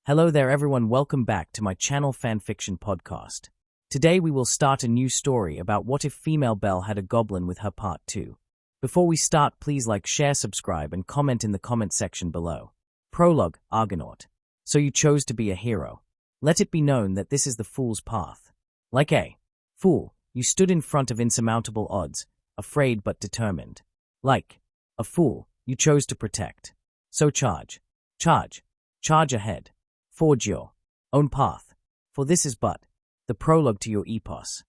Hello there everyone, welcome back to my channel Fanfiction podcast. Today we will start a new story about what if female Belle had a goblin with her part 2. Before we start, please like, share, subscribe and comment in the comment section below. Prologue, Argonaut. So you chose to be a hero. Let it be known that this is the fool's path. Like a fool, you stood in front of insurmountable odds, afraid but determined. Like a fool, you chose to protect. So charge ahead. Forge your own path, for this is but the prologue to your epos.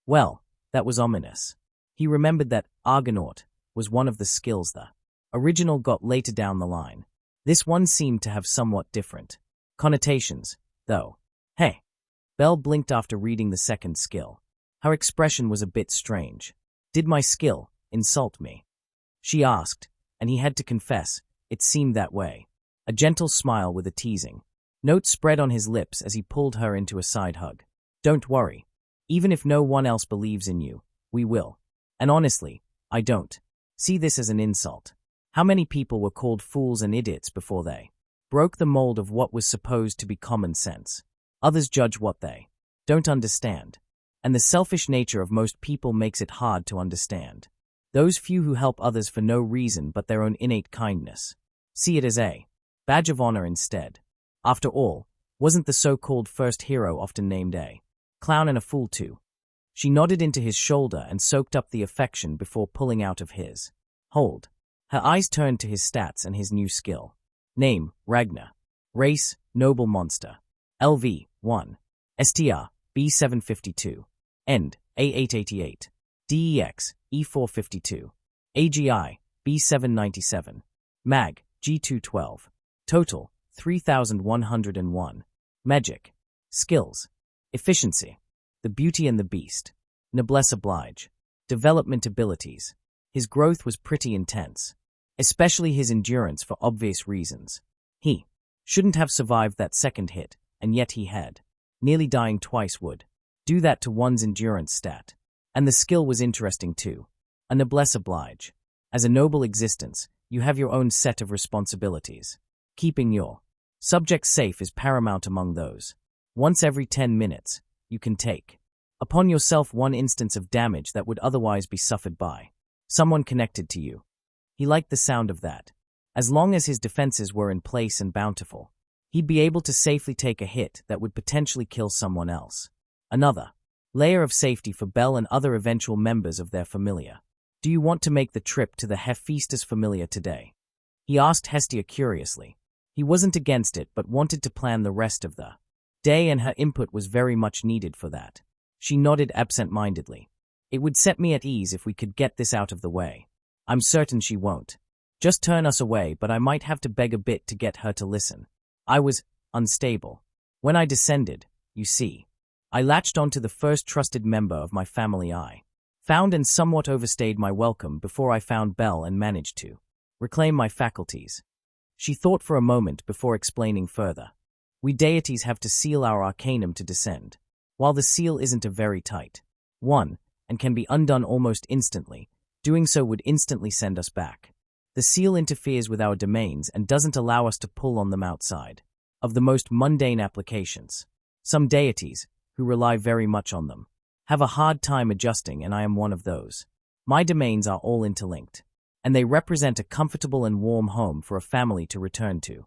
Well, that was ominous. He remembered that Argonaut was one of the skills the original got later down the line. This one seemed to have somewhat different connotations, though. Hey. Belle blinked after reading the second skill. Her expression was a bit strange. Did my skill insult me? She asked, and he had to confess, it seemed that way. A gentle smile with a teasing note spread on his lips as he pulled her into a side hug. Don't worry. Even if no one else believes in you, we will. And honestly, I don't see this as an insult. How many people were called fools and idiots before they broke the mold of what was supposed to be common sense? Others judge what they don't understand. And the selfish nature of most people makes it hard to understand. Those few who help others for no reason but their own innate kindness see it as a badge of honor instead. After all, wasn't the so-called first hero often named a clown and a fool too? She nodded into his shoulder and soaked up the affection before pulling out of his hold. Her eyes turned to his stats and his new skill. Name, Ragnar. Race, noble monster. LV, 1. STR, B752. End, A888. DEX, E452. AGI, B797. MAG, G212. Total, 3,101. Magic. Skills. Efficiency. The Beauty and the Beast. Noblesse oblige. Development abilities. His growth was pretty intense. Especially his endurance for obvious reasons. He shouldn't have survived that second hit, and yet he had. Nearly dying twice would do that to one's endurance stat. And the skill was interesting too. A noblesse oblige. As a noble existence, you have your own set of responsibilities. Keeping your subjects safe is paramount among those. Once every 10 minutes, you can take upon yourself one instance of damage that would otherwise be suffered by someone connected to you. He liked the sound of that. As long as his defenses were in place and bountiful, he'd be able to safely take a hit that would potentially kill someone else. Another layer of safety for Belle and other eventual members of their familia. Do you want to make the trip to the Hephaestus familia today? He asked Hestia curiously. He wasn't against it but wanted to plan the rest of the day, and her input was very much needed for that. She nodded absent-mindedly. It would set me at ease if we could get this out of the way. I'm certain she won't just turn us away, but I might have to beg a bit to get her to listen. I was unstable. When I descended, you see, I latched onto the first trusted member of my family. I found and somewhat overstayed my welcome before I found Belle and managed to reclaim my faculties. She thought for a moment before explaining further. We deities have to seal our arcanum to descend. While the seal isn't a very tight one, and can be undone almost instantly, doing so would instantly send us back. The seal interferes with our domains and doesn't allow us to pull on them outside of the most mundane applications. Some deities, who rely very much on them, have a hard time adjusting, and I am one of those. My domains are all interlinked, and they represent a comfortable and warm home for a family to return to.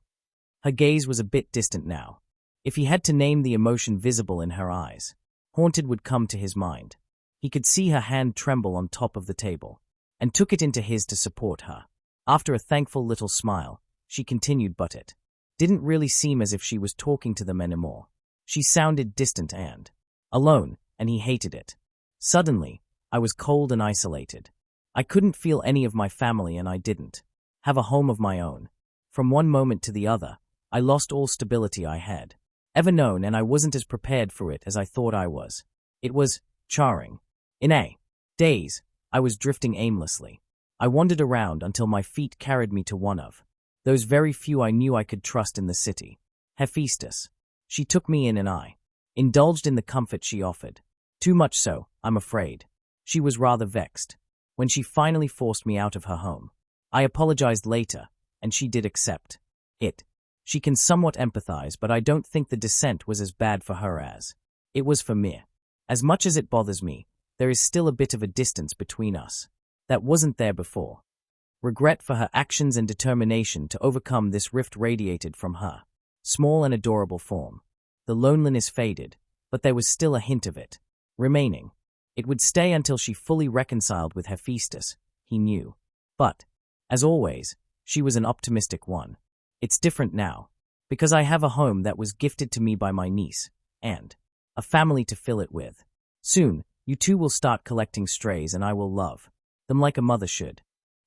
Her gaze was a bit distant now. If he had to name the emotion visible in her eyes, haunted would come to his mind. He could see her hand tremble on top of the table, and took it into his to support her. After a thankful little smile, she continued, but it didn't really seem as if she was talking to them anymore. She sounded distant and alone, and he hated it. Suddenly, I was cold and isolated. I couldn't feel any of my family, and I didn't have a home of my own. From one moment to the other, I lost all stability I had ever known, and I wasn't as prepared for it as I thought I was. It was jarring. In a daze, I was drifting aimlessly. I wandered around until my feet carried me to one of those very few I knew I could trust in the city. Hephaestus. She took me in, and I indulged in the comfort she offered. Too much so, I'm afraid. She was rather vexed when she finally forced me out of her home. I apologized later, and she did accept it. She can somewhat empathize, but I don't think the descent was as bad for her as it was for me. As much as it bothers me, there is still a bit of a distance between us. That wasn't there before. Regret for her actions and determination to overcome this rift radiated from her small and adorable form. The loneliness faded, but there was still a hint of it remaining. It would stay until she fully reconciled with Hephaestus, he knew. But, as always, she was an optimistic one. It's different now, because I have a home that was gifted to me by my niece, and a family to fill it with. Soon, you two will start collecting strays and I will love them like a mother should.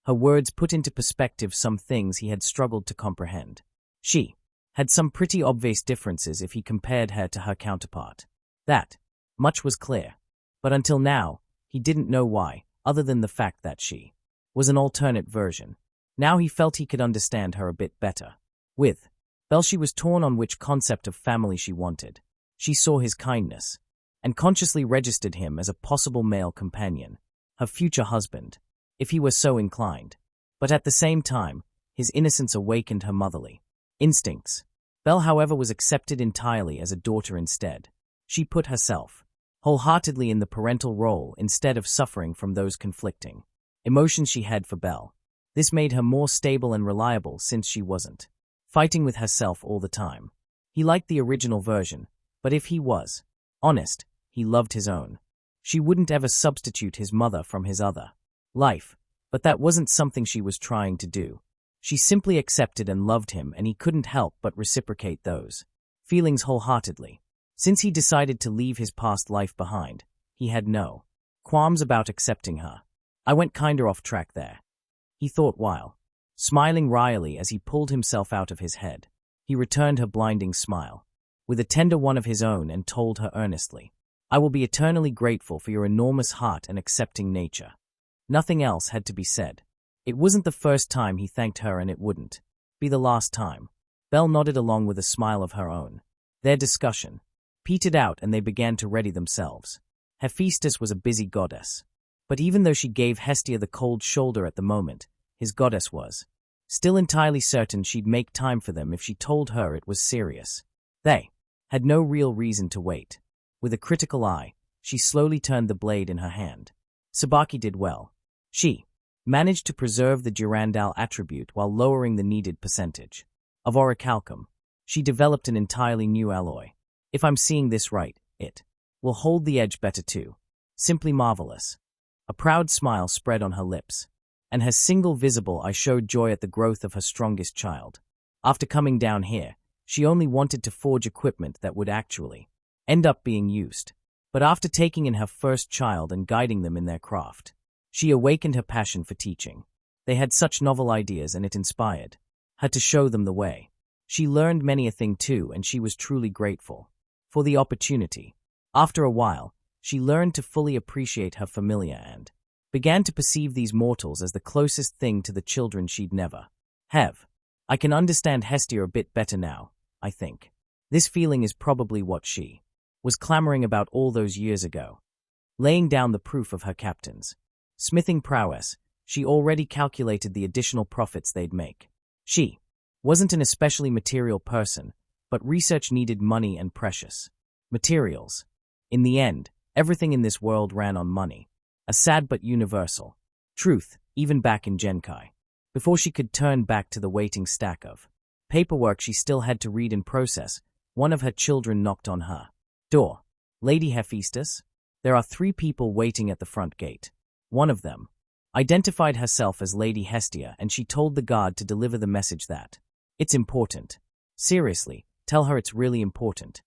Her words put into perspective some things he had struggled to comprehend. She had some pretty obvious differences if he compared her to her counterpart. That much was clear. But until now, he didn't know why, other than the fact that she was an alternate version. Now he felt he could understand her a bit better. With Bell, she was torn on which concept of family she wanted. She saw his kindness, and consciously registered him as a possible male companion, her future husband, if he were so inclined. But at the same time, his innocence awakened her motherly instincts. Bell, however, was accepted entirely as a daughter instead. She put herself wholeheartedly in the parental role instead of suffering from those conflicting emotions she had for Bell. This made her more stable and reliable since she wasn't fighting with herself all the time. He liked the original version, but if he was honest, he loved his own. She wouldn't ever substitute his mother from his other life, but that wasn't something she was trying to do. She simply accepted and loved him, and he couldn't help but reciprocate those feelings wholeheartedly. Since he decided to leave his past life behind, he had no qualms about accepting her. I went kinda off track there, he thought while smiling wryly as he pulled himself out of his head. He returned her blinding smile with a tender one of his own and told her earnestly, I will be eternally grateful for your enormous heart and accepting nature. Nothing else had to be said. It wasn't the first time he thanked her, and it wouldn't be the last time. Bell nodded along with a smile of her own. Their discussion petered out and they began to ready themselves. Hephaestus was a busy goddess. But even though she gave Hestia the cold shoulder at the moment, his goddess was still entirely certain she'd make time for them if she told her it was serious. They had no real reason to wait. With a critical eye, she slowly turned the blade in her hand. Sabaki did well. She managed to preserve the Durandal attribute while lowering the needed percentage of orichalcum. She developed an entirely new alloy. If I'm seeing this right, it will hold the edge better too. Simply marvelous. A proud smile spread on her lips, and her single visible eye showed joy at the growth of her strongest child. After coming down here, she only wanted to forge equipment that would actually end up being used. But after taking in her first child and guiding them in their craft, she awakened her passion for teaching. They had such novel ideas, and it inspired her to show them the way. She learned many a thing too, and she was truly grateful for the opportunity. After a while, she learned to fully appreciate her familia and began to perceive these mortals as the closest thing to the children she'd never have. I can understand Hestia a bit better now, I think. This feeling is probably what she was clamoring about all those years ago. Laying down the proof of her captain's smithing prowess, she already calculated the additional profits they'd make. She wasn't an especially material person, but research needed money and precious materials. In the end, everything in this world ran on money. A sad but universal truth, even back in Genkai. Before she could turn back to the waiting stack of paperwork she still had to read and process, one of her children knocked on her door. Lady Hephaestus? There are 3 people waiting at the front gate. One of them identified herself as Lady Hestia, and she told the guard to deliver the message that it's important. Seriously, tell her it's really important.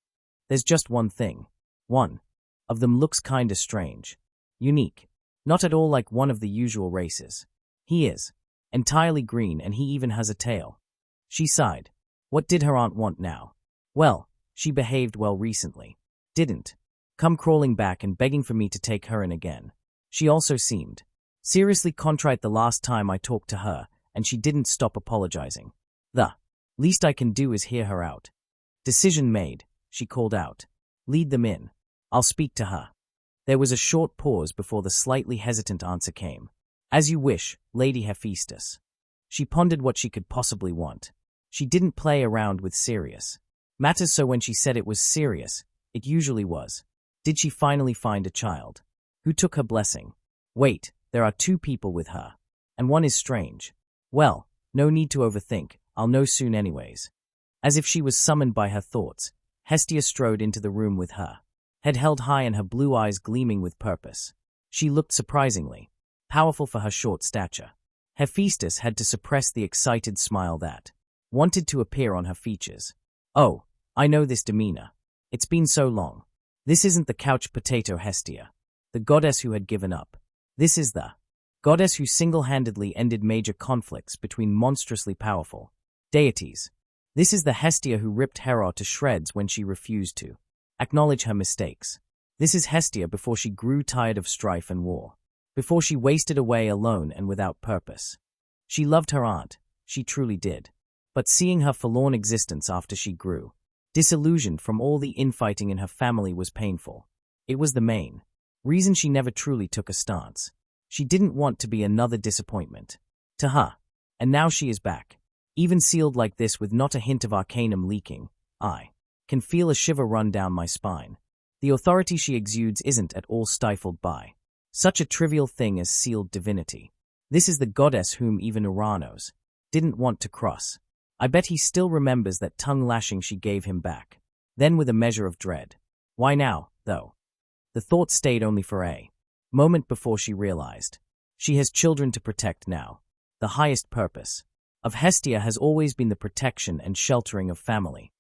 There's just one thing. One of them looks kinda strange. Unique. Not at all like one of the usual races. He is entirely green, and he even has a tail. She sighed. What did her aunt want now? Well, she behaved well recently. Didn't come crawling back and begging for me to take her in again. She also seemed seriously contrite the last time I talked to her, and she didn't stop apologizing. The least I can do is hear her out. Decision made, she called out. Lead them in. I'll speak to her. There was a short pause before the slightly hesitant answer came. As you wish, Lady Hephaestus. She pondered what she could possibly want. She didn't play around with serious matters, so when she said it was serious, it usually was. Did she finally find a child? Who took her blessing? Wait, there are 2 people with her. And one is strange. Well, no need to overthink, I'll know soon anyways. As if she was summoned by her thoughts, Hestia strode into the room with her, head held high and her blue eyes gleaming with purpose. She looked surprisingly powerful for her short stature. Hephaestus had to suppress the excited smile that wanted to appear on her features. Oh, I know this demeanor. It's been so long. This isn't the couch potato Hestia, the goddess who had given up. This is the goddess who single-handedly ended major conflicts between monstrously powerful deities. This is the Hestia who ripped Hera to shreds when she refused to acknowledge her mistakes. This is Hestia before she grew tired of strife and war, before she wasted away alone and without purpose. She loved her aunt, she truly did. But seeing her forlorn existence after she grew disillusioned from all the infighting in her family was painful. It was the main reason she never truly took a stance. She didn't want to be another disappointment to her. And now she is back. Even sealed like this with not a hint of arcanum leaking, I can feel a shiver run down my spine. The authority she exudes isn't at all stifled by such a trivial thing as sealed divinity. This is the goddess whom even Uranos didn't want to cross. I bet he still remembers that tongue lashing she gave him back. Then with a measure of dread. Why now, though? The thought stayed only for a moment before she realized. She has children to protect now. The highest purpose of Hestia has always been the protection and sheltering of family.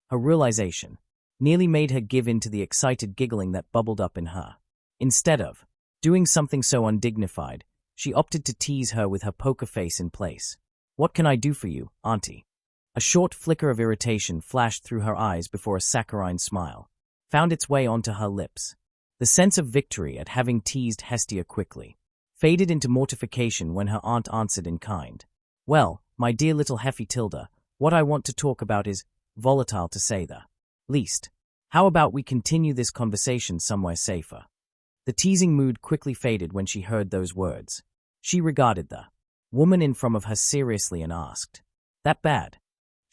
Her realization nearly made her give in to the excited giggling that bubbled up in her. Instead of doing something so undignified, she opted to tease her with her poker face in place. What can I do for you, auntie? A short flicker of irritation flashed through her eyes before a saccharine smile found its way onto her lips. The sense of victory at having teased Hestia quickly faded into mortification when her aunt answered in kind. Well, my dear little Heffy Tilda, what I want to talk about is volatile to say the least. How about we continue this conversation somewhere safer? The teasing mood quickly faded when she heard those words. She regarded the woman in front of her seriously and asked, "That bad?"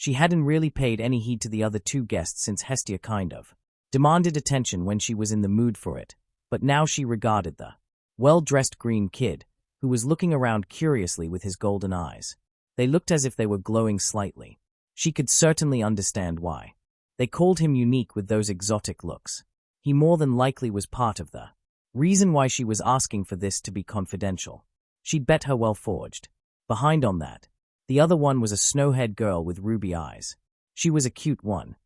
She hadn't really paid any heed to the other 2 guests since Hestia kind of demanded attention when she was in the mood for it, but now she regarded the well-dressed green kid, who was looking around curiously with his golden eyes. They looked as if they were glowing slightly. She could certainly understand why. They called him unique with those exotic looks. He more than likely was part of the reason why she was asking for this to be confidential. She'd bet her well forged. Behind on that, the other one was a snow-haired girl with ruby eyes. She was a cute one.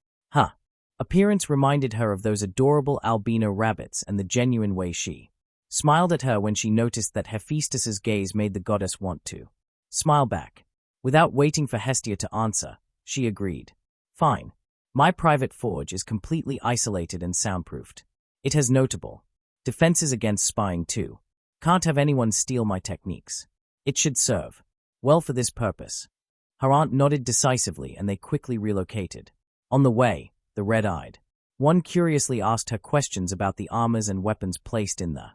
Appearance reminded her of those adorable albino rabbits and the genuine way she smiled at her when she noticed that Hephaestus's gaze made the goddess want to smile back. Without waiting for Hestia to answer, she agreed. Fine. My private forge is completely isolated and soundproofed. It has notable defenses against spying too. Can't have anyone steal my techniques. It should serve well for this purpose. Her aunt nodded decisively and they quickly relocated. On the way, the red-eyed one curiously asked her questions about the armors and weapons placed in the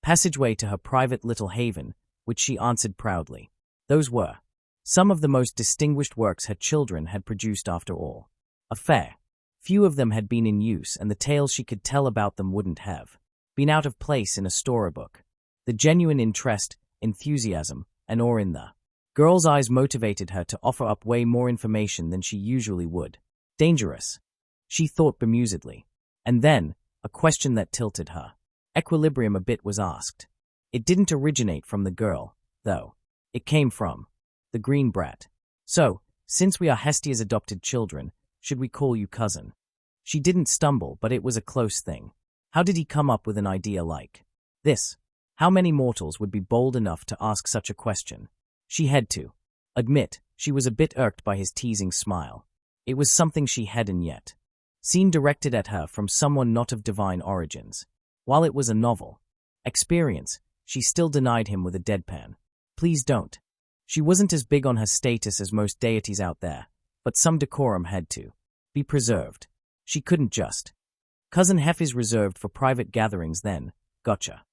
passageway to her private little haven, which she answered proudly. Those were some of the most distinguished works her children had produced after all. A fair few of them had been in use, and the tales she could tell about them wouldn't have been out of place in a storybook. The genuine interest, enthusiasm, and awe in the girl's eyes motivated her to offer up way more information than she usually would. Dangerous, she thought bemusedly. And then, a question that tilted her equilibrium a bit was asked. It didn't originate from the girl, though. It came from the green brat. So, since we are Hestia's adopted children, should we call you cousin? She didn't stumble, but it was a close thing. How did he come up with an idea like this? How many mortals would be bold enough to ask such a question? She had to admit she was a bit irked by his teasing smile. It was something she hadn't yet seen directed at her from someone not of divine origins. While it was a novel experience, she still denied him with a deadpan. Please don't. She wasn't as big on her status as most deities out there, but some decorum had to be preserved. She couldn't just. Cousin Hef is reserved for private gatherings then, gotcha.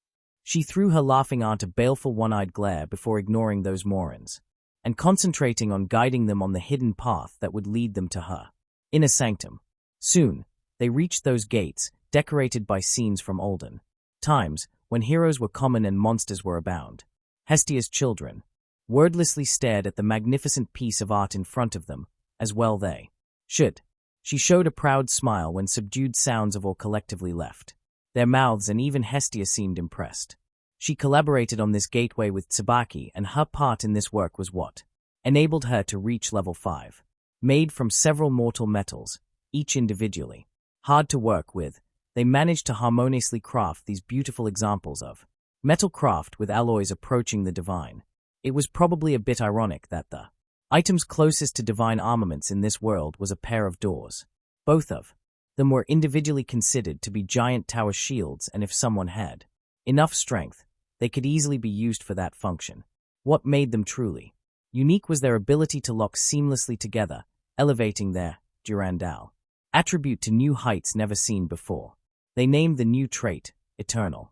She threw her laughing aunt a baleful one-eyed glare before ignoring those morons. and concentrating on guiding them on the hidden path that would lead them to her inner sanctum. Soon, they reached those gates, decorated by scenes from olden times, when heroes were common and monsters were abound. Hestia's children wordlessly stared at the magnificent piece of art in front of them, as well they should. She showed a proud smile when subdued sounds of awe collectively left their mouths, and even Hestia seemed impressed. She collaborated on this gateway with Tsubaki, and her part in this work was what enabled her to reach level 5. Made from several mortal metals, each individually hard to work with, they managed to harmoniously craft these beautiful examples of metal craft with alloys approaching the divine. It was probably a bit ironic that the items closest to divine armaments in this world was a pair of doors. Both of them were individually considered to be giant tower shields, and if someone had enough strength, they could easily be used for that function. What made them truly unique was their ability to lock seamlessly together, elevating their Durandal attribute to new heights never seen before. They named the new trait Eternal.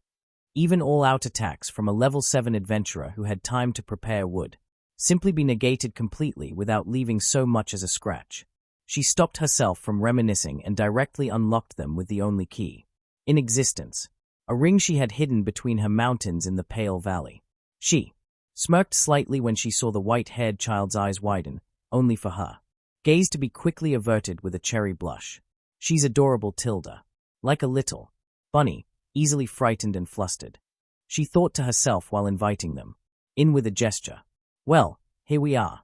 Even all-out attacks from a level 7 adventurer who had time to prepare would simply be negated completely without leaving so much as a scratch. She stopped herself from reminiscing and directly unlocked them with the only key in existence, a ring she had hidden between her mountains in the Pale Valley. She smirked slightly when she saw the white-haired child's eyes widen, only for her gaze to be quickly averted with a cherry blush. She's adorable, Tilda. Like a little bunny, easily frightened and flustered. She thought to herself while inviting them in with a gesture. Well, here we are.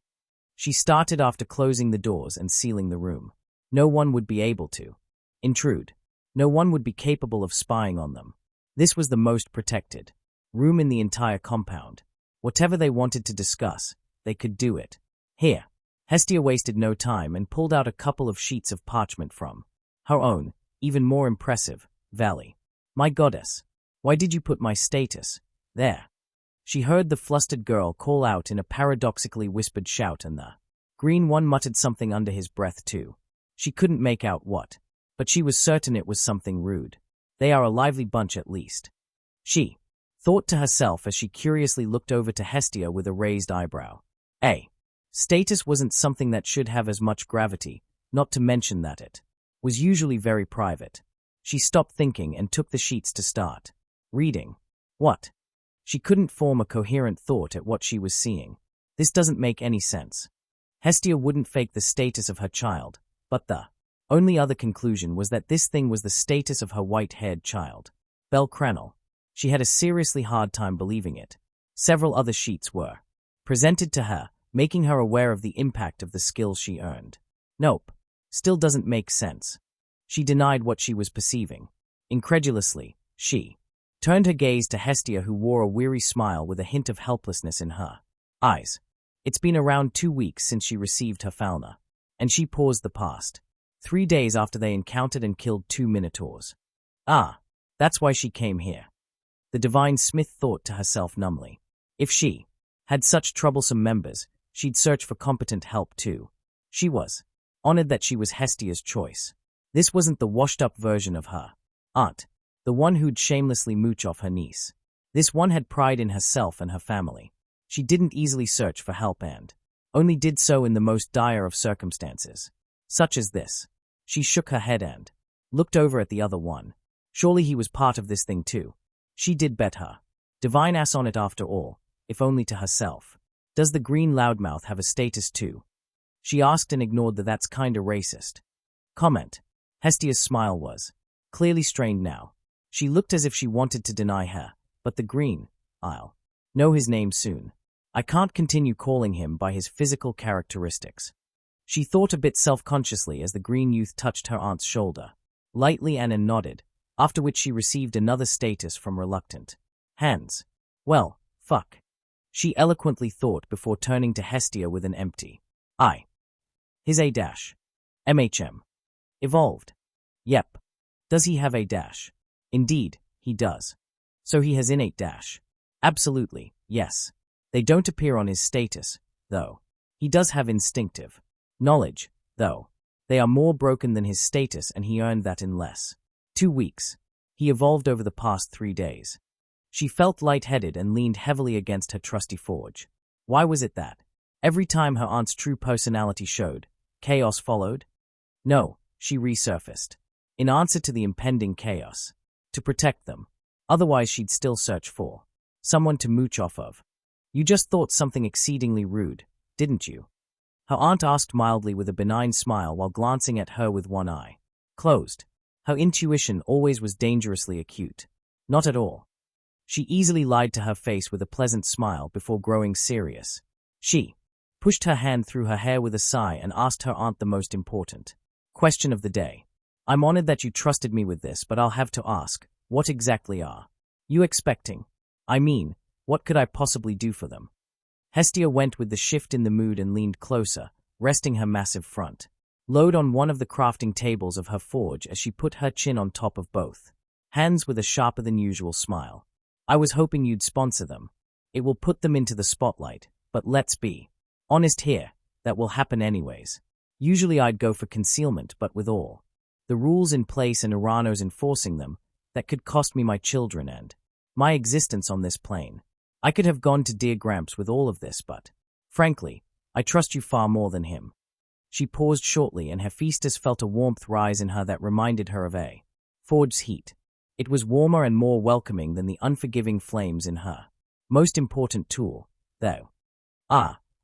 She started after closing the doors and sealing the room. No one would be able to intrude. No one would be capable of spying on them. This was the most protected room in the entire compound. Whatever they wanted to discuss, they could do it here. Hestia wasted no time and pulled out a couple of sheets of parchment from her own, even more impressive, valley. My goddess, why did you put my status there? She heard the flustered girl call out in a paradoxically whispered shout, and the green one muttered something under his breath too. She couldn't make out what, but she was certain it was something rude. They are a lively bunch at least, she thought to herself as she curiously looked over to Hestia with a raised eyebrow. Status wasn't something that should have as much gravity, not to mention that it was usually very private. She stopped thinking and took the sheets to start reading. What? She couldn't form a coherent thought at what she was seeing. This doesn't make any sense. Hestia wouldn't fake the status of her child, but the only other conclusion was that this thing was the status of her white-haired child. Belle Cranel. She had a seriously hard time believing it. Several other sheets were presented to her, making her aware of the impact of the skills she earned. Nope. Still doesn't make sense. She denied what she was perceiving. Incredulously, she turned her gaze to Hestia, who wore a weary smile with a hint of helplessness in her eyes. It's been around 2 weeks since she received her Falna, and she paused the past 3 days after they encountered and killed 2 minotaurs. Ah, that's why she came here. The divine smith thought to herself numbly. If she had such troublesome members, she'd search for competent help too. She was honored that she was Hestia's choice. This wasn't the washed-up version of her aunt, the one who'd shamelessly mooch off her niece. This one had pride in herself and her family. She didn't easily search for help and only did so in the most dire of circumstances, such as this. She shook her head and looked over at the other one. Surely he was part of this thing too. She did bet her divine ass on it after all, if only to herself. Does the green loudmouth have a status too? She asked and ignored the "that's kinda racist" comment. Hestia's smile was clearly strained now. She looked as if she wanted to deny her, but the green, I'll know his name soon. I can't continue calling him by his physical characteristics. She thought a bit self-consciously as the green youth touched her aunt's shoulder, lightly, and nodded, after which she received another status from reluctant hands. Well, fuck. She eloquently thought before turning to Hestia with an empty eye. His A-MHM. Evolved. Yep. Does he have A-? Indeed, he does. So he has innate dash. Absolutely, yes. They don't appear on his status, though. He does have instinctive knowledge, though. They are more broken than his status, and he earned that in less 2 weeks. He evolved over the past 3 days. She felt lightheaded and leaned heavily against her trusty forge. Why was it that Every time her aunt's true personality showed, chaos followed? No, she resurfaced. In answer to the impending chaos. To protect them. Otherwise she'd still search for someone to mooch off of. You just thought something exceedingly rude, didn't you? Her aunt asked mildly with a benign smile while glancing at her with one eye closed. Her intuition always was dangerously acute. Not at all. She easily lied to her face with a pleasant smile before growing serious. She pushed her hand through her hair with a sigh and asked her aunt the most important question of the day. I'm honored that you trusted me with this, but I'll have to ask, what exactly are you expecting? I mean, what could I possibly do for them? Hestia went with the shift in the mood and leaned closer, resting her massive front load on one of the crafting tables of her forge as she put her chin on top of both hands with a sharper than usual smile. I was hoping you'd sponsor them. It will put them into the spotlight, but let's be honest here, that will happen anyways. Usually I'd go for concealment, but with all the rules in place and Urano's enforcing them, that could cost me my children and my existence on this plane. I could have gone to dear Gramps with all of this, but frankly, I trust you far more than him. She paused shortly and Hephaestus felt a warmth rise in her that reminded her of a forge's heat. It was warmer and more welcoming than the unforgiving flames in her most important tool, though.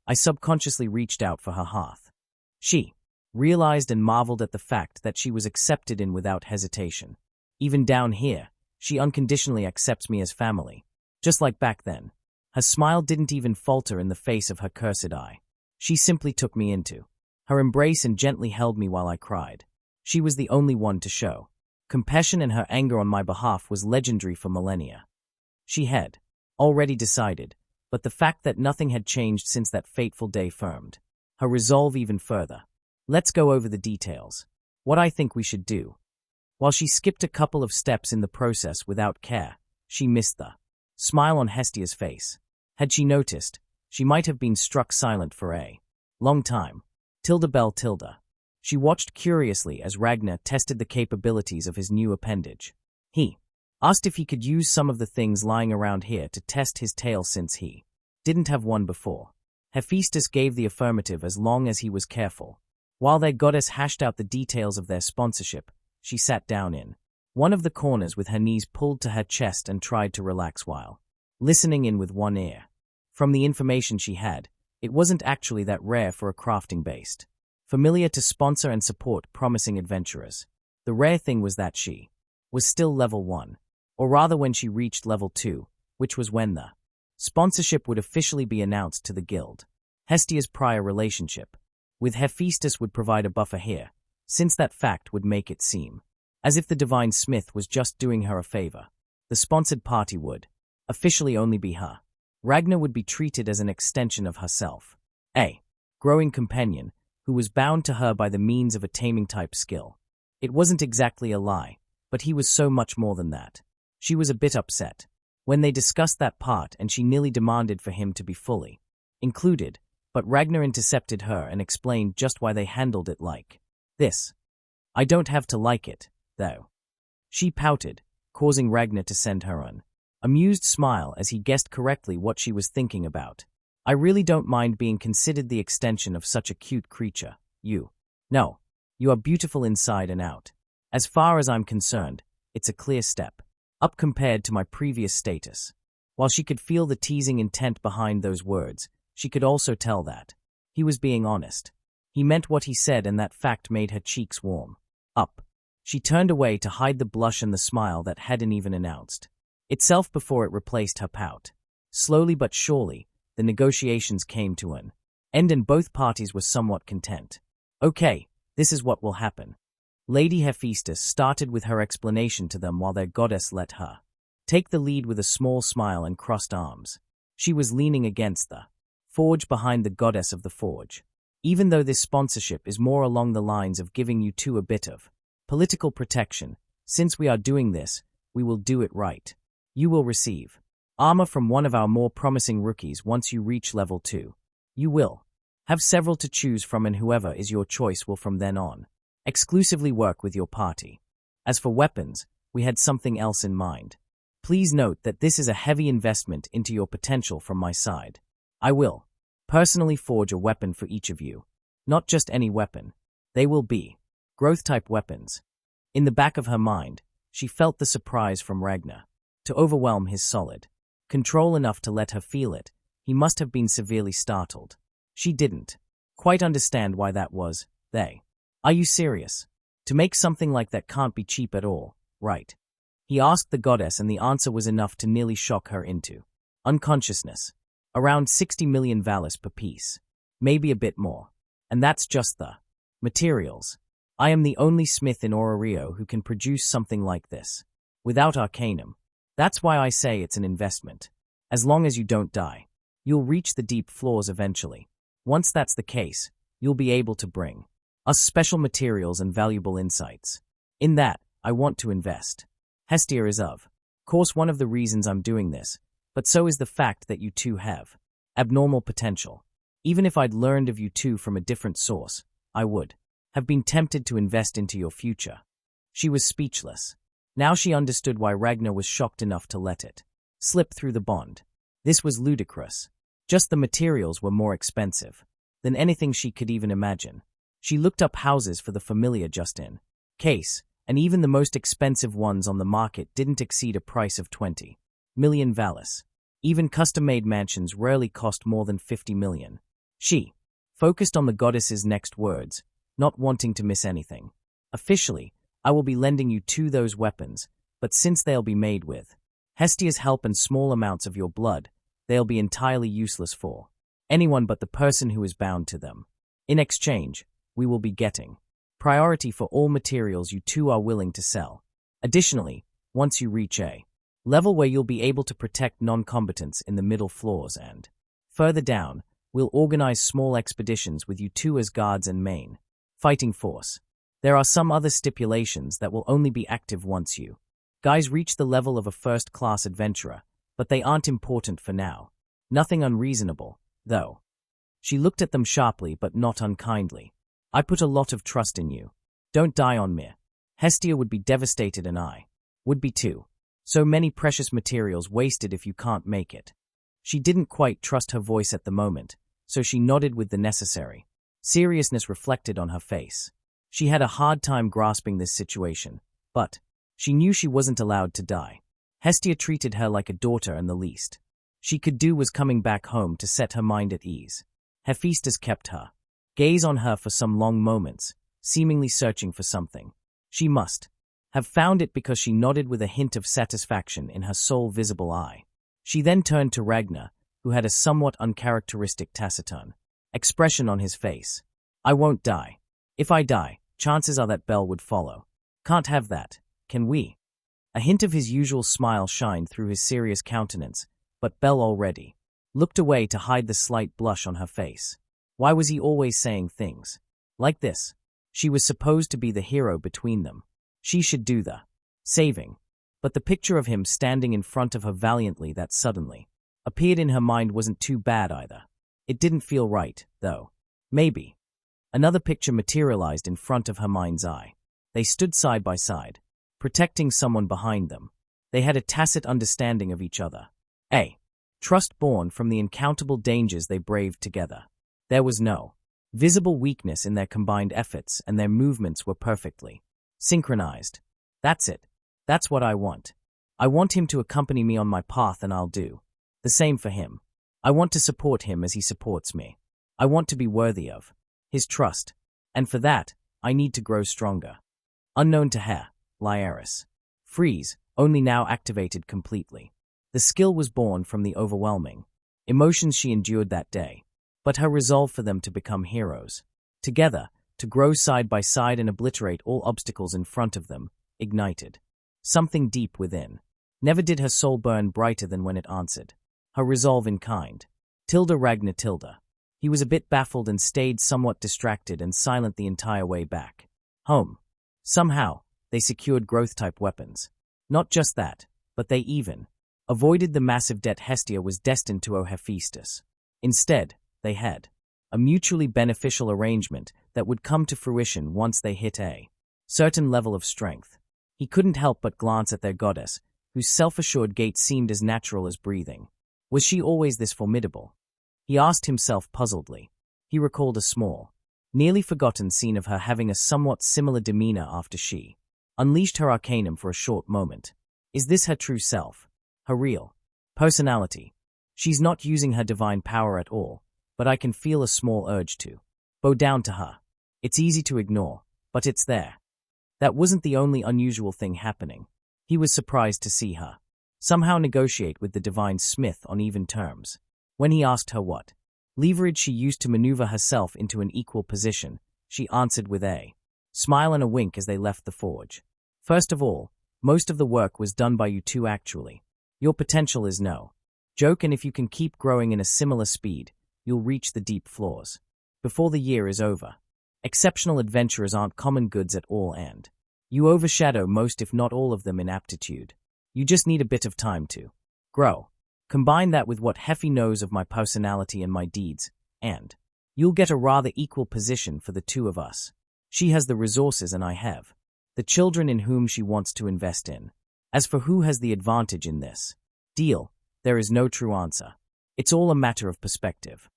I subconsciously reached out for her hearth. She realized and marveled at the fact that she was accepted in without hesitation. Even down here, she unconditionally accepts me as family. Just like back then. Her smile didn't even falter in the face of her cursed eye. She simply took me into her embrace and gently held me while I cried. She was the only one to show compassion, and her anger on my behalf was legendary for millennia. She had already decided, but the fact that nothing had changed since that fateful day firmed her resolve even further. Let's go over the details. What I think we should do. While she skipped a couple of steps in the process without care, she missed the smile on Hestia's face. Had she noticed, she might have been struck silent for a long time. Bell. She watched curiously as Ragnar tested the capabilities of his new appendage. He asked if he could use some of the things lying around here to test his tail since he didn't have one before. Hephaestus gave the affirmative as long as he was careful. While their goddess hashed out the details of their sponsorship, she sat down in one of the corners with her knees pulled to her chest and tried to relax while listening in with one ear. From the information she had, it wasn't actually that rare for a crafting-based familiar to sponsor and support promising adventurers. The rare thing was that she was still level 1, or rather when she reached level 2, which was when the sponsorship would officially be announced to the guild. Hestia's prior relationship with Hephaestus would provide a buffer here, since that fact would make it seem as if the divine smith was just doing her a favor. The sponsored party would officially only be her. Ragnar would be treated as an extension of herself, a growing companion who was bound to her by the means of a taming-type skill. It wasn't exactly a lie, but he was so much more than that. She was a bit upset when they discussed that part, and she nearly demanded for him to be fully included, but Ragnar intercepted her and explained just why they handled it like this. I don't have to like it, though. She pouted, causing Ragnar to send her an amused smile as he guessed correctly what she was thinking about. I really don't mind being considered the extension of such a cute creature. You are beautiful inside and out. As far as I'm concerned, it's a clear step up compared to my previous status. While she could feel the teasing intent behind those words, she could also tell that he was being honest. He meant what he said, and that fact made her cheeks warm up. She turned away to hide the blush and the smile that hadn't even announced itself before it replaced her pout. Slowly but surely, the negotiations came to an end and both parties were somewhat content. Okay, this is what will happen. Lady Hephaestus started with her explanation to them while their goddess let her take the lead with a small smile and crossed arms. She was leaning against the forge behind the goddess of the forge. Even though this sponsorship is more along the lines of giving you two a bit of political protection, since we are doing this, we will do it right. You will receive armor from one of our more promising rookies once you reach level 2. You will have several to choose from, and whoever is your choice will from then on exclusively work with your party. As for weapons, we had something else in mind. Please note that this is a heavy investment into your potential from my side. I will personally forge a weapon for each of you. Not just any weapon. They will be growth-type weapons. In the back of her mind, she felt the surprise from Ragnar. To overwhelm his solid control enough to let her feel it, he must have been severely startled. She didn't quite understand why that was. Are you serious? To make something like that can't be cheap at all, right? He asked the goddess, and the answer was enough to nearly shock her into unconsciousness. Around 60 million valis per piece. Maybe a bit more. And that's just the materials. I am the only smith in Orario who can produce something like this. Without arcanum. That's why I say it's an investment. As long as you don't die. You'll reach the deep floors eventually. Once that's the case, you'll be able to bring us special materials and valuable insights. In that, I want to invest. Hestia is of course one of the reasons I'm doing this, but so is the fact that you two have abnormal potential. Even if I'd learned of you two from a different source, I would have been tempted to invest into your future. She was speechless. Now she understood why Ragnar was shocked enough to let it slip through the bond. This was ludicrous. Just the materials were more expensive than anything she could even imagine. She looked up houses for the familiar just in case, and even the most expensive ones on the market didn't exceed a price of 20 million valis. Even custom-made mansions rarely cost more than 50 million. She focused on the goddess's next words, not wanting to miss anything. Officially, I will be lending you two those weapons, but since they'll be made with Hestia's help and small amounts of your blood, they'll be entirely useless for anyone but the person who is bound to them. In exchange, we will be getting priority for all materials you two are willing to sell. Additionally, once you reach a level where you'll be able to protect non-combatants in the middle floors and further down, we'll organize small expeditions with you two as guards and main fighting force. There are some other stipulations that will only be active once you guys reach the level of a first-class adventurer, but they aren't important for now. Nothing unreasonable, though. She looked at them sharply but not unkindly. I put a lot of trust in you. Don't die on me. Hestia would be devastated and I would be too. So many precious materials wasted if you can't make it. She didn't quite trust her voice at the moment, so she nodded with the necessary seriousness reflected on her face. She had a hard time grasping this situation, but she knew she wasn't allowed to die. Hestia treated her like a daughter, and the least she could do was coming back home to set her mind at ease. Hephaestus kept her gaze on her for some long moments, seemingly searching for something. She must have found it because she nodded with a hint of satisfaction in her sole visible eye. She then turned to Ragnar, who had a somewhat uncharacteristic taciturn expression on his face. I won't die. If I die, chances are that Bell would follow. Can't have that, can we? A hint of his usual smile shined through his serious countenance, but Bell already looked away to hide the slight blush on her face. Why was he always saying things like this? She was supposed to be the hero between them. She should do the saving. But the picture of him standing in front of her valiantly that suddenly appeared in her mind wasn't too bad either. It didn't feel right, though. Maybe. Another picture materialized in front of her mind's eye. They stood side by side, protecting someone behind them. They had a tacit understanding of each other. A trust born from the incountable dangers they braved together. There was no visible weakness in their combined efforts, and their movements were perfectly synchronized. That's it. That's what I want. I want him to accompany me on my path, and I'll do the same for him. I want to support him as he supports me. I want to be worthy of his trust, and for that, I need to grow stronger. Unknown to her, Lyaris. Freeze, only now activated completely. The skill was born from the overwhelming emotions she endured that day, but her resolve for them to become heroes, together, to grow side by side and obliterate all obstacles in front of them, ignited something deep within. Never did her soul burn brighter than when it answered her resolve in kind. Tilda Ragnar Tilda. He was a bit baffled and stayed somewhat distracted and silent the entire way back home. Somehow, they secured growth-type weapons. Not just that, but they even avoided the massive debt Hestia was destined to owe Hephaestus. Instead, they had a mutually beneficial arrangement that would come to fruition once they hit a certain level of strength. He couldn't help but glance at their goddess, whose self-assured gait seemed as natural as breathing. Was she always this formidable? He asked himself puzzledly. He recalled a small, nearly forgotten scene of her having a somewhat similar demeanor after she unleashed her arcanum for a short moment. Is this her true self? Her real personality? She's not using her divine power at all, but I can feel a small urge to bow down to her. It's easy to ignore, but it's there. That wasn't the only unusual thing happening. He was surprised to see her somehow negotiate with the divine smith on even terms. When he asked her what leverage she used to maneuver herself into an equal position, she answered with a smile and a wink as they left the forge. First of all, most of the work was done by you two actually. Your potential is no joke, and if you can keep growing in a similar speed, you'll reach the deep floors before the year is over. Exceptional adventurers aren't common goods at all, and you overshadow most if not all of them in aptitude. You just need a bit of time to grow. Combine that with what Heffy knows of my personality and my deeds, and you'll get a rather equal position for the two of us. She has the resources and I have the children in whom she wants to invest in. As for who has the advantage in this deal, there is no true answer. It's all a matter of perspective.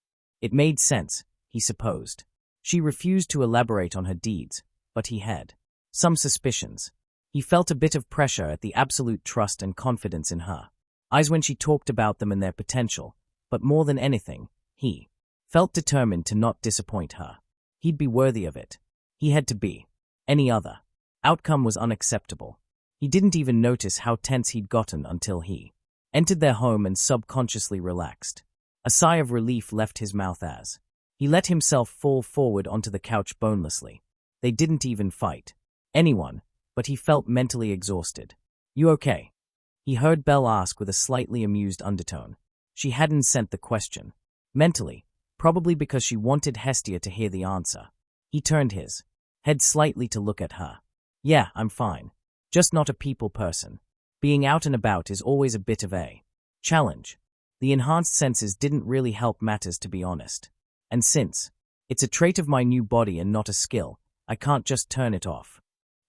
It made sense, he supposed. She refused to elaborate on her deeds, but he had some suspicions. He felt a bit of pressure at the absolute trust and confidence in her eyes when she talked about them and their potential, but more than anything, he felt determined to not disappoint her. He'd be worthy of it. He had to be. Any other outcome was unacceptable. He didn't even notice how tense he'd gotten until he entered their home and subconsciously relaxed. A sigh of relief left his mouth as he let himself fall forward onto the couch bonelessly. They didn't even fight anyone, but he felt mentally exhausted. You okay? He heard Belle ask with a slightly amused undertone. She hadn't sent the question. Mentally, probably because she wanted Hestia to hear the answer. He turned his head slightly to look at her. Yeah, I'm fine. Just not a people person. Being out and about is always a bit of a challenge. The enhanced senses didn't really help matters, to be honest. And since it's a trait of my new body and not a skill, I can't just turn it off.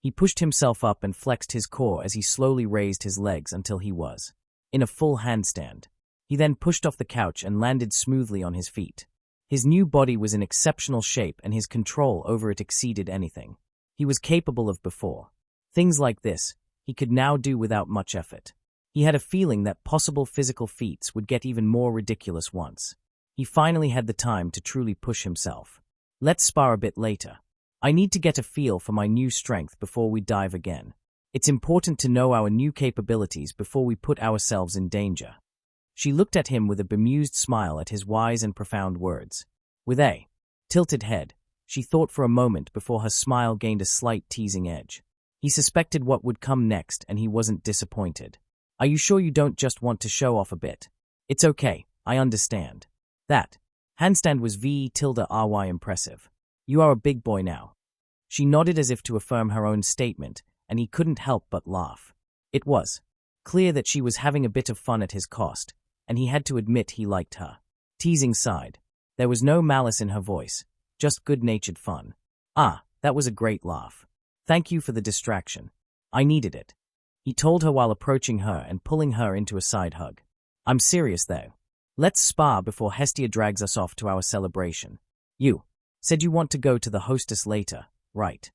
He pushed himself up and flexed his core as he slowly raised his legs until he was in a full handstand. He then pushed off the couch and landed smoothly on his feet. His new body was in exceptional shape and his control over it exceeded anything he was capable of before. Things like this, he could now do without much effort. He had a feeling that possible physical feats would get even more ridiculous once he finally had the time to truly push himself. Let's spar a bit later. I need to get a feel for my new strength before we dive again. It's important to know our new capabilities before we put ourselves in danger. She looked at him with a bemused smile at his wise and profound words. With a tilted head, she thought for a moment before her smile gained a slight teasing edge. He suspected what would come next and he wasn't disappointed. Are you sure you don't just want to show off a bit? It's okay, I understand. That handstand was ry impressive. You are a big boy now. She nodded as if to affirm her own statement, and he couldn't help but laugh. It was clear that she was having a bit of fun at his cost, and he had to admit he liked her teasing side. There was no malice in her voice, just good-natured fun. Ah, that was a great laugh. Thank you for the distraction. I needed it. He told her while approaching her and pulling her into a side hug. I'm serious though. Let's spar before Hestia drags us off to our celebration. You said you want to go to the hostess later, right?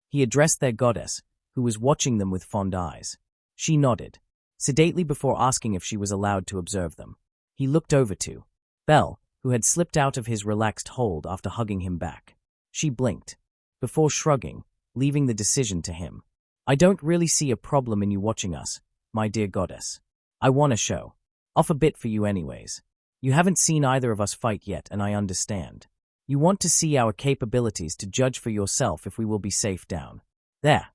He addressed their goddess, who was watching them with fond eyes. She nodded sedately before asking if she was allowed to observe them. He looked over to Belle, who had slipped out of his relaxed hold after hugging him back. She blinked before shrugging, leaving the decision to him. I don't really see a problem in you watching us, my dear goddess. I want to show off a bit for you anyways. You haven't seen either of us fight yet, and I understand. You want to see our capabilities to judge for yourself if we will be safe down there.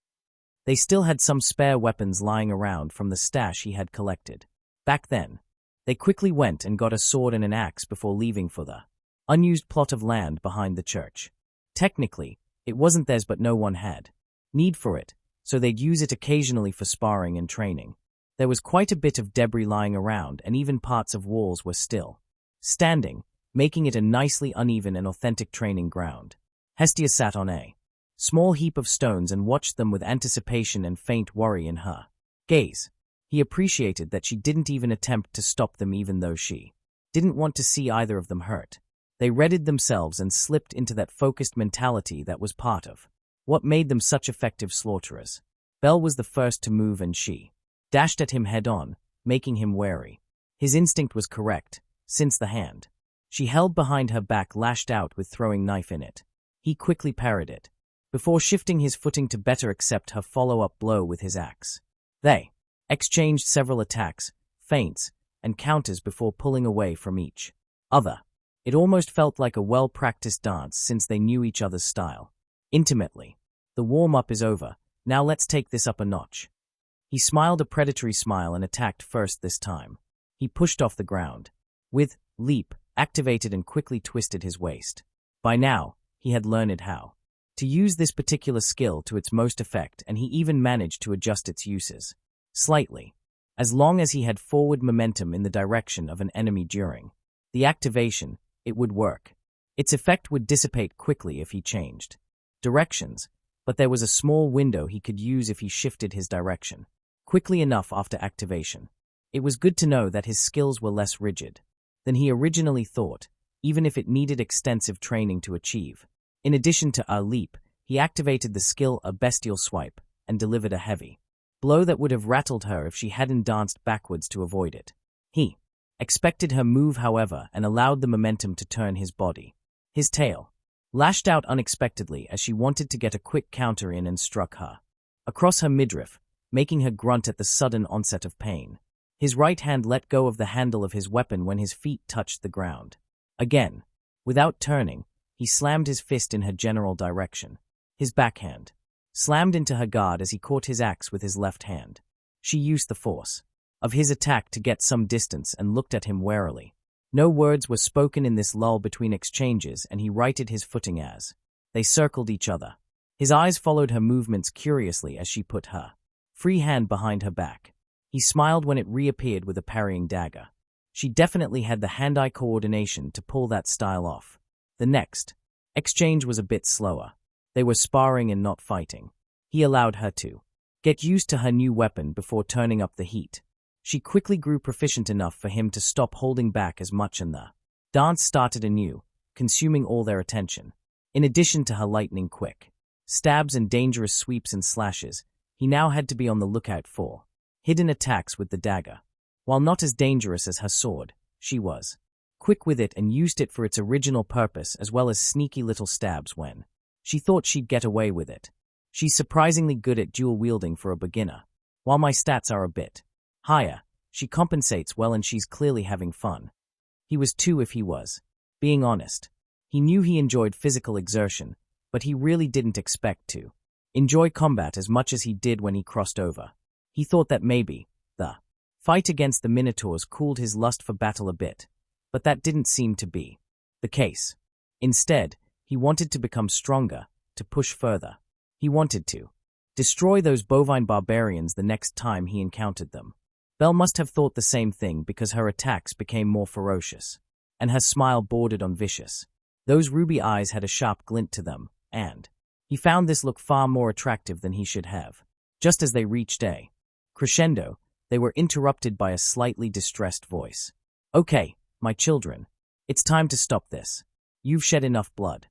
They still had some spare weapons lying around from the stash he had collected. Back then, they quickly went and got a sword and an axe before leaving for the unused plot of land behind the church. Technically, it wasn't theirs, but no one had need for it, so they'd use it occasionally for sparring and training. There was quite a bit of debris lying around, and even parts of walls were still standing, making it a nicely uneven and authentic training ground. Hestia sat on a small heap of stones and watched them with anticipation and faint worry in her gaze. He appreciated that she didn't even attempt to stop them, even though she didn't want to see either of them hurt. They readied themselves and slipped into that focused mentality that was part of what made them such effective slaughterers. Belle was the first to move and she dashed at him head-on, making him wary. His instinct was correct, since the hand she held behind her back lashed out with throwing knife in it. He quickly parried it, before shifting his footing to better accept her follow-up blow with his axe. They exchanged several attacks, feints, and counters before pulling away from each other. It almost felt like a well-practiced dance since they knew each other's style intimately. The warm-up is over, now let's take this up a notch. He smiled a predatory smile and attacked first this time. He pushed off the ground. With leap, activated and quickly twisted his waist. By now, he had learned how to use this particular skill to its most effect, and he even managed to adjust its uses slightly, as long as he had forward momentum in the direction of an enemy during the activation. It would work. Its effect would dissipate quickly if he changed directions, but there was a small window he could use if he shifted his direction quickly enough after activation. It was good to know that his skills were less rigid than he originally thought, even if it needed extensive training to achieve. In addition to a leap, he activated the skill a bestial swipe and delivered a heavy blow that would have rattled her if she hadn't danced backwards to avoid it. He expected her move, however, and allowed the momentum to turn his body. His tail lashed out unexpectedly as she wanted to get a quick counter in and struck her across her midriff, making her grunt at the sudden onset of pain. His right hand let go of the handle of his weapon when his feet touched the ground. Again, without turning, he slammed his fist in her general direction. His backhand slammed into her guard as he caught his axe with his left hand. She used the force of his attack to get some distance and looked at him warily. No words were spoken in this lull between exchanges, and he righted his footing as they circled each other. His eyes followed her movements curiously as she put her free hand behind her back. He smiled when it reappeared with a parrying dagger. She definitely had the hand-eye coordination to pull that style off. The next exchange was a bit slower. They were sparring and not fighting. He allowed her to get used to her new weapon before turning up the heat. She quickly grew proficient enough for him to stop holding back as much, and the dance started anew, consuming all their attention. In addition to her lightning-quick stabs and dangerous sweeps and slashes, he now had to be on the lookout for hidden attacks with the dagger. While not as dangerous as her sword, she was quick with it and used it for its original purpose, as well as sneaky little stabs when she thought she'd get away with it. She's surprisingly good at dual-wielding for a beginner. While my stats are a bit higher, she compensates well and she's clearly having fun. He was too, if he was being honest. He knew he enjoyed physical exertion, but he really didn't expect to enjoy combat as much as he did when he crossed over. He thought that maybe the fight against the Minotaurs cooled his lust for battle a bit, but that didn't seem to be the case. Instead, he wanted to become stronger, to push further. He wanted to destroy those bovine barbarians the next time he encountered them. Belle must have thought the same thing because her attacks became more ferocious, and her smile bordered on vicious. Those ruby eyes had a sharp glint to them, and he found this look far more attractive than he should have. Just as they reached a crescendo, they were interrupted by a slightly distressed voice. "Okay, my children, it's time to stop this. You've shed enough blood."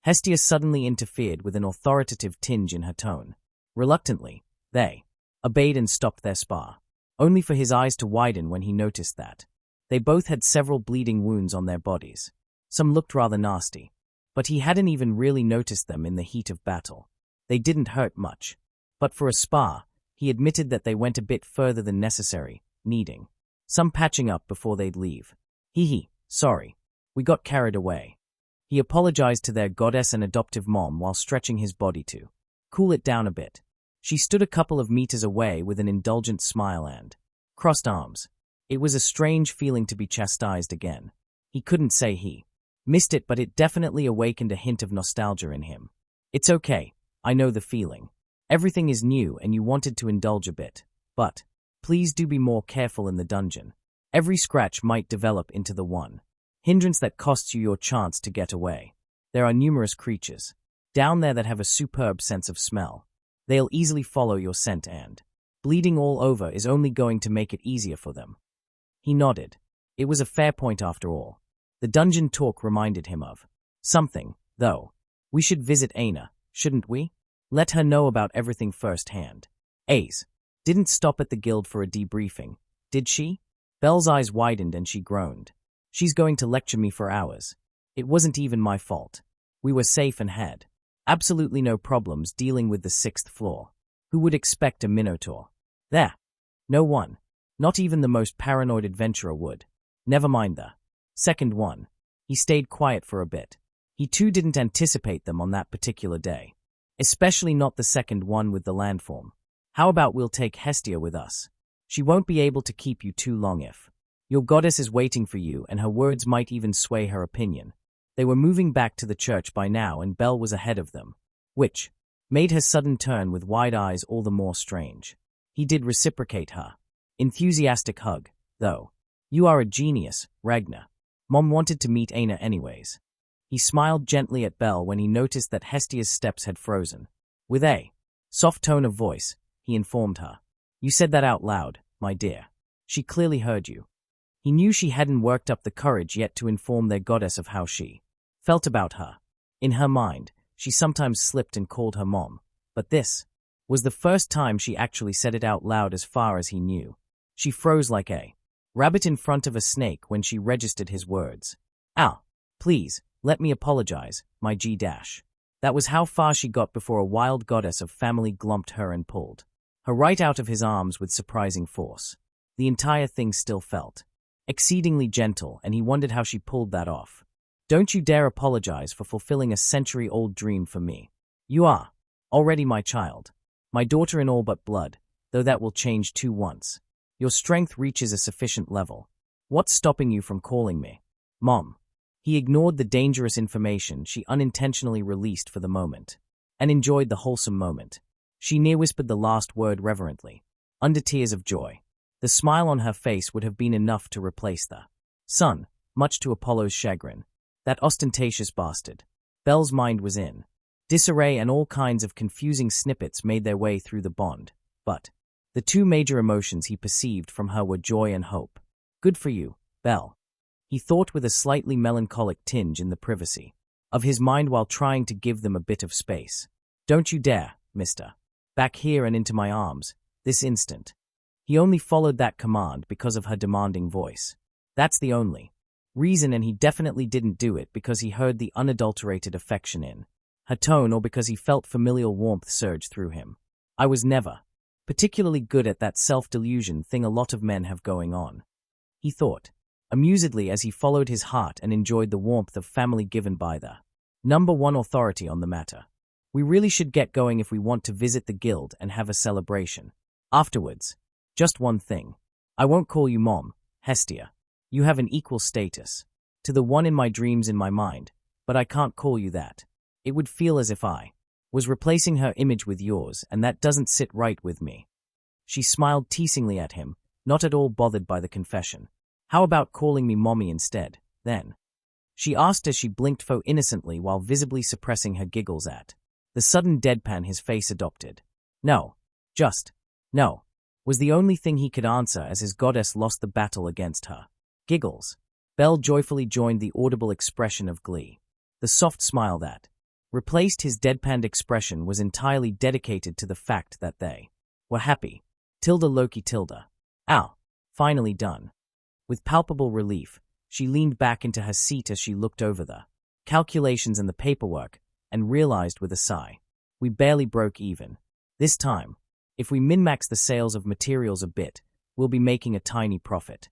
Hestia suddenly interfered with an authoritative tinge in her tone. Reluctantly, they obeyed and stopped their spar, only for his eyes to widen when he noticed that they both had several bleeding wounds on their bodies. Some looked rather nasty, but he hadn't even really noticed them in the heat of battle. They didn't hurt much, but for a spar, he admitted that they went a bit further than necessary, needing some patching up before they'd leave. Sorry, we got carried away. He apologized to their goddess and adoptive mom while stretching his body to cool it down a bit. She stood a couple of meters away with an indulgent smile and crossed arms. It was a strange feeling to be chastised again. He couldn't say he missed it, but it definitely awakened a hint of nostalgia in him. "It's okay, I know the feeling. Everything is new and you wanted to indulge a bit. But please do be more careful in the dungeon. Every scratch might develop into the one hindrance that costs you your chance to get away. There are numerous creatures down there that have a superb sense of smell. They'll easily follow your scent, and bleeding all over is only going to make it easier for them." He nodded. It was a fair point after all. The dungeon talk reminded him of something, though. We should visit Aina, shouldn't we? Let her know about everything firsthand. Ace didn't stop at the guild for a debriefing, did she? Belle's eyes widened and she groaned. She's going to lecture me for hours. It wasn't even my fault. We were safe and had absolutely no problems dealing with the 6th floor. Who would expect a minotaur? There. No one. Not even the most paranoid adventurer would. Never mind the second one. He stayed quiet for a bit. He too didn't anticipate them on that particular day. Especially not the second one with the landform. How about we'll take Hestia with us? She won't be able to keep you too long if your goddess is waiting for you, and her words might even sway her opinion. They were moving back to the church by now and Belle was ahead of them, which made her sudden turn with wide eyes all the more strange. He did reciprocate her enthusiastic hug, though. You are a genius, Ragnar. Mom wanted to meet Aina anyways. He smiled gently at Belle when he noticed that Hestia's steps had frozen. With a soft tone of voice, he informed her. You said that out loud, my dear. She clearly heard you. He knew she hadn't worked up the courage yet to inform their goddess of how she felt about her. In her mind, she sometimes slipped and called her mom, but this was the first time she actually said it out loud as far as he knew. She froze like a rabbit in front of a snake when she registered his words. Al, please, let me apologize, my G-. That was how far she got before a wild goddess of family glumped her and pulled her right out of his arms with surprising force. The entire thing still felt exceedingly gentle, and he wondered how she pulled that off. Don't you dare apologize for fulfilling a century-old dream for me. You are already my child, my daughter in all but blood, though that will change too once your strength reaches a sufficient level. What's stopping you from calling me Mom? He ignored the dangerous information she unintentionally released for the moment, and enjoyed the wholesome moment. She near-whispered the last word reverently, under tears of joy. The smile on her face would have been enough to replace the sun, much to Apollo's chagrin. That ostentatious bastard. Belle's mind was in disarray, and all kinds of confusing snippets made their way through the bond, but the two major emotions he perceived from her were joy and hope. Good for you, Belle. He thought with a slightly melancholic tinge in the privacy of his mind while trying to give them a bit of space. Don't you dare, mister. Back here and into my arms, this instant. He only followed that command because of her demanding voice. That's the only reason, and he definitely didn't do it because he heard the unadulterated affection in her tone or because he felt familial warmth surge through him. I was never particularly good at that self-delusion thing a lot of men have going on, he thought, amusedly as he followed his heart and enjoyed the warmth of family given by the #1 authority on the matter. We really should get going if we want to visit the guild and have a celebration. Afterwards, just one thing. I won't call you Mom, Hestia. You have an equal status to the one in my dreams in my mind, but I can't call you that. It would feel as if I was replacing her image with yours, and that doesn't sit right with me. She smiled teasingly at him, not at all bothered by the confession. How about calling me Mommy instead, then? She asked as she blinked faux innocently while visibly suppressing her giggles at the sudden deadpan his face adopted. No. Just no. Was the only thing he could answer as his goddess lost the battle against her giggles. Belle joyfully joined the audible expression of glee. The soft smile that replaced his deadpanned expression was entirely dedicated to the fact that they were happy. Loki. Ow. Finally done. With palpable relief, she leaned back into her seat as she looked over the calculations and the paperwork and realized with a sigh, we barely broke even. This time, if we min-max the sales of materials a bit, we'll be making a tiny profit.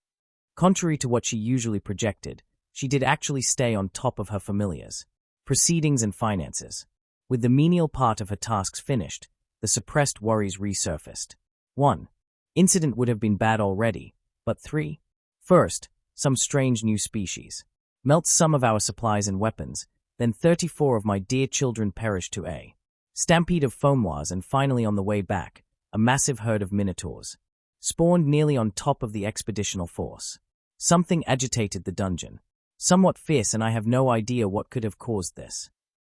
Contrary to what she usually projected, she did actually stay on top of her familiars, proceedings and finances. With the menial part of her tasks finished, the suppressed worries resurfaced. 1. Incident would have been bad already, but 3. First, some strange new species melts some of our supplies and weapons, then 34 of my dear children perished to a stampede of foamoirs, and finally on the way back, a massive herd of minotaurs spawned nearly on top of the expeditional force. Something agitated the dungeon, somewhat fierce, and I have no idea what could have caused this.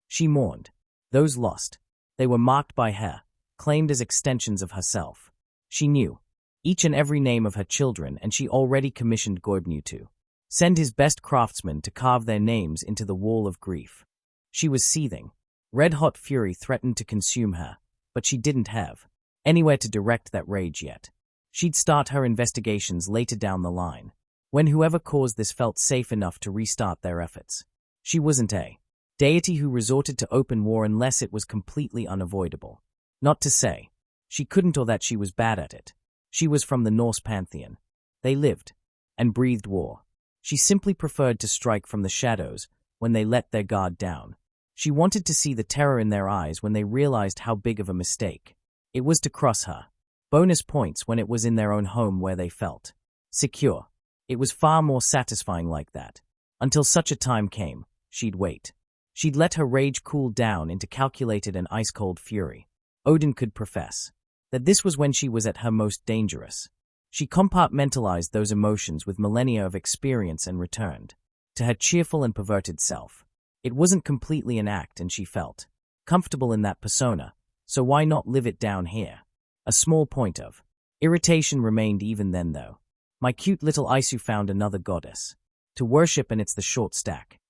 She mourned. Those lost. They were marked by her, claimed as extensions of herself. She knew each and every name of her children, and she already commissioned Gorbnu to Send his best craftsmen to carve their names into the wall of grief. She was seething. Red-hot fury threatened to consume her, but she didn't have anywhere to direct that rage yet. She'd start her investigations later down the line, when whoever caused this felt safe enough to restart their efforts. She wasn't a deity who resorted to open war unless it was completely unavoidable. Not to say she couldn't or that she was bad at it. She was from the Norse pantheon. They lived and breathed war. She simply preferred to strike from the shadows when they let their guard down. She wanted to see the terror in their eyes when they realized how big of a mistake it was to cross her. Bonus points when it was in their own home where they felt secure. It was far more satisfying like that. Until such a time came, she'd wait. She'd let her rage cool down into calculated and ice-cold fury. Odin could profess that this was when she was at her most dangerous. She compartmentalized those emotions with millennia of experience and returned to her cheerful and perverted self. It wasn't completely an act and she felt comfortable in that persona, so why not live it down here? A small point of irritation remained even then though. My cute little Isu found another goddess to worship and it's the short stack.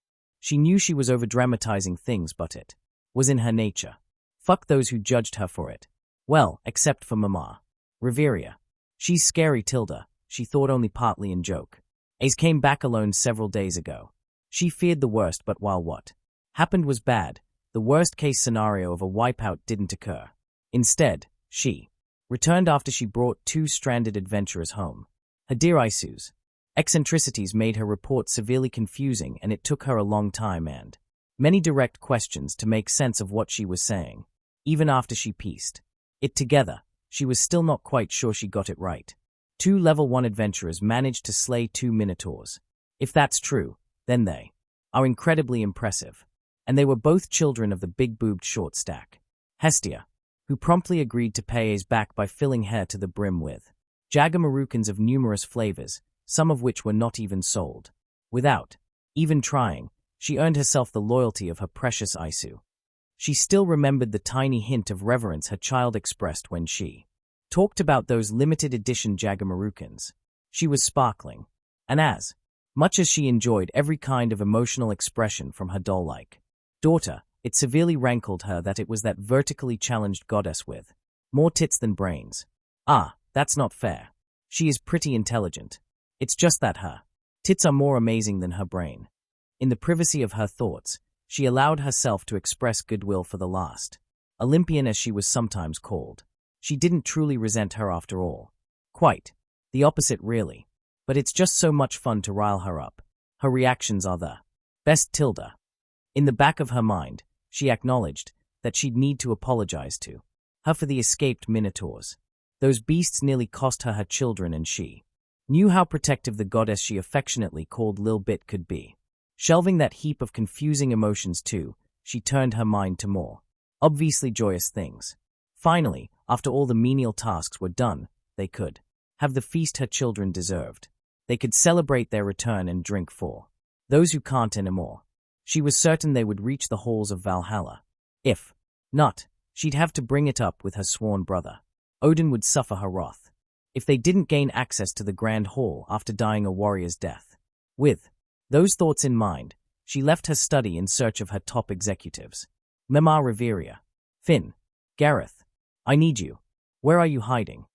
She knew she was overdramatizing things but it was in her nature. Fuck those who judged her for it. Well, except for Mama Reveria. She's scary Tilda, she thought only partly in joke. Ace came back alone several days ago. She feared the worst but while what happened was bad, the worst-case scenario of a wipeout didn't occur. Instead, she returned after she brought 2 stranded adventurers home. Her dear Isu's eccentricities made her report severely confusing and it took her a long time and many direct questions to make sense of what she was saying. Even after she pieced it together, she was still not quite sure she got it right. 2 level 1 adventurers managed to slay 2 minotaurs. If that's true, then they are incredibly impressive. And they were both children of the big-boobed short stack Hestia, who promptly agreed to pay A's back by filling her to the brim with Jagamarukans of numerous flavors, some of which were not even sold. Without even trying, she earned herself the loyalty of her precious Isu. She still remembered the tiny hint of reverence her child expressed when she talked about those limited edition Jagamarukans. She was sparkling, and as much as she enjoyed every kind of emotional expression from her doll-like daughter, it severely rankled her that it was that vertically challenged goddess with more tits than brains. Ah, that's not fair. She is pretty intelligent. It's just that her tits are more amazing than her brain. In the privacy of her thoughts, she allowed herself to express goodwill for the last Olympian as she was sometimes called. She didn't truly resent her after all. Quite the opposite really. But it's just so much fun to rile her up. Her reactions are the best Tilda. In the back of her mind, she acknowledged that she'd need to apologize to her for the escaped minotaurs. Those beasts nearly cost her children and she knew how protective the goddess she affectionately called Lil Bit could be. Shelving that heap of confusing emotions too, she turned her mind to more obviously joyous things. Finally, after all the menial tasks were done, they could have the feast her children deserved. They could celebrate their return and drink for those who can't anymore. She was certain they would reach the halls of Valhalla. If not, she'd have to bring it up with her sworn brother. Odin would suffer her wrath if they didn't gain access to the Grand Hall after dying a warrior's death. With those thoughts in mind, she left her study in search of her top executives. Mema Reveria. Finn. Gareth. I need you. Where are you hiding?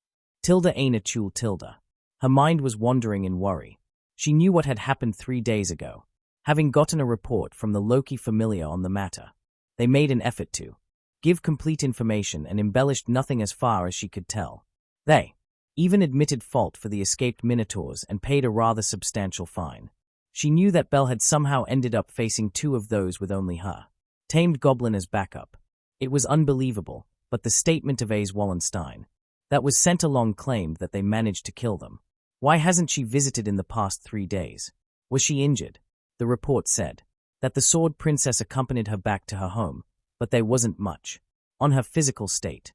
Tilda Aina Chul Tilda. Her mind was wandering in worry. She knew what had happened 3 days ago. Having gotten a report from the Loki familiar on the matter, they made an effort to give complete information and embellished nothing as far as she could tell. They even admitted fault for the escaped minotaurs and paid a rather substantial fine. She knew that Bell had somehow ended up facing 2 of those with only her tamed goblin as backup. It was unbelievable, but the statement of A's Wallenstein that was sent along claimed that they managed to kill them. Why hasn't she visited in the past 3 days? Was she injured? The report said that the Sword Princess accompanied her back to her home, but there wasn't much on her physical state.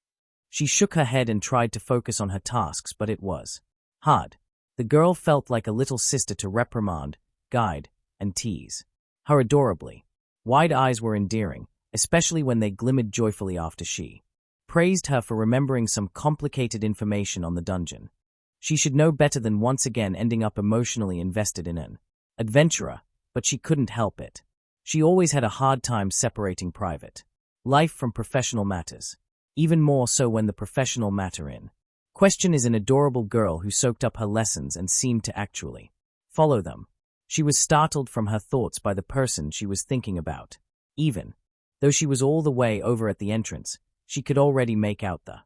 She shook her head and tried to focus on her tasks, but it was hard. The girl felt like a little sister to reprimand, guide, and tease. Her adorably wide eyes were endearing, especially when they glimmered joyfully after she praised her for remembering some complicated information on the dungeon. She should know better than once again ending up emotionally invested in an adventurer, but she couldn't help it. She always had a hard time separating private life from professional matters, even more so when the professional matter in question is an adorable girl who soaked up her lessons and seemed to actually follow them. She was startled from her thoughts by the person she was thinking about. Even though she was all the way over at the entrance, she could already make out the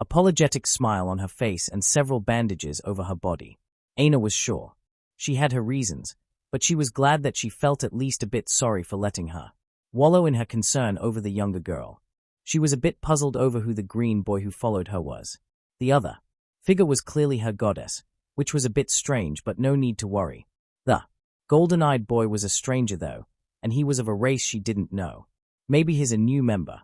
apologetic smile on her face and several bandages over her body. Aina was sure she had her reasons, but she was glad that she felt at least a bit sorry for letting her wallow in her concern over the younger girl. She was a bit puzzled over who the green boy who followed her was. The other figure was clearly her goddess, which was a bit strange, but no need to worry. The golden-eyed boy was a stranger though, and he was of a race she didn't know. Maybe he's a new member,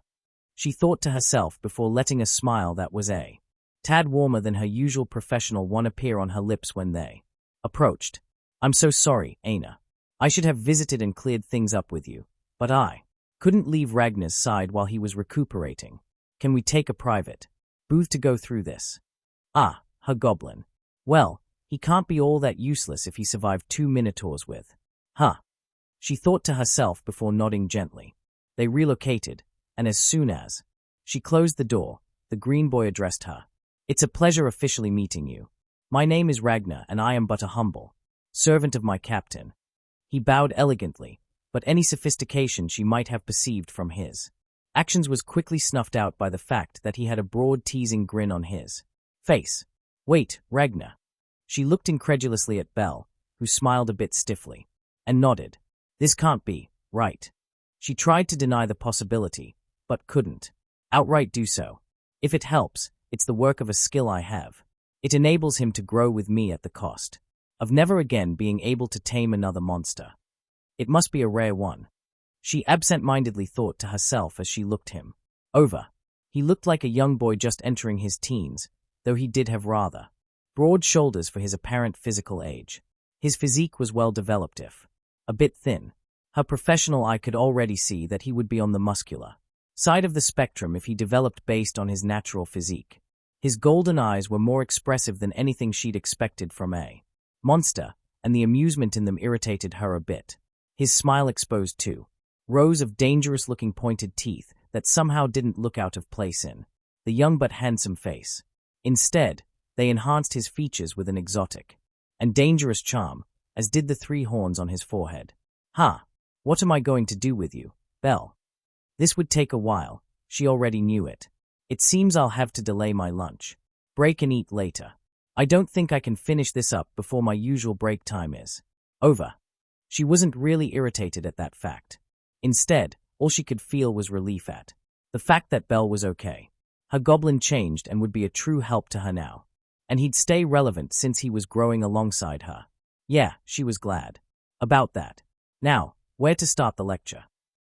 she thought to herself before letting a smile that was a tad warmer than her usual professional one appear on her lips when they approached. I'm so sorry, Aina. I should have visited and cleared things up with you, but I couldn't leave Ragnar's side while he was recuperating. Can we take a private booth to go through this? Ah, her goblin. Well, he can't be all that useless if he survived 2 minotaurs with. Huh. She thought to herself before nodding gently. They relocated, and as soon as she closed the door, the green boy addressed her. It's a pleasure officially meeting you. My name is Ragnar, and I am but a humble servant of my captain. He bowed elegantly, but any sophistication she might have perceived from his actions was quickly snuffed out by the fact that he had a broad teasing grin on his face. Wait, Ragnar. She looked incredulously at Bell, who smiled a bit stiffly, and nodded. This can't be right. She tried to deny the possibility, but couldn't outright do so. If it helps, it's the work of a skill I have. It enables him to grow with me at the cost of never again being able to tame another monster. It must be a rare one. She absent-mindedly thought to herself as she looked him over. He looked like a young boy just entering his teens, though he did have rather broad shoulders for his apparent physical age. His physique was well developed if a bit thin. Her professional eye could already see that he would be on the muscular side of the spectrum if he developed based on his natural physique. His golden eyes were more expressive than anything she'd expected from a monster, and the amusement in them irritated her a bit. His smile exposed two rows of dangerous-looking pointed teeth that somehow didn't look out of place in the young but handsome face. Instead, they enhanced his features with an exotic and dangerous charm, as did the 3 horns on his forehead. What am I going to do with you, Belle? This would take a while, she already knew it. It seems I'll have to delay my lunch break and eat later. I don't think I can finish this up before my usual break time is over. She wasn't really irritated at that fact. Instead, all she could feel was relief at the fact that Belle was okay. Her goblin changed and would be a true help to her now. And he'd stay relevant since he was growing alongside her. Yeah, she was glad about that. Now, where to start the lecture?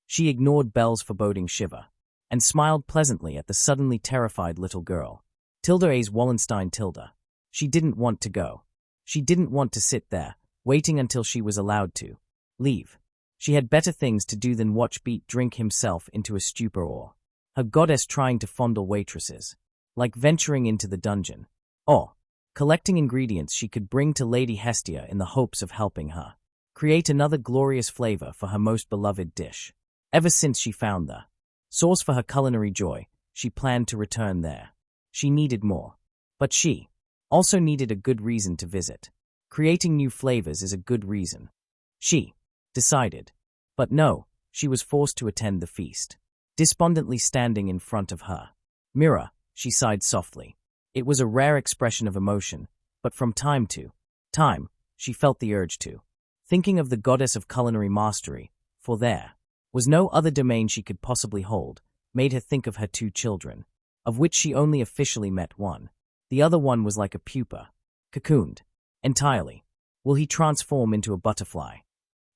She ignored Belle's foreboding shiver and smiled pleasantly at the suddenly terrified little girl. Tilda A's Wallenstein Tilda. She didn't want to go. She didn't want to sit there, waiting until she was allowed to leave. She had better things to do than watch Beat drink himself into a stupor or her goddess trying to fondle waitresses, like venturing into the dungeon, or collecting ingredients she could bring to Lady Hestia in the hopes of helping her create another glorious flavor for her most beloved dish. Ever since she found the source for her culinary joy, she planned to return there. She needed more. But she also needed a good reason to visit. Creating new flavors is a good reason, she decided. But no, she was forced to attend the feast. Despondently standing in front of her mirror, she sighed softly. It was a rare expression of emotion, but from time to time, she felt the urge to thinking of the goddess of culinary mastery, for there was no other domain she could possibly hold, made her think of her 2 children, of which she only officially met one. The other one was like a pupa, cocooned entirely. Will he transform into a butterfly?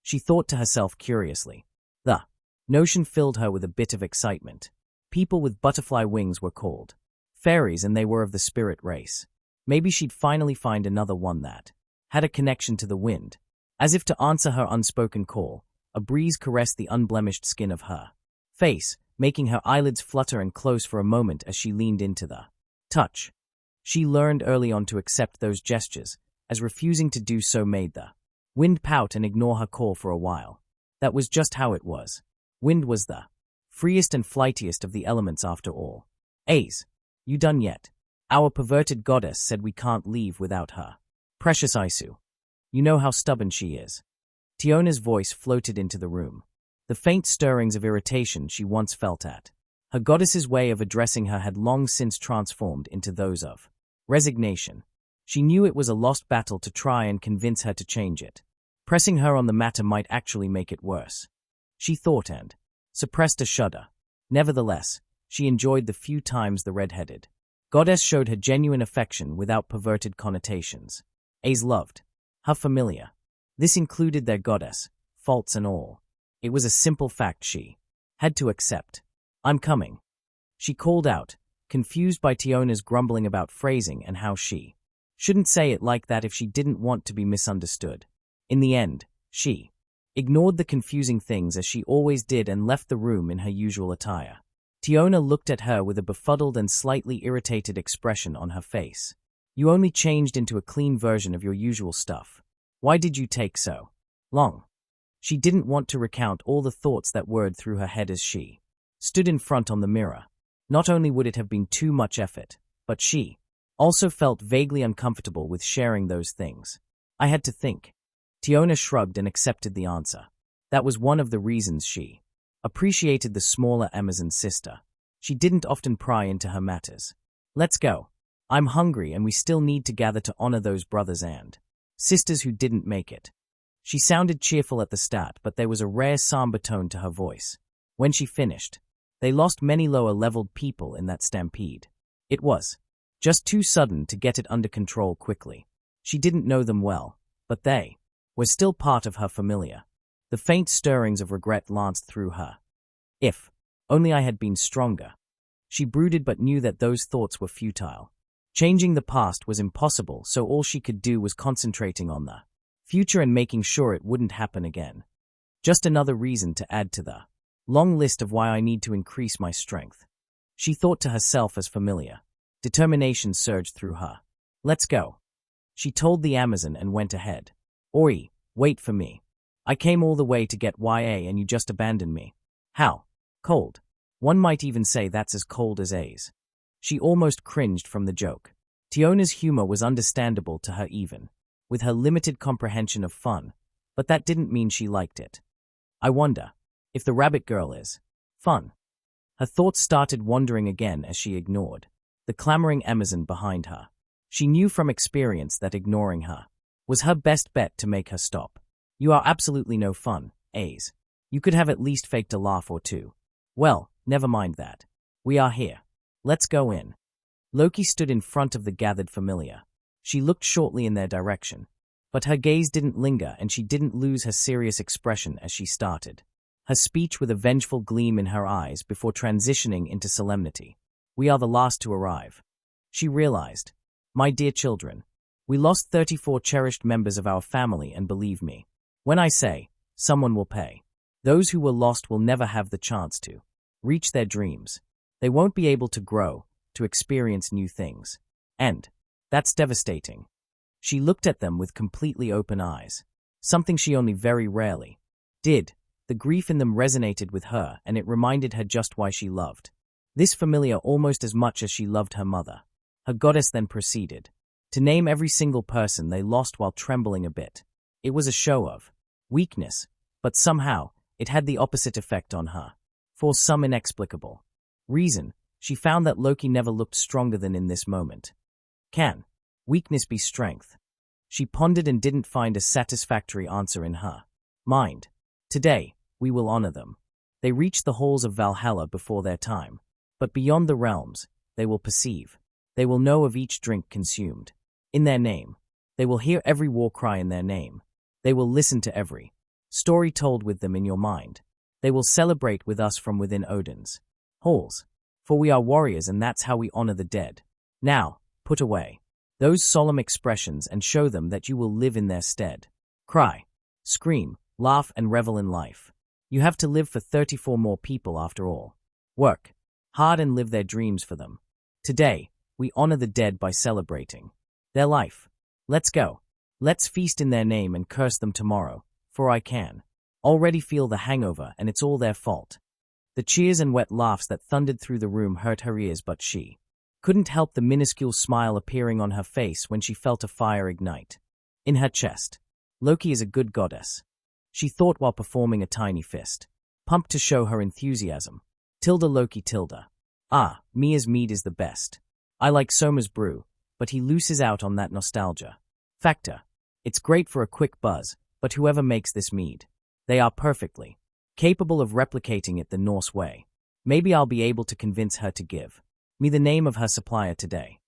She thought to herself curiously. The notion filled her with a bit of excitement. People with butterfly wings were called fairies, and they were of the spirit race. Maybe she'd finally find another one that had a connection to the wind. As if to answer her unspoken call, a breeze caressed the unblemished skin of her face, making her eyelids flutter and close for a moment as she leaned into the touch. She learned early on to accept those gestures, as refusing to do so made the Wind pout and ignore her call for a while. That was just how it was. Wind was the freest and flightiest of the elements after all. Ace, you done yet? Our perverted goddess said we can't leave without her. Precious Isu. You know how stubborn she is. Tiona's voice floated into the room. The faint stirrings of irritation she once felt at her goddess's way of addressing her had long since transformed into those of resignation. She knew it was a lost battle to try and convince her to change it. Pressing her on the matter might actually make it worse. She thought and suppressed a shudder. Nevertheless, she enjoyed the few times the red-headed goddess showed her genuine affection without perverted connotations. Ace loved her familiar. This included their goddess, faults and all. It was a simple fact she had to accept. I'm coming, she called out, confused by Tiona's grumbling about phrasing and how she shouldn't say it like that if she didn't want to be misunderstood. In the end, she ignored the confusing things as she always did and left the room in her usual attire. Tiona looked at her with a befuddled and slightly irritated expression on her face. You only changed into a clean version of your usual stuff. Why did you take so long? She didn't want to recount all the thoughts that whirred through her head as she stood in front on the mirror. Not only would it have been too much effort, but she also felt vaguely uncomfortable with sharing those things. I had to think. Tiona shrugged and accepted the answer. That was one of the reasons she appreciated the smaller Amazon sister. She didn't often pry into her matters. Let's go. I'm hungry and we still need to gather to honor those brothers and sisters who didn't make it. She sounded cheerful at the start, but there was a rare somber tone to her voice. When she finished, they lost many lower-leveled people in that stampede. It was just too sudden to get it under control quickly. She didn't know them well, but they were still part of her familiar. The faint stirrings of regret lanced through her. If only I had been stronger. She brooded but knew that those thoughts were futile. Changing the past was impossible, so all she could do was concentrating on the future and making sure it wouldn't happen again. Just another reason to add to the long list of why I need to increase my strength. She thought to herself as familiar. Determination surged through her. Let's go. She told the Amazon and went ahead. Oi, wait for me. I came all the way to get YA and you just abandoned me. How cold. One might even say that's as cold as A's. She almost cringed from the joke. Tiona's humor was understandable to her even with her limited comprehension of fun, but that didn't mean she liked it. I wonder if the rabbit girl is fun. Her thoughts started wandering again as she ignored the clamoring Amazon behind her. She knew from experience that ignoring her was her best bet to make her stop. You are absolutely no fun, Ace. You could have at least faked a laugh or two. Well, never mind that. We are here. Let's go in. Loki stood in front of the gathered familiar. She looked shortly in their direction, but her gaze didn't linger and she didn't lose her serious expression as she started. Her speech with a vengeful gleam in her eyes before transitioning into solemnity. We are the last to arrive. She realized. My dear children, we lost 34 cherished members of our family and believe me, when I say, someone will pay. Those who were lost will never have the chance to reach their dreams. They won't be able to grow, to experience new things. And that's devastating. She looked at them with completely open eyes. Something she only very rarely did. The grief in them resonated with her, and it reminded her just why she loved this familiar almost as much as she loved her mother. Her goddess then proceeded to name every single person they lost while trembling a bit. It was a show of weakness, but somehow it had the opposite effect on her. For some inexplicable reason, she found that Loki never looked stronger than in this moment. Can weakness be strength? She pondered and didn't find a satisfactory answer in her mind. Today, we will honor them. They reached the halls of Valhalla before their time, but beyond the realms, they will perceive. They will know of each drink consumed. In their name. They will hear every war cry in their name. They will listen to every story told with them in your mind. They will celebrate with us from within Odin's halls. For we are warriors and that's how we honor the dead. Now, put away those solemn expressions and show them that you will live in their stead. Cry, scream, laugh and revel in life. You have to live for 34 more people after all. Work hard and live their dreams for them. Today, we honor the dead by celebrating their life. Let's go. Let's feast in their name and curse them tomorrow, for I can already feel the hangover and it's all their fault. The cheers and wet laughs that thundered through the room hurt her ears, but she couldn't help the minuscule smile appearing on her face when she felt a fire ignite in her chest. Loki is a good goddess, she thought while performing a tiny fist pump to show her enthusiasm. Tilda Loki tilde. Ah, Mia's mead is the best. I like Soma's brew, but he loses out on that nostalgia factor. It's great for a quick buzz, but whoever makes this mead, they are perfectly capable of replicating it the Norse way. Maybe I'll be able to convince her to give me the name of her supplier today,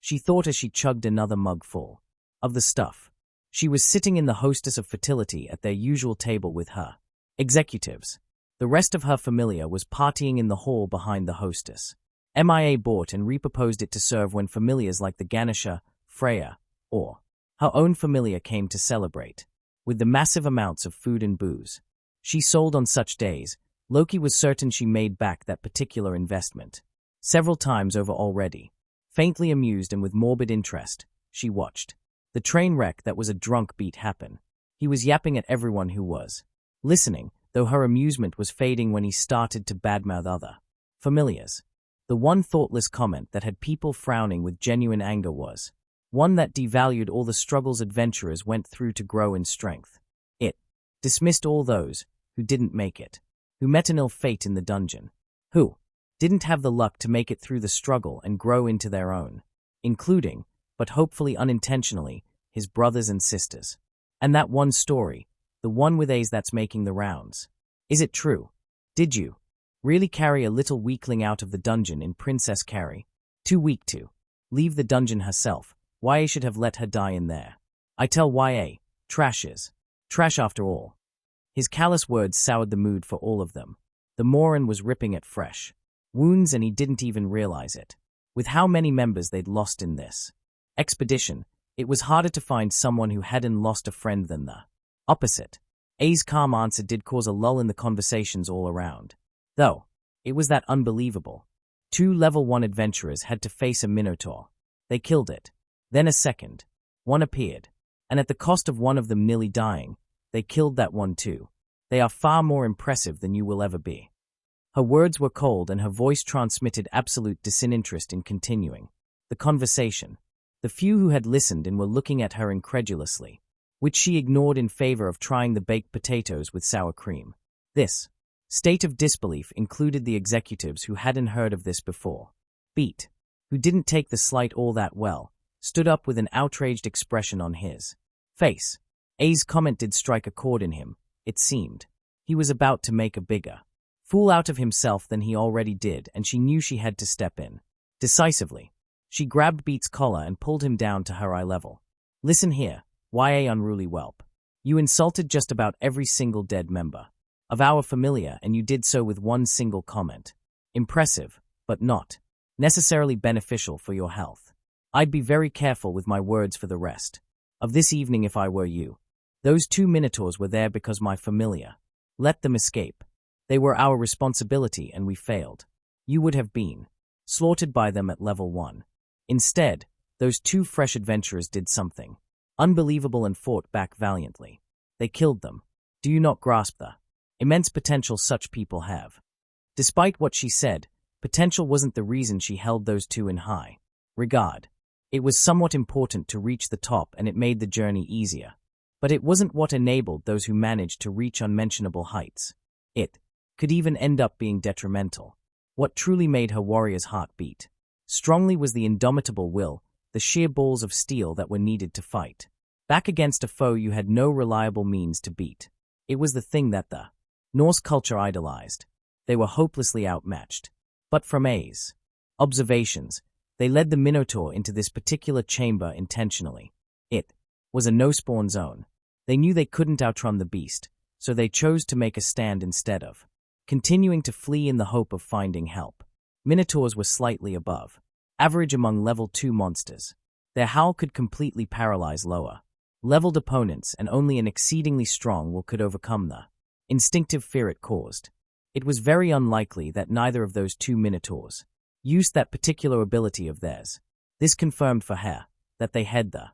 she thought as she chugged another mug full of the stuff. She was sitting in the hostess of fertility at their usual table with her executives. The rest of her familia was partying in the hall behind the hostess. Mia bought and repurposed it to serve when familiars like the Ganesha, Freya, or her own familia came to celebrate. With the massive amounts of food and booze she sold on such days, Loki was certain she made back that particular investment several times over already. Faintly amused and with morbid interest, she watched the train wreck that was a drunk beat happen. He was yapping at everyone who was listening, though her amusement was fading when he started to badmouth other familiars. The one thoughtless comment that had people frowning with genuine anger was one that devalued all the struggles adventurers went through to grow in strength. It dismissed all those who didn't make it, who met an ill fate in the dungeon, who didn't have the luck to make it through the struggle and grow into their own, including, but hopefully unintentionally, his brothers and sisters. And that one story, the one with A's that's making the rounds. Is it true? Did you really carry a little weakling out of the dungeon in Princess Carrie? Too weak to leave the dungeon herself. YA should have let her die in there. I tell YA, trash is trash after all. His callous words soured the mood for all of them. The Morin was ripping at fresh wounds and he didn't even realize it. With how many members they'd lost in this expedition, it was harder to find someone who hadn't lost a friend than the opposite. A's calm answer did cause a lull in the conversations all around. Though, it was that unbelievable. 2 level 1 adventurers had to face a minotaur. They killed it. Then a second one appeared, and at the cost of one of them nearly dying, they killed that one too. They are far more impressive than you will ever be. Her words were cold and her voice transmitted absolute disinterest in continuing the conversation. The few who had listened and were looking at her incredulously, which she ignored in favor of trying the baked potatoes with sour cream. This state of disbelief included the executives who hadn't heard of this before. Beat, who didn't take the slight all that well, stood up with an outraged expression on his face. A's comment did strike a chord in him, it seemed. He was about to make a bigger fool out of himself than he already did, and she knew she had to step in decisively. She grabbed Beat's collar and pulled him down to her eye level. Listen here, YA unruly whelp. You insulted just about every single dead member of our familia, and you did so with one single comment. Impressive, but not necessarily beneficial for your health. I'd be very careful with my words for the rest of this evening if I were you. Those 2 minotaurs were there because my familia let them escape. They were our responsibility and we failed. You would have been slaughtered by them at level 1. Instead, those 2 fresh adventurers did something unbelievable and fought back valiantly. They killed them. Do you not grasp the immense potential such people have? Despite what she said, potential wasn't the reason she held those 2 in high regard. It was somewhat important to reach the top and it made the journey easier. But it wasn't what enabled those who managed to reach unmentionable heights. It could even end up being detrimental. What truly made her warrior's heart beat strongly was the indomitable will, the sheer balls of steel that were needed to fight back against a foe you had no reliable means to beat. It was the thing that the Norse culture idolized. They were hopelessly outmatched. But from A's observations, they led the Minotaur into this particular chamber intentionally. It was a no-spawn zone. They knew they couldn't outrun the beast, so they chose to make a stand instead of continuing to flee in the hope of finding help. Minotaurs were slightly above average among level 2 monsters. Their howl could completely paralyze lower-leveled opponents, and only an exceedingly strong will could overcome the instinctive fear it caused. It was very unlikely that neither of those 2 Minotaurs used that particular ability of theirs. This confirmed for her that they had the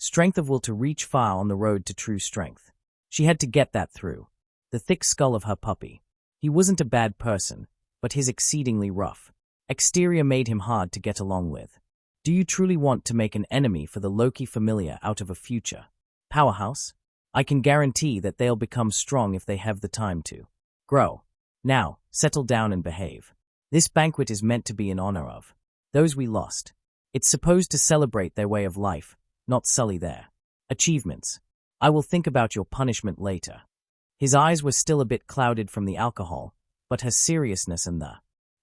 Strength of will to reach far on the road to true strength. She had to get that through. The thick skull of her puppy. He wasn't a bad person, but his exceedingly rough exterior made him hard to get along with. Do you truly want to make an enemy for the Loki familiar out of a future powerhouse? I can guarantee that they'll become strong if they have the time to grow. Now, settle down and behave. This banquet is meant to be in honor of those we lost. It's supposed to celebrate their way of life, not sully their achievements. I will think about your punishment later. His eyes were still a bit clouded from the alcohol, but her seriousness and the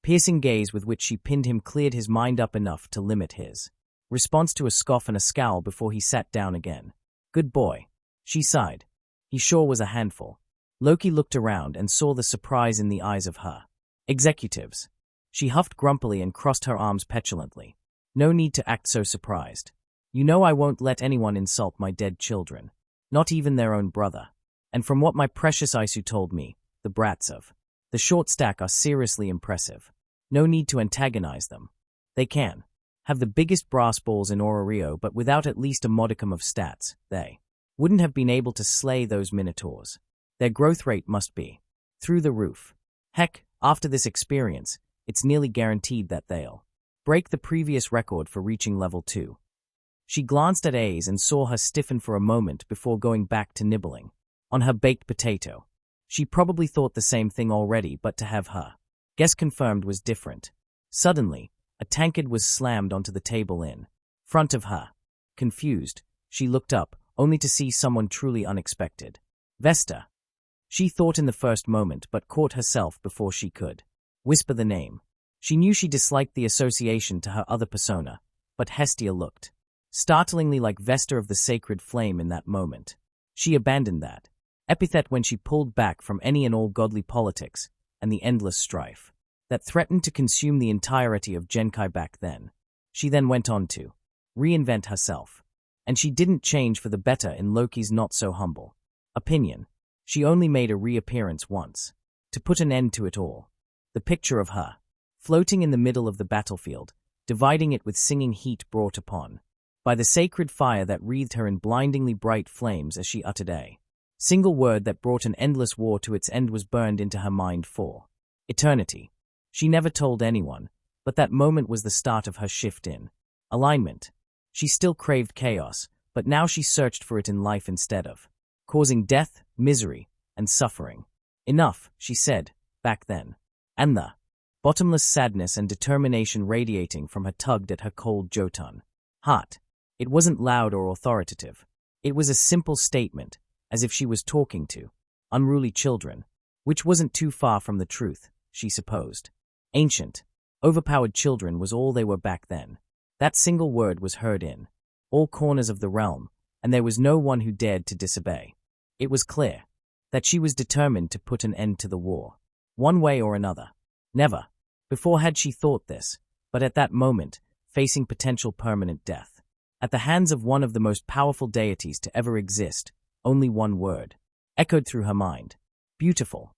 piercing gaze with which she pinned him cleared his mind up enough to limit his response to a scoff and a scowl before he sat down again. Good boy. She sighed. He sure was a handful. Loki looked around and saw the surprise in the eyes of her executives. She huffed grumpily and crossed her arms petulantly. No need to act so surprised. You know I won't let anyone insult my dead children. Not even their own brother. And from what my precious Isu told me, the brats of the short stack are seriously impressive. No need to antagonize them. They can have the biggest brass balls in Orario, but without at least a modicum of stats, they wouldn't have been able to slay those minotaurs. Their growth rate must be through the roof. Heck, after this experience, it's nearly guaranteed that they'll break the previous record for reaching level 2. She glanced at A's and saw her stiffen for a moment before going back to nibbling on her baked potato. She probably thought the same thing already, but to have her guess confirmed was different. Suddenly, a tankard was slammed onto the table in front of her. Confused, she looked up, only to see someone truly unexpected. Vesta. She thought in the first moment, but caught herself before she could whisper the name. She knew she disliked the association to her other persona, but Hestia looked startlingly like Vesta of the Sacred Flame in that moment. She abandoned that epithet when she pulled back from any and all godly politics and the endless strife that threatened to consume the entirety of Genkai back then. She then went on to reinvent herself. And she didn't change for the better in Loki's not-so-humble opinion. She only made a reappearance once, to put an end to it all. The picture of her, floating in the middle of the battlefield, dividing it with singing heat brought upon by the sacred fire that wreathed her in blindingly bright flames as she uttered a single word that brought an endless war to its end was burned into her mind for eternity. She never told anyone, but that moment was the start of her shift in alignment. She still craved chaos, but now she searched for it in life instead of causing death, misery, and suffering. Enough, she said, back then. And the bottomless sadness and determination radiating from her tugged at her cold Jotun heart. It wasn't loud or authoritative. It was a simple statement, as if she was talking to unruly children, which wasn't too far from the truth, she supposed. Ancient, overpowered children was all they were back then. That single word was heard in all corners of the realm, and there was no one who dared to disobey. It was clear that she was determined to put an end to the war, one way or another. Never before had she thought this, but at that moment, facing potential permanent death at the hands of one of the most powerful deities to ever exist, only one word echoed through her mind. Beautiful.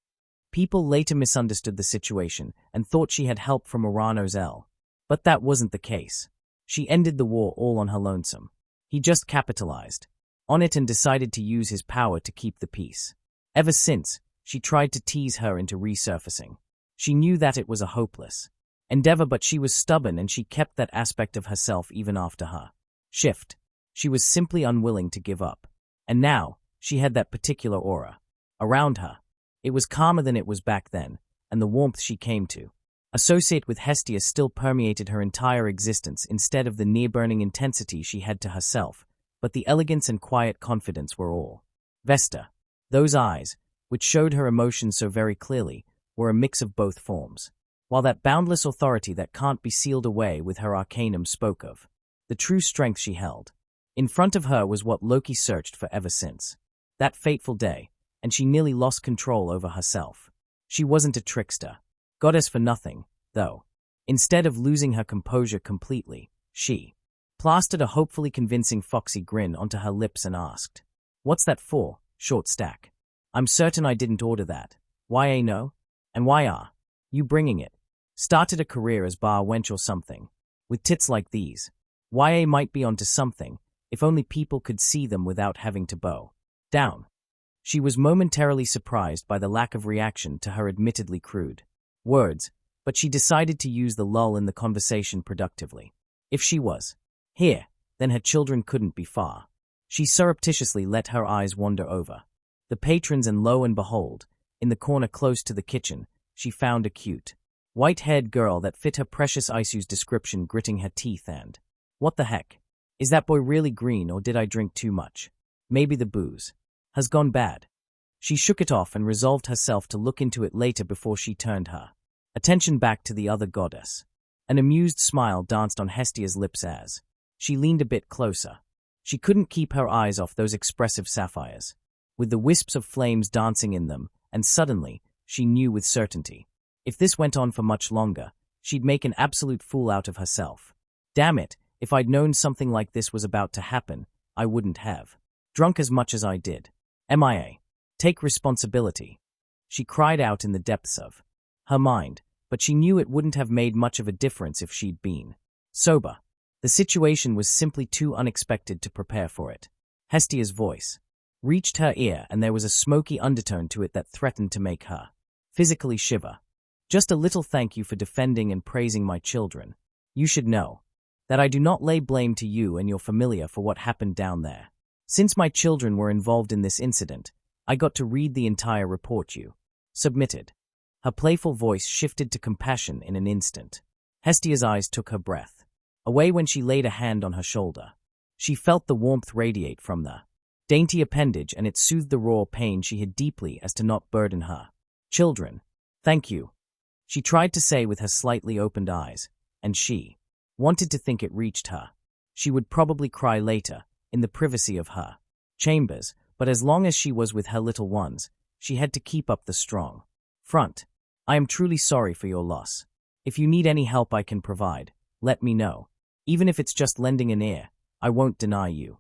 People later misunderstood the situation and thought she had help from Orario, but that wasn't the case. She ended the war all on her lonesome. He just capitalized on it and decided to use his power to keep the peace. Ever since, she tried to tease her into resurfacing. She knew that it was a hopeless endeavor, but she was stubborn and she kept that aspect of herself even after her shift. She was simply unwilling to give up. And now, she had that particular aura around her. It was calmer than it was back then, and the warmth she came to associate with Hestia still permeated her entire existence instead of the near-burning intensity she had to herself, but the elegance and quiet confidence were all. Vesta. Those eyes, which showed her emotions so very clearly, were a mix of both forms, while that boundless authority that can't be sealed away with her arcanum spoke of the true strength she held. In front of her was what Loki searched for ever since that fateful day, and she nearly lost control over herself. She wasn't a trickster, goddess for nothing, though. Instead of losing her composure completely, she plastered a hopefully convincing foxy grin onto her lips and asked, "What's that for, short stack? I'm certain I didn't order that. Why no? And why are you bringing it? Started a career as bar wench or something. With tits like these. YA might be onto something, If only people could see them without having to bow down. She was momentarily surprised by the lack of reaction to her admittedly crude words, but she decided to use the lull in the conversation productively. If she was here, then her children couldn't be far. She surreptitiously let her eyes wander over the patrons, and lo and behold, in the corner close to the kitchen, she found a cute, white-haired girl that fit her precious Isu's description, gritting her teeth and, "What the heck? Is that boy really green, or did I drink too much? Maybe the booze has gone bad." She shook it off and resolved herself to look into it later before she turned her attention back to the other goddess. An amused smile danced on Hestia's lips as she leaned a bit closer. She couldn't keep her eyes off those expressive sapphires, with the wisps of flames dancing in them, and suddenly, she knew with certainty, if this went on for much longer, she'd make an absolute fool out of herself. Damn it, if I'd known something like this was about to happen, I wouldn't have drunk as much as I did. MIA. Take responsibility. She cried out in the depths of her mind, but she knew it wouldn't have made much of a difference if she'd been sober. The situation was simply too unexpected to prepare for it. Hestia's voice reached her ear, and there was a smoky undertone to it that threatened to make her physically shiver. "Just a little thank you for defending and praising my children. You should know that I do not lay blame to you and your familia for what happened down there. Since my children were involved in this incident, I got to read the entire report you submitted." Her playful voice shifted to compassion in an instant. Hestia's eyes took her breath away when she laid a hand on her shoulder. She felt the warmth radiate from the dainty appendage, and it soothed the raw pain she hid deeply as to not burden her children. "Thank you," she tried to say with her slightly opened eyes, and she wanted to think it reached her. She would probably cry later, in the privacy of her chambers, but as long as she was with her little ones, she had to keep up the strong front. "I am truly sorry for your loss. If you need any help I can provide, let me know. Even if it's just lending an ear, I won't deny you."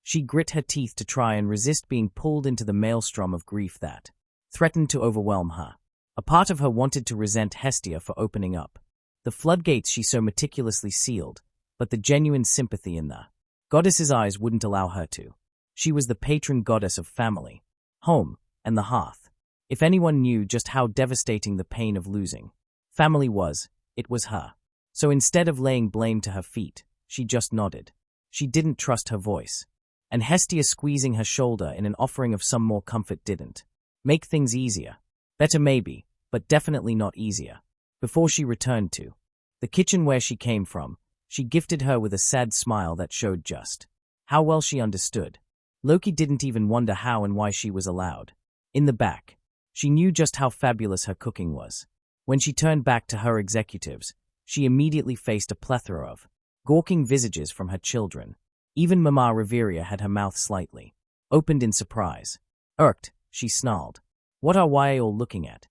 She grit her teeth to try and resist being pulled into the maelstrom of grief that threatened to overwhelm her. A part of her wanted to resent Hestia for opening up the floodgates she so meticulously sealed, but the genuine sympathy in the goddess's eyes wouldn't allow her to. She was the patron goddess of family, home, and the hearth. If anyone knew just how devastating the pain of losing family was, it was her. So instead of laying blame to her feet, she just nodded. She didn't trust her voice, and Hestia squeezing her shoulder in an offering of some more comfort didn't make things easier. Better maybe, but definitely not easier. Before she returned to the kitchen where she came from, she gifted her with a sad smile that showed just how well she understood. Loki didn't even wonder how and why she was allowed in the back. She knew just how fabulous her cooking was. When she turned back to her executives, she immediately faced a plethora of gawking visages from her children. Even Mama Reveria had her mouth slightly opened in surprise. "Irked," she snarled. "What are we all looking at?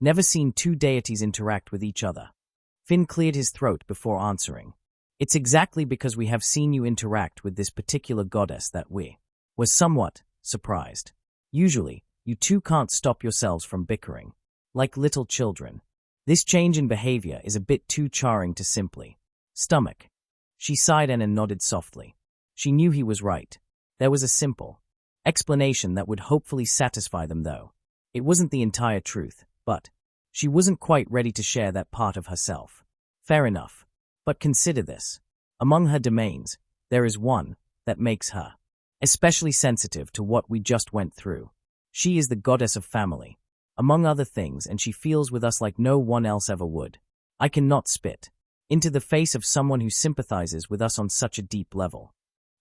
Never seen two deities interact with each other." Finn cleared his throat before answering. "It's exactly because we have seen you interact with this particular goddess that we were somewhat surprised. Usually, you two can't stop yourselves from bickering like little children. This change in behavior is a bit too charring to simply stomach." She sighed and nodded softly. She knew he was right. There was a simple explanation that would hopefully satisfy them, though it wasn't the entire truth, but she wasn't quite ready to share that part of herself. Fair enough. But consider this. Among her domains, there is one that makes her especially sensitive to what we just went through. She is the goddess of family, among other things, and she feels with us like no one else ever would. I cannot spit into the face of someone who sympathizes with us on such a deep level.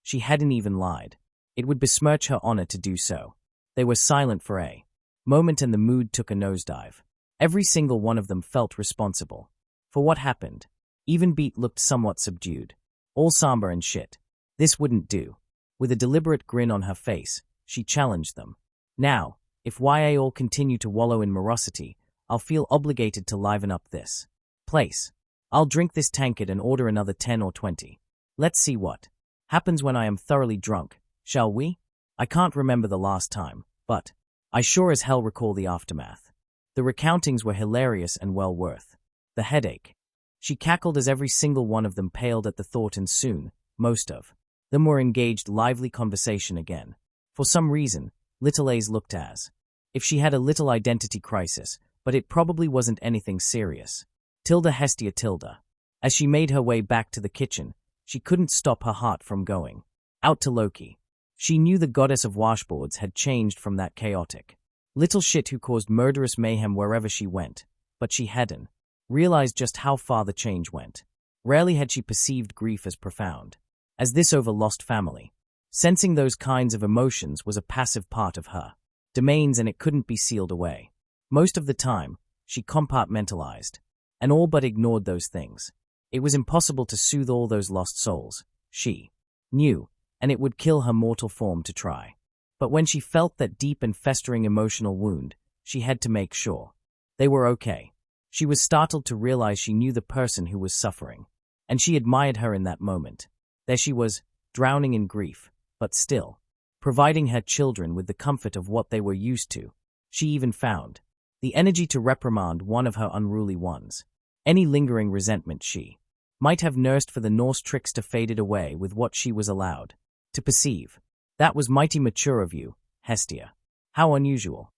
She hadn't even lied. It would besmirch her honor to do so. They were silent for a moment, and the mood took a nosedive. Every single one of them felt responsible for what happened. Even Beat looked somewhat subdued. All somber and shit. This wouldn't do. With a deliberate grin on her face, she challenged them. "Now, if YA all continue to wallow in morosity, I'll feel obligated to liven up this place. I'll drink this tankard and order another 10 or 20. Let's see what happens when I am thoroughly drunk, shall we? I can't remember the last time, but I sure as hell recall the aftermath." The recountings were hilarious and well worth the headache. She cackled as every single one of them paled at the thought, and soon, most of them were engaged lively conversation again. For some reason, little A's looked as if she had a little identity crisis, but it probably wasn't anything serious. Tilda Hestia Tilda. As she made her way back to the kitchen, she couldn't stop her heart from going out to Loki. She knew the goddess of washboards had changed from that chaotic little shit who caused murderous mayhem wherever she went, but she hadn't realized just how far the change went. Rarely had she perceived grief as profound as this over lost family. Sensing those kinds of emotions was a passive part of her domains, and it couldn't be sealed away. Most of the time, she compartmentalized and all but ignored those things. It was impossible to soothe all those lost souls, she knew, and it would kill her mortal form to try. But when she felt that deep and festering emotional wound, she had to make sure they were okay. She was startled to realize she knew the person who was suffering, and she admired her in that moment. There she was, drowning in grief, but still providing her children with the comfort of what they were used to. She even found the energy to reprimand one of her unruly ones. Any lingering resentment she might have nursed for the Norse trickster faded away with what she was allowed to perceive. That was mighty mature of you, Hestia. How unusual.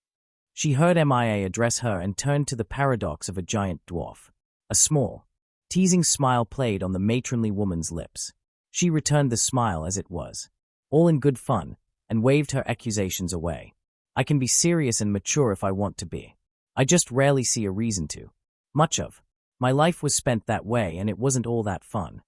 She heard MIA address her and turned to the paradox of a giant dwarf. A small, teasing smile played on the matronly woman's lips. She returned the smile as it was, all in good fun, and waved her accusations away. I can be serious and mature if I want to be. I just rarely see a reason to. Much of my life was spent that way, and it wasn't all that fun.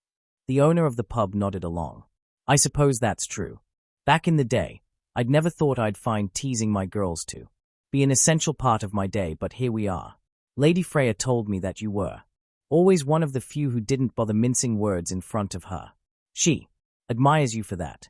The owner of the pub nodded along. I suppose that's true. Back in the day, I'd never thought I'd find teasing my girls to be an essential part of my day, but here we are. Lady Freya told me that you were always one of the few who didn't bother mincing words in front of her. She admires you for that.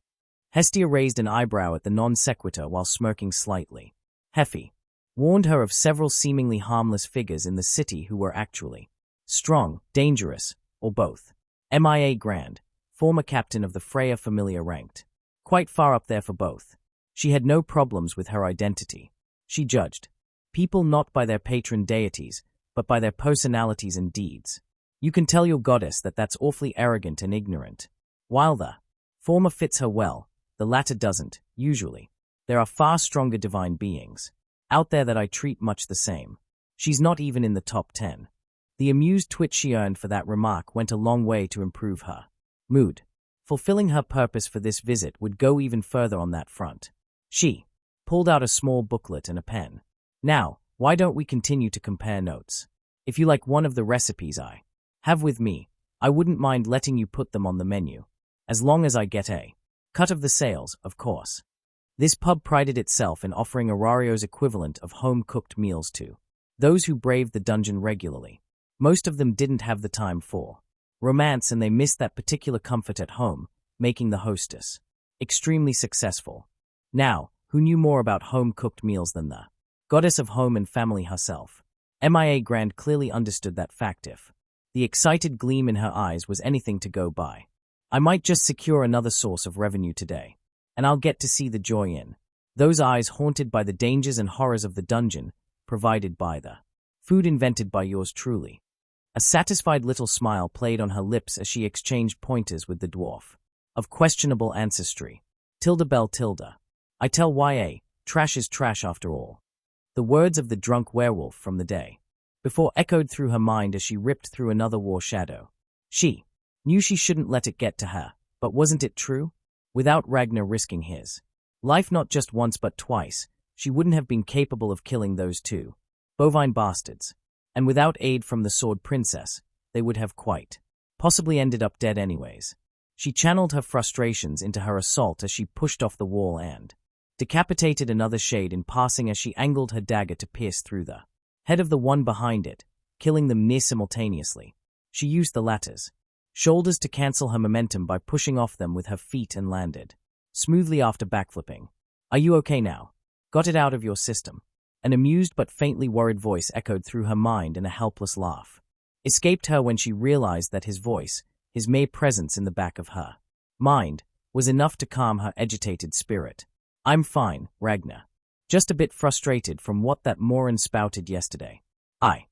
Hestia raised an eyebrow at the non sequitur while smirking slightly. Heffy warned her of several seemingly harmless figures in the city who were actually strong, dangerous, or both. MIA Grand, former captain of the Freya Familia, ranked quite far up there for both. She had no problems with her identity. She judged people not by their patron deities, but by their personalities and deeds. You can tell your goddess that that's awfully arrogant and ignorant. While the former fits her well, the latter doesn't, usually. There are far stronger divine beings out there that I treat much the same. She's not even in the top 10. The amused twitch she earned for that remark went a long way to improve her mood. Fulfilling her purpose for this visit would go even further on that front. She pulled out a small booklet and a pen. Now, why don't we continue to compare notes? If you like one of the recipes I have with me, I wouldn't mind letting you put them on the menu, as long as I get a cut of the sales, of course. This pub prided itself in offering Orario's equivalent of home-cooked meals to those who braved the dungeon regularly. Most of them didn't have the time for romance, and they missed that particular comfort at home, making the hostess extremely successful. Now, who knew more about home-cooked meals than the goddess of home and family herself? MIA Grand clearly understood that fact. If the excited gleam in her eyes was anything to go by, I might just secure another source of revenue today, and I'll get to see the joy in those eyes haunted by the dangers and horrors of the dungeon, provided by the food invented by yours truly. A satisfied little smile played on her lips as she exchanged pointers with the dwarf of questionable ancestry. Tilda Bell Tilda. I tell YA, trash is trash after all. The words of the drunk werewolf from the day before echoed through her mind as she ripped through another war shadow. She knew she shouldn't let it get to her, but wasn't it true? Without Ragnar risking his life not just once but twice, she wouldn't have been capable of killing those two bovine bastards. And without aid from the Sword Princess, they would have quite possibly ended up dead anyways. She channeled her frustrations into her assault as she pushed off the wall and decapitated another shade in passing as she angled her dagger to pierce through the head of the one behind it, killing them near simultaneously. She used the latter's shoulders to cancel her momentum by pushing off them with her feet and landed smoothly after backflipping. Are you okay now? Got it out of your system? An amused but faintly worried voice echoed through her mind, and a helpless laugh escaped her when she realized that his voice, his mere presence in the back of her mind, was enough to calm her agitated spirit. I'm fine, Ragnar. Just a bit frustrated from what that moron spouted yesterday. I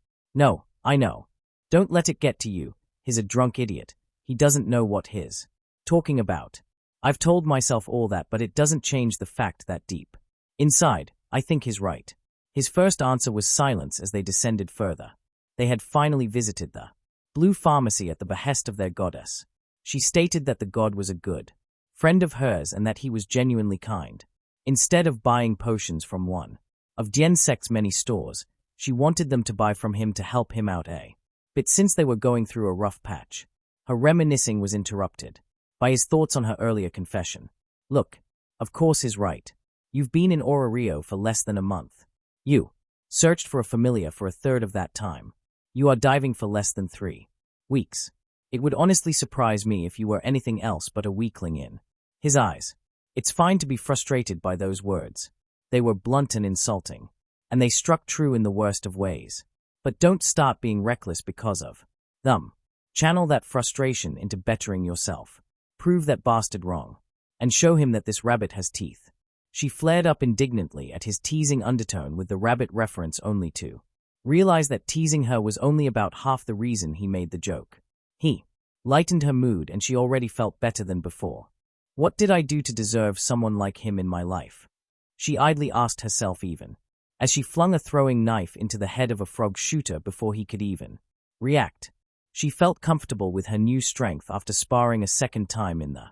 know. Don't let it get to you. He's a drunk idiot. He doesn't know what he's talking about. I've told myself all that, but it doesn't change the fact that deep inside, I think he's right. His first answer was silence as they descended further. They had finally visited the Blue Pharmacy at the behest of their goddess. She stated that the god was a good friend of hers and that he was genuinely kind. Instead of buying potions from one of Diensek's many stores, she wanted them to buy from him to help him out a bit since they were going through a rough patch. Her reminiscing was interrupted by his thoughts on her earlier confession. Look, of course he's right. You've been in Orario for less than a month. You searched for a familiar for a third of that time. You are diving for less than 3 weeks. It would honestly surprise me if you were anything else but a weakling in his eyes. It's fine to be frustrated by those words. They were blunt and insulting, and they struck true in the worst of ways. But don't start being reckless because of them. Channel that frustration into bettering yourself. Prove that bastard wrong, and show him that this rabbit has teeth. She flared up indignantly at his teasing undertone with the rabbit reference only to realize that teasing her was only about half the reason he made the joke. He lightened her mood and she already felt better than before. What did I do to deserve someone like him in my life? She idly asked herself even, as she flung a throwing knife into the head of a frog shooter before he could even react. She felt comfortable with her new strength after sparring a second time in the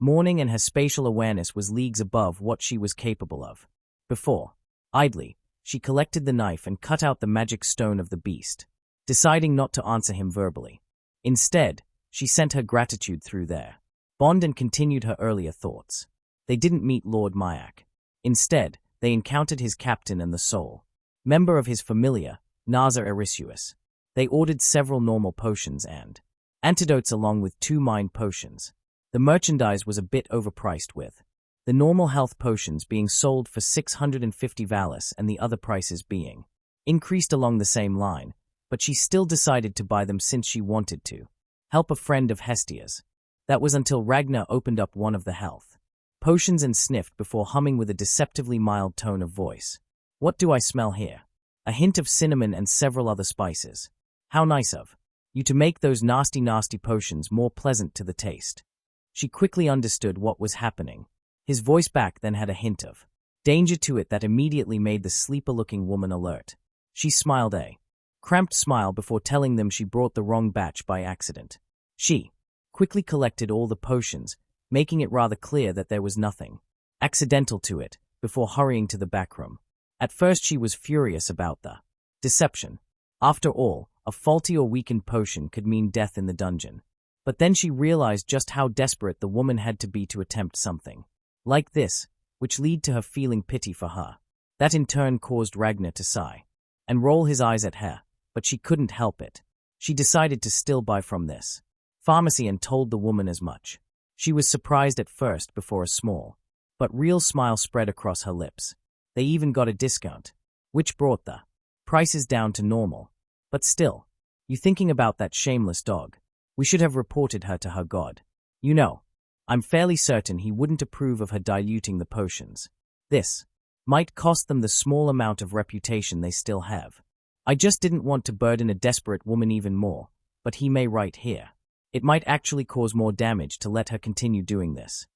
morning, and her spatial awareness was leagues above what she was capable of before. Idly, she collected the knife and cut out the magic stone of the beast, deciding not to answer him verbally. Instead, she sent her gratitude through their bond and continued her earlier thoughts. They didn't meet Lord Mayak. Instead, they encountered his captain and the sole member of his familiar, Naza Erisuus. They ordered several normal potions and antidotes along with 2 mind potions. The merchandise was a bit overpriced, with the normal health potions being sold for 650 valis and the other prices being increased along the same line, but she still decided to buy them since she wanted to help a friend of Hestia's. That was until Ragnar opened up one of the health potions and sniffed before humming with a deceptively mild tone of voice. What do I smell here? A hint of cinnamon and several other spices. How nice of you to make those nasty potions more pleasant to the taste. She quickly understood what was happening. His voice back then had a hint of danger to it that immediately made the sleeper-looking woman alert. She smiled a cramped smile before telling them she brought the wrong batch by accident. She quickly collected all the potions, making it rather clear that there was nothing accidental to it, before hurrying to the back room. At first she was furious about the deception. After all, a faulty or weakened potion could mean death in the dungeon. But then she realized just how desperate the woman had to be to attempt something like this, which led to her feeling pity for her. That in turn caused Ragnar to sigh and roll his eyes at her, but she couldn't help it. She decided to still buy from this pharmacy and told the woman as much. She was surprised at first before a small but real smile spread across her lips. They even got a discount, which brought the prices down to normal. But still, you thinking about that shameless dog? We should have reported her to her god. You know, I'm fairly certain he wouldn't approve of her diluting the potions. This might cost them the small amount of reputation they still have. I just didn't want to burden a desperate woman even more, but he may right here. It might actually cause more damage to let her continue doing this.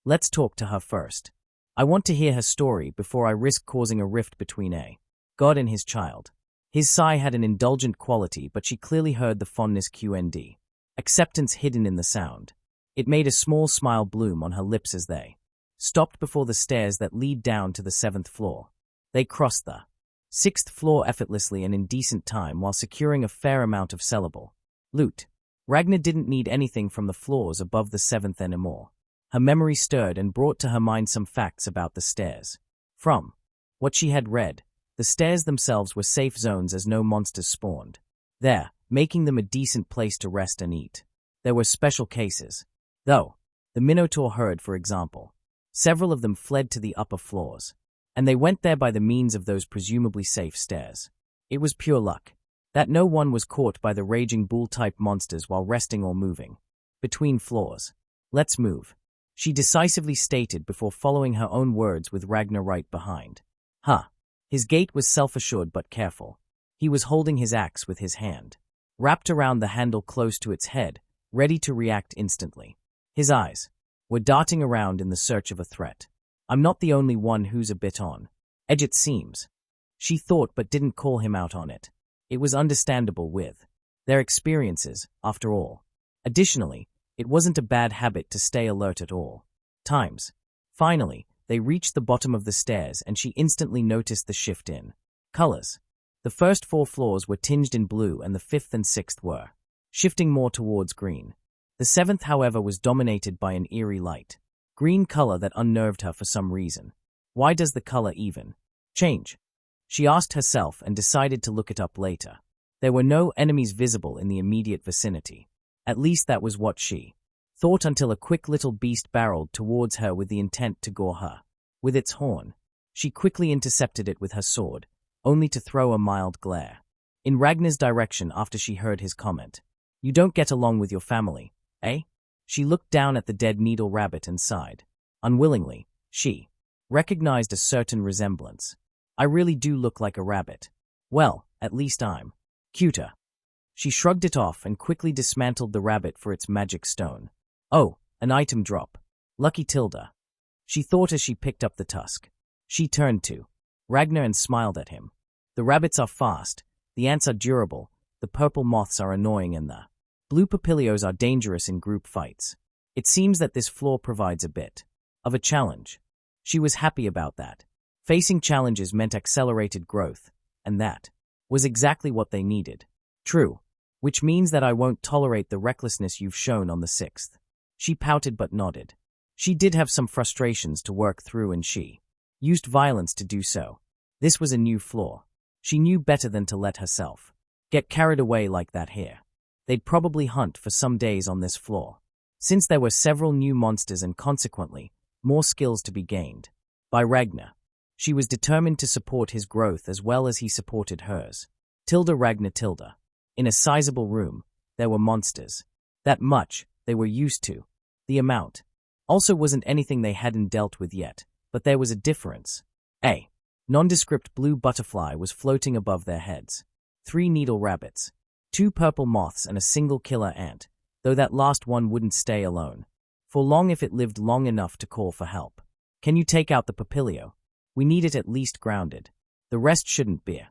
Let's talk to her first. I want to hear her story before I risk causing a rift between a god and his child. His sigh had an indulgent quality, but she clearly heard the fondness QND. Acceptance hidden in the sound. It made a small smile bloom on her lips as they stopped before the stairs that lead down to the 7th floor. They crossed the 6th floor effortlessly and in decent time while securing a fair amount of sellable loot. Ragnar didn't need anything from the floors above the 7th anymore. Her memory stirred and brought to her mind some facts about the stairs. From what she had read, the stairs themselves were safe zones as no monsters spawned there, making them a decent place to rest and eat. There were special cases, though. The Minotaur herd, for example. Several of them fled to the upper floors, and they went there by the means of those presumably safe stairs. It was pure luck that no one was caught by the raging bull-type monsters while resting or moving between floors. Let's move, she decisively stated before following her own words with Ragnar right behind. His gait was self-assured but careful. He was holding his axe with his hand wrapped around the handle close to its head, ready to react instantly. His eyes were darting around in the search of a threat. I'm not the only one who's a bit on edge, it seems. She thought, but didn't call him out on it. It was understandable with their experiences, after all. Additionally, it wasn't a bad habit to stay alert at all times. Finally, they reached the bottom of the stairs and she instantly noticed the shift in colors. The first 4 floors were tinged in blue and the 5th and 6th were shifting more towards green. The 7th, however, was dominated by an eerie light green color that unnerved her for some reason. Why does the color even change? She asked herself and decided to look it up later. There were no enemies visible in the immediate vicinity. At least that was what she thought, until a quick little beast barreled towards her with the intent to gore her with its horn. She quickly intercepted it with her sword, only to throw a mild glare in Ragnar's direction after she heard his comment. You don't get along with your family, eh? She looked down at the dead needle rabbit and sighed. Unwillingly, she recognized a certain resemblance. I really do look like a rabbit. Well, at least I'm cuter. She shrugged it off and quickly dismantled the rabbit for its magic stone. Oh, an item drop. Lucky Tilda. She thought as she picked up the tusk. She turned to Ragnar and smiled at him. The rabbits are fast, the ants are durable, the purple moths are annoying, and the blue papilios are dangerous in group fights. It seems that this floor provides a bit of a challenge. She was happy about that. Facing challenges meant accelerated growth, and that was exactly what they needed. True. Which means that I won't tolerate the recklessness you've shown on the 6th. She pouted but nodded. She did have some frustrations to work through and she used violence to do so. This was a new floor. She knew better than to let herself get carried away like that here. They'd probably hunt for some days on this floor, since there were several new monsters and consequently more skills to be gained by Ragnar. She was determined to support his growth as well as he supported hers. Tilda Ragnar Tilda. In a sizable room, there were monsters. That much they were used to. The amount also wasn't anything they hadn't dealt with yet, but there was a difference. A nondescript blue butterfly was floating above their heads. 3 needle rabbits, 2 purple moths and a single killer ant, though that last one wouldn't stay alone for long if it lived long enough to call for help. Can you take out the papilio? We need it at least grounded. The rest shouldn't be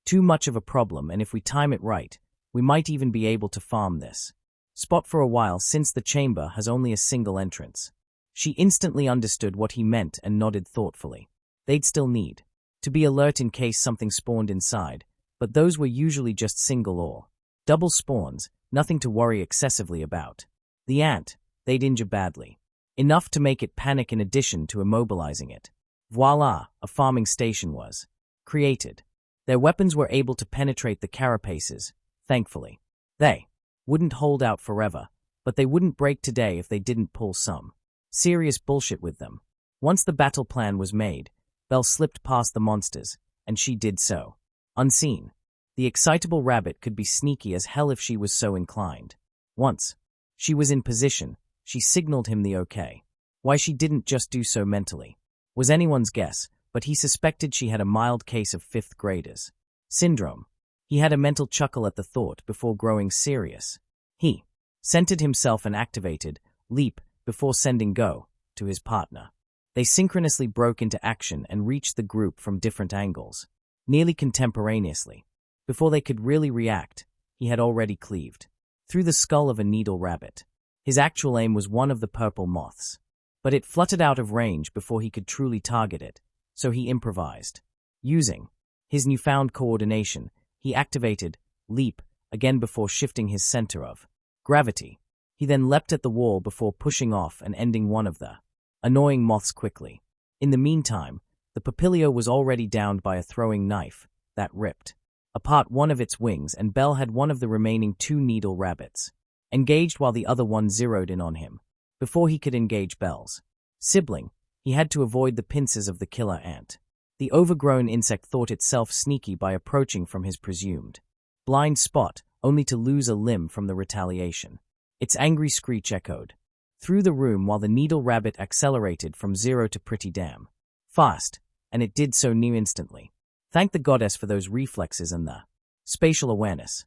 too much of a problem, and if we time it right, we might even be able to farm this spot for a while since the chamber has only a single entrance. She instantly understood what he meant and nodded thoughtfully. They'd still need to be alert in case something spawned inside, but those were usually just single or double spawns, nothing to worry excessively about. The ant, they'd injure badly. Enough to make it panic in addition to immobilizing it. Voila, a farming station was created. Their weapons were able to penetrate the carapaces, thankfully. They wouldn't hold out forever, but they wouldn't break today if they didn't pull some serious bullshit with them. Once the battle plan was made, Belle slipped past the monsters, and she did so unseen. The excitable rabbit could be sneaky as hell if she was so inclined. Once she was in position, she signaled him the okay. Why she didn't just do so mentally was anyone's guess, but he suspected she had a mild case of 5th graders syndrome. He had a mental chuckle at the thought before growing serious. He centered himself and activated leap before sending go to his partner. They synchronously broke into action and reached the group from different angles, nearly contemporaneously. Before they could really react, he had already cleaved through the skull of a needle rabbit. His actual aim was one of the purple moths, but it fluttered out of range before he could truly target it, so he improvised. Using his newfound coordination, he activated leap again before shifting his center of gravity. He then leapt at the wall before pushing off and ending one of the annoying moths quickly. In the meantime, the papilio was already downed by a throwing knife that ripped apart one of its wings, and Belle had one of the remaining 2 needle rabbits engaged while the other one zeroed in on him. Before he could engage Belle's sibling, he had to avoid the pincers of the killer ant. The overgrown insect thought itself sneaky by approaching from his presumed blind spot, only to lose a limb from the retaliation. Its angry screech echoed through the room while the needle rabbit accelerated from 0 to pretty damn fast, and it did so near instantly. Thank the goddess for those reflexes and the spatial awareness,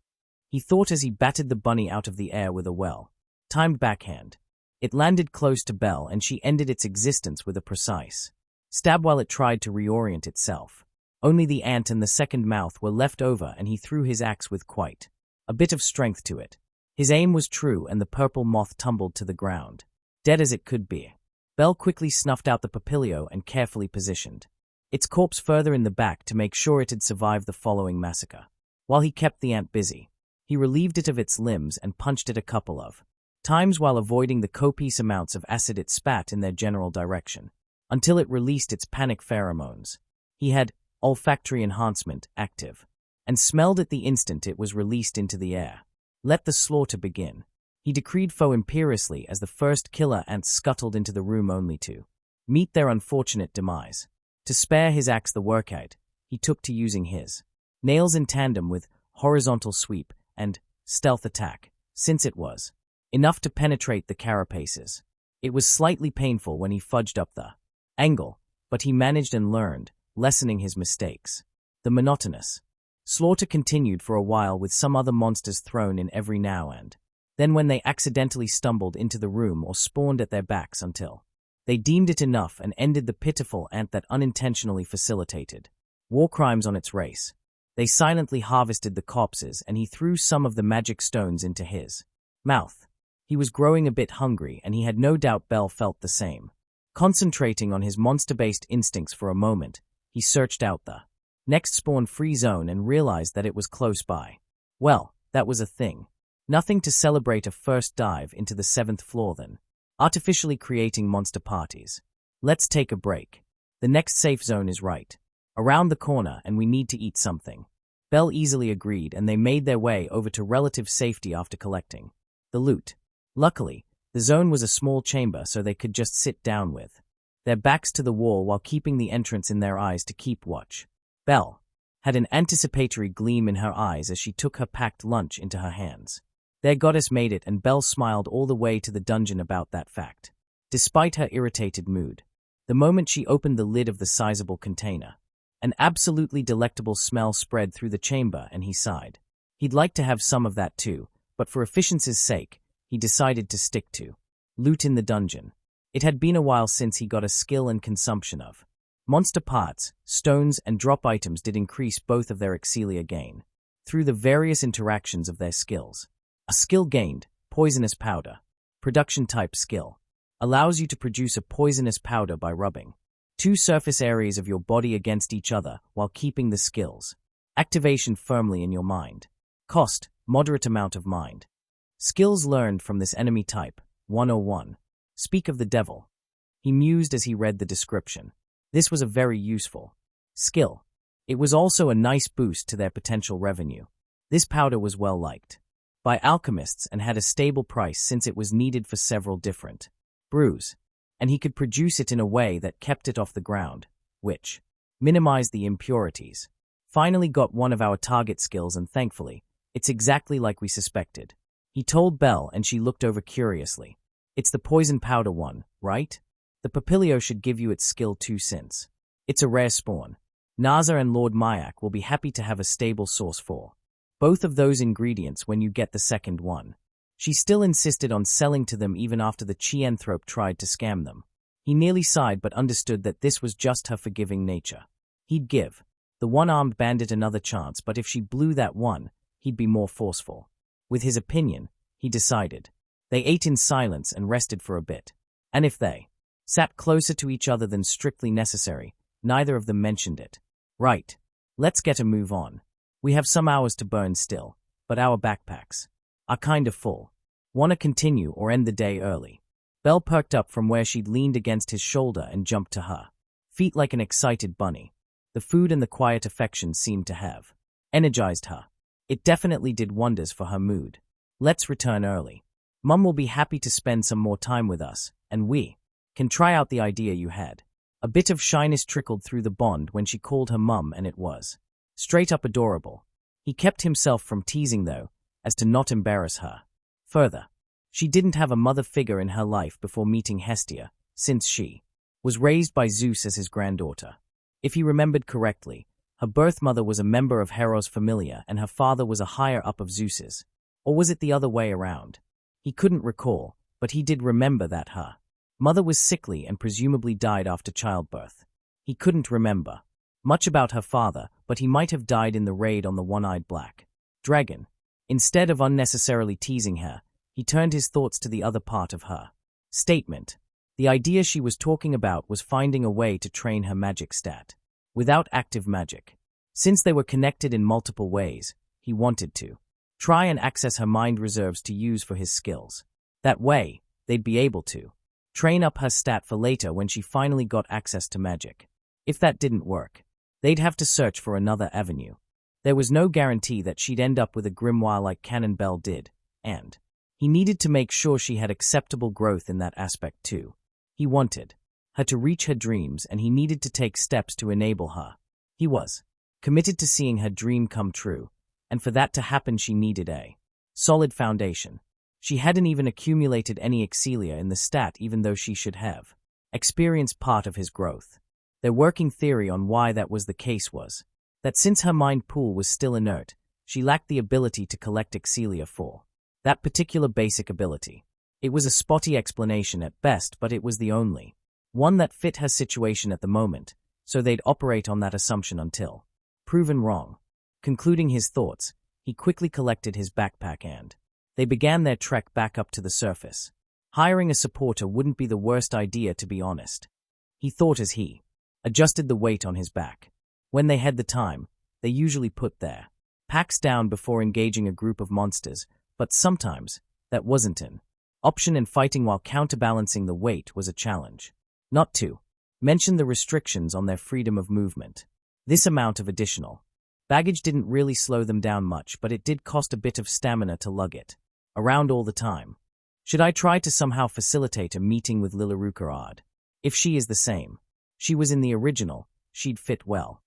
he thought as he batted the bunny out of the air with a well-timed backhand. It landed close to Belle, and she ended its existence with a precise stab while it tried to reorient itself. Only the ant and the second mouth were left over, and he threw his axe with quite a bit of strength to it. His aim was true, and the purple moth tumbled to the ground, dead as it could be. Belle quickly snuffed out the papilio and carefully positioned its corpse further in the back to make sure it had survived the following massacre. While he kept the ant busy, he relieved it of its limbs and punched it a couple of times while avoiding the copious amounts of acid it spat in their general direction, until it released its panic pheromones. He had olfactory enhancement active, and smelled it the instant it was released into the air. Let the slaughter begin, he decreed imperiously as the first killer ants scuttled into the room only to meet their unfortunate demise. To spare his axe the workout, he took to using his nails in tandem with horizontal sweep and stealth attack, since it was enough to penetrate the carapaces. It was slightly painful when he fudged up the angle, but he managed and learned, lessening his mistakes. The monotonous slaughter continued for a while, with some other monsters thrown in every now and then when they accidentally stumbled into the room or spawned at their backs, until they deemed it enough and ended the pitiful ant that unintentionally facilitated war crimes on its race. They silently harvested the corpses, and he threw some of the magic stones into his mouth. He was growing a bit hungry, and he had no doubt Belle felt the same. Concentrating on his monster-based instincts for a moment, he searched out the next spawn-free zone and realized that it was close by. Well, that was a thing. Nothing to celebrate a first dive into the 7th floor than artificially creating monster parties. Let's take a break. The next safe zone is right around the corner, and we need to eat something. Belle easily agreed, and they made their way over to relative safety after collecting the loot. Luckily, the zone was a small chamber, so they could just sit down with their backs to the wall while keeping the entrance in their eyes to keep watch. Belle had an anticipatory gleam in her eyes as she took her packed lunch into her hands. Their goddess made it, and Belle smiled all the way to the dungeon about that fact. Despite her irritated mood, the moment she opened the lid of the sizable container, an absolutely delectable smell spread through the chamber, and he sighed. He'd like to have some of that too, but for efficiency's sake, he decided to stick to loot in the dungeon. It had been a while since he got a skill, and consumption of monster parts, stones, and drop items did increase both of their excelia gain through the various interactions of their skills. A skill gained, poisonous powder. Production type skill. Allows you to produce a poisonous powder by rubbing two surface areas of your body against each other while keeping the skill's activation firmly in your mind. Cost, moderate amount of mind. Skills learned from this enemy type, 101. Speak of the devil. He mused as he read the description. This was a very useful skill. It was also a nice boost to their potential revenue. This powder was well liked by alchemists and had a stable price since it was needed for several different brews, and he could produce it in a way that kept it off the ground, which minimized the impurities. Finally got one of our target skills, and thankfully, it's exactly like we suspected. He told Belle, and she looked over curiously. It's the poison powder one, right? The papilio should give you its skill too, since it's a rare spawn. Naza and Lord Mayak will be happy to have a stable source for both of those ingredients when you get the second one. She still insisted on selling to them even after the Chienthrope tried to scam them. He nearly sighed, but understood that this was just her forgiving nature. He'd give the one-armed bandit another chance, but if she blew that one, he'd be more forceful. With his opinion, he decided. They ate in silence and rested for a bit. And if they sat closer to each other than strictly necessary, neither of them mentioned it. Right. Let's get a move on. We have some hours to burn still, but our backpacks are kind of full. Wanna continue or end the day early? Belle perked up from where she'd leaned against his shoulder and jumped to her feet like an excited bunny. The food and the quiet affection seemed to have energized her. It definitely did wonders for her mood. Let's return early. Mum will be happy to spend some more time with us, and we can try out the idea you had. A bit of shyness trickled through the bond when she called her mum, and it was straight up adorable. He kept himself from teasing, though, as to not embarrass her further. She didn't have a mother figure in her life before meeting Hestia, since she was raised by Zeus as his granddaughter. If he remembered correctly, her birth mother was a member of Heros Familia and her father was a higher up of Zeus's. Or was it the other way around? He couldn't recall, but he did remember that her mother was sickly and presumably died after childbirth. He couldn't remember much about her father, but he might have died in the raid on the one-eyed black dragon. Instead of unnecessarily teasing her, he turned his thoughts to the other part of her statement. The idea she was talking about was finding a way to train her magic stat without active magic. Since they were connected in multiple ways, he wanted to try and access her mind reserves to use for his skills. That way, they'd be able to train up her stat for later when she finally got access to magic. If that didn't work, they'd have to search for another avenue. There was no guarantee that she'd end up with a grimoire like FemBell did, and he needed to make sure she had acceptable growth in that aspect too. He wanted her to reach her dreams, and he needed to take steps to enable her. He was committed to seeing her dream come true, and for that to happen she needed a solid foundation. She hadn't even accumulated any excelia in the stat, even though she should have experienced part of his growth. Their working theory on why that was the case was that since her mind pool was still inert, she lacked the ability to collect excelia for that particular basic ability. It was a spotty explanation at best, but it was the only one that fit her situation at the moment, so they'd operate on that assumption until proven wrong. Concluding his thoughts, he quickly collected his backpack and they began their trek back up to the surface. Hiring a supporter wouldn't be the worst idea, to be honest, he thought as he adjusted the weight on his back. When they had the time, they usually put their packs down before engaging a group of monsters, but sometimes that wasn't an option, and fighting while counterbalancing the weight was a challenge. Not to mention the restrictions on their freedom of movement. This amount of additional baggage didn't really slow them down much, but it did cost a bit of stamina to lug it around all the time. Should I try to somehow facilitate a meeting with Lilaruka? If she is the same she was in the original, she'd fit well.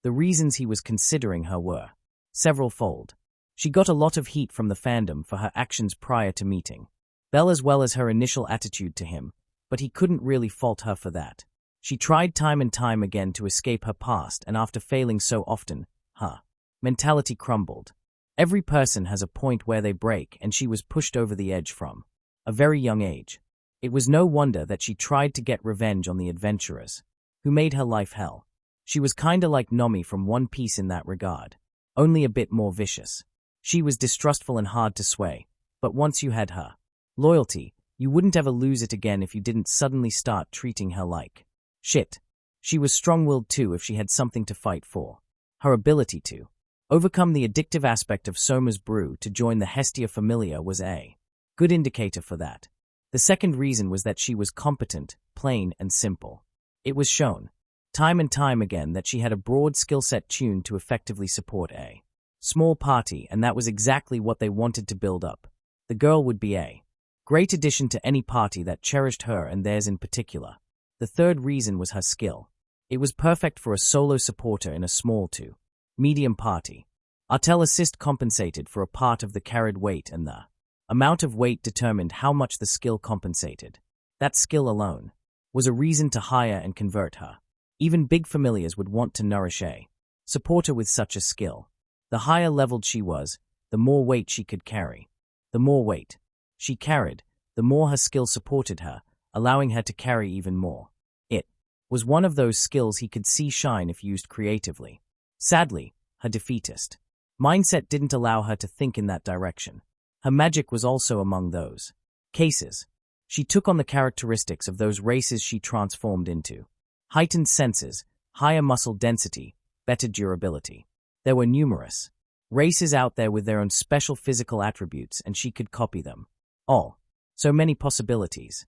The reasons he was considering her were several-fold. She got a lot of heat from the fandom for her actions prior to meeting Bell, as well as her initial attitude to him, but he couldn't really fault her for that. She tried time and time again to escape her past, and after failing so often, her mentality crumbled. Every person has a point where they break, and she was pushed over the edge from a very young age. It was no wonder that she tried to get revenge on the adventurers who made her life hell. She was kinda like Nomi from One Piece in that regard, only a bit more vicious. She was distrustful and hard to sway, but once you had her loyalty, you wouldn't ever lose it again if you didn't suddenly start treating her like shit. She was strong-willed too if she had something to fight for. Her ability to overcome the addictive aspect of Soma's brew to join the Hestia Familia was a good indicator for that. The second reason was that she was competent, plain and simple. It was shown time and time again that she had a broad skill set tuned to effectively support a small party, and that was exactly what they wanted to build up. The girl would be a great addition to any party that cherished her and theirs in particular. The third reason was her skill. It was perfect for a solo supporter in a small to medium party. Artel assist compensated for a part of the carried weight, and the amount of weight determined how much the skill compensated. That skill alone was a reason to hire and convert her. Even big familiars would want to nourish a supporter with such a skill. The higher leveled she was, the more weight she could carry. The more weight she carried, the more her skill supported her, allowing her to carry even more. It was one of those skills he could see shine if used creatively. Sadly, her defeatist mindset didn't allow her to think in that direction. Her magic was also among those cases. She took on the characteristics of those races she transformed into. Heightened senses, higher muscle density, better durability. There were numerous races out there with their own special physical attributes, and she could copy them all. So many possibilities.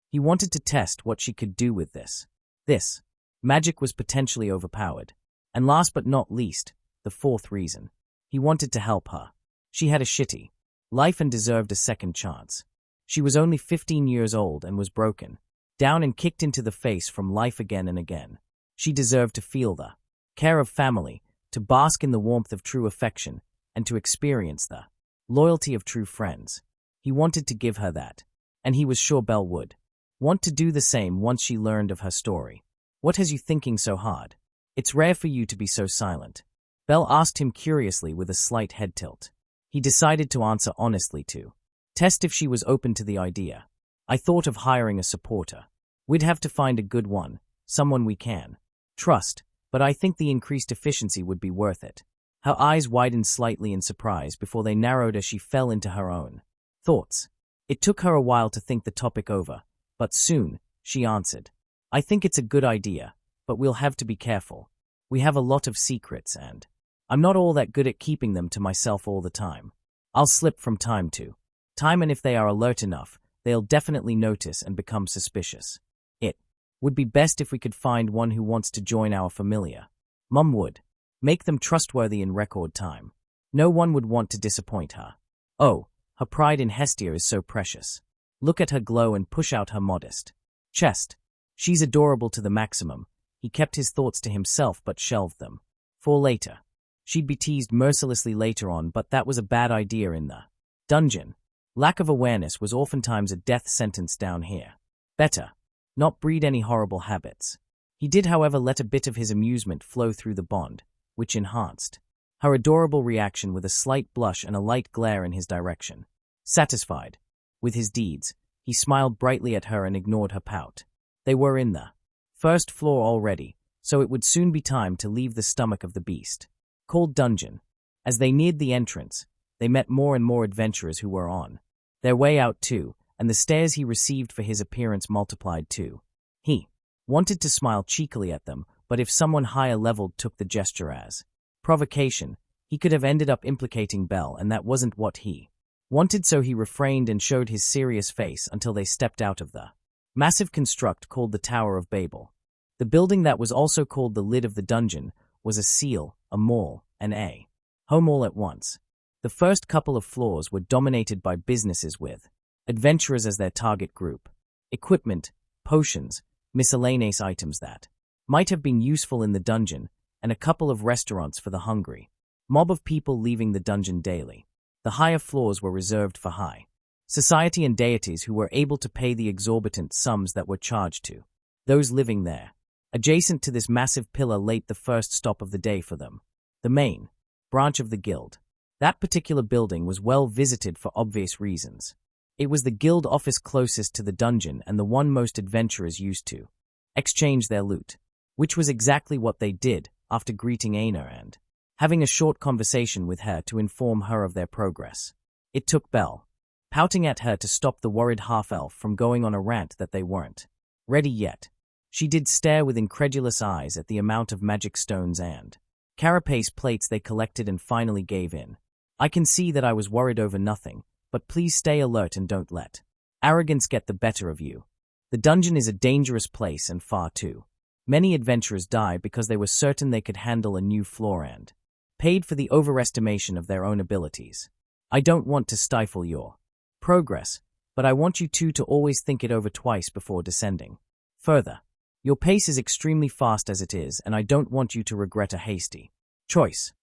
He wanted to test what she could do with this. This magic was potentially overpowered. And last but not least, the fourth reason. He wanted to help her. She had a shitty life and deserved a second chance. She was only 15 years old and was broken down and kicked into the face from life again and again. She deserved to feel the care of family, to bask in the warmth of true affection, and to experience the loyalty of true friends. He wanted to give her that, and he was sure Belle would want to do the same once she learned of her story. "What has you thinking so hard? It's rare for you to be so silent." Belle asked him curiously with a slight head tilt. He decided to answer honestly to test if she was open to the idea. I thought of hiring a supporter. We'd have to find a good one, someone we can trust, but I think the increased efficiency would be worth it. Her eyes widened slightly in surprise before they narrowed as she fell into her own thoughts. It took her a while to think the topic over, but soon, she answered. I think it's a good idea, but we'll have to be careful. We have a lot of secrets and I'm not all that good at keeping them to myself all the time. I'll slip from time to time, and if they are alert enough, they'll definitely notice and become suspicious. It would be best if we could find one who wants to join our familia. Mum would make them trustworthy in record time. No one would want to disappoint her. Oh, her pride in Hestia is so precious. Look at her glow and push out her modest chest. She's adorable to the maximum. He kept his thoughts to himself but shelved them for later. She'd be teased mercilessly later on, but that was a bad idea in the dungeon. Lack of awareness was oftentimes a death sentence down here. Better not breed any horrible habits. He did, however, let a bit of his amusement flow through the bond, which enhanced her adorable reaction with a slight blush and a light glare in his direction. Satisfied with his deeds, he smiled brightly at her and ignored her pout. They were in the first floor already, so it would soon be time to leave the stomach of the beast called dungeon. As they neared the entrance, they met more and more adventurers who were on their way out too, and the stares he received for his appearance multiplied too. He wanted to smile cheekily at them, but if someone higher-leveled took the gesture as provocation, he could have ended up implicating Bell, and that wasn't what he wanted, so he refrained and showed his serious face until they stepped out of the massive construct called the Tower of Babel. The building that was also called the lid of the dungeon was a seal, a mall, and a home all at once. The first couple of floors were dominated by businesses with adventurers as their target group. Equipment, potions, miscellaneous items that might have been useful in the dungeon, and a couple of restaurants for the hungry mob of people leaving the dungeon daily. The higher floors were reserved for high society and deities who were able to pay the exorbitant sums that were charged to those living there. Adjacent to this massive pillar lay the first stop of the day for them, the main branch of the guild. That particular building was well visited for obvious reasons. It was the guild office closest to the dungeon and the one most adventurers used to exchange their loot, which was exactly what they did after greeting Aina and having a short conversation with her to inform her of their progress. It took Belle pouting at her to stop the worried half-elf from going on a rant that they weren't ready yet. She did stare with incredulous eyes at the amount of magic stones and carapace plates they collected and finally gave in. I can see that I was worried over nothing, but please stay alert and don't let arrogance get the better of you. The dungeon is a dangerous place, and far too many adventurers die because they were certain they could handle a new floor and paid for the overestimation of their own abilities. I don't want to stifle your progress, but I want you two to always think it over twice before descending further. Your pace is extremely fast as it is, and I don't want you to regret a hasty choice.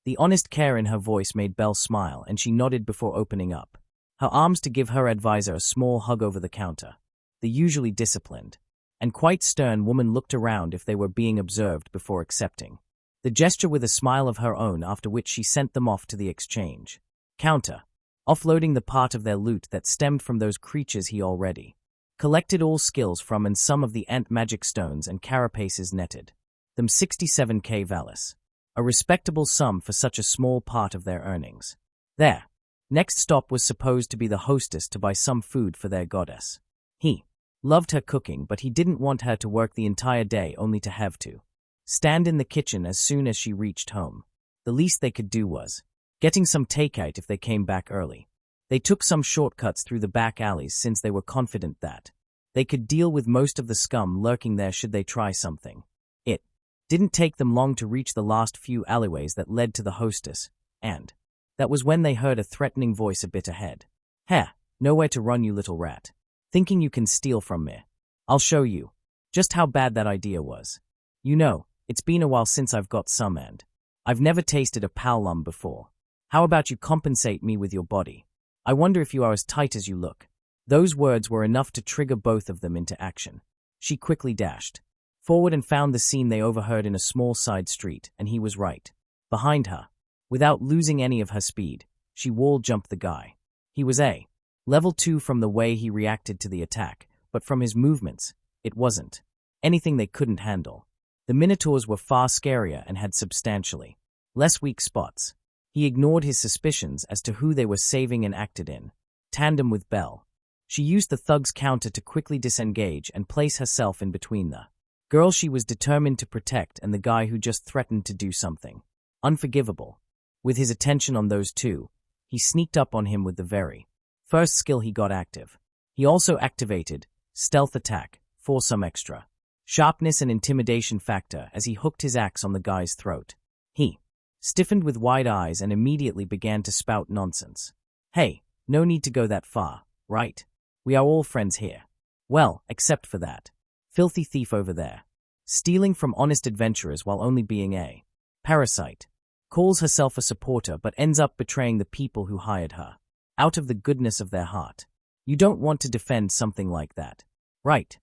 The honest care in her voice made Belle smile, and she nodded before opening up her arms to give her advisor a small hug over the counter. The usually disciplined and quite stern woman looked around if they were being observed before accepting the gesture with a smile of her own, after which she sent them off to the exchange counter, offloading the part of their loot that stemmed from those creatures he already collected all skills from, and some of the ant magic stones and carapaces netted them 67k valis, a respectable sum for such a small part of their earnings. Their next stop was supposed to be the hostess to buy some food for their goddess. He loved her cooking, but he didn't want her to work the entire day only to have to stand in the kitchen as soon as she reached home. The least they could do was getting some takeout if they came back early. They took some shortcuts through the back alleys since they were confident that they could deal with most of the scum lurking there should they try something. It didn't take them long to reach the last few alleyways that led to the hostess, and that was when they heard a threatening voice a bit ahead. "Heh, nowhere to run, you little rat. Thinking you can steal from me? I'll show you just how bad that idea was. You know, it's been a while since I've got some, and I've never tasted a palum before. How about you compensate me with your body? I wonder if you are as tight as you look." Those words were enough to trigger both of them into action. She quickly dashed forward and found the scene they overheard in a small side street, and he was right behind her. Without losing any of her speed, she wall jumped the guy. He was a Level 2 from the way he reacted to the attack, but from his movements, it wasn't anything they couldn't handle. The Minotaurs were far scarier and had substantially less weak spots. He ignored his suspicions as to who they were saving and acted in tandem with Belle. She used the thug's counter to quickly disengage and place herself in between the girl she was determined to protect and the guy who just threatened to do something unforgivable. With his attention on those two, he sneaked up on him with the very first skill he got active. He also activated stealth attack for some extra sharpness and intimidation factor as he hooked his axe on the guy's throat. He stiffened with wide eyes and immediately began to spout nonsense. Hey, no need to go that far, right? We are all friends here. Well, except for that filthy thief over there. Stealing from honest adventurers while only being a parasite. Calls herself a supporter but ends up betraying the people who hired her. Out of the goodness of their heart. You don't want to defend something like that. Right.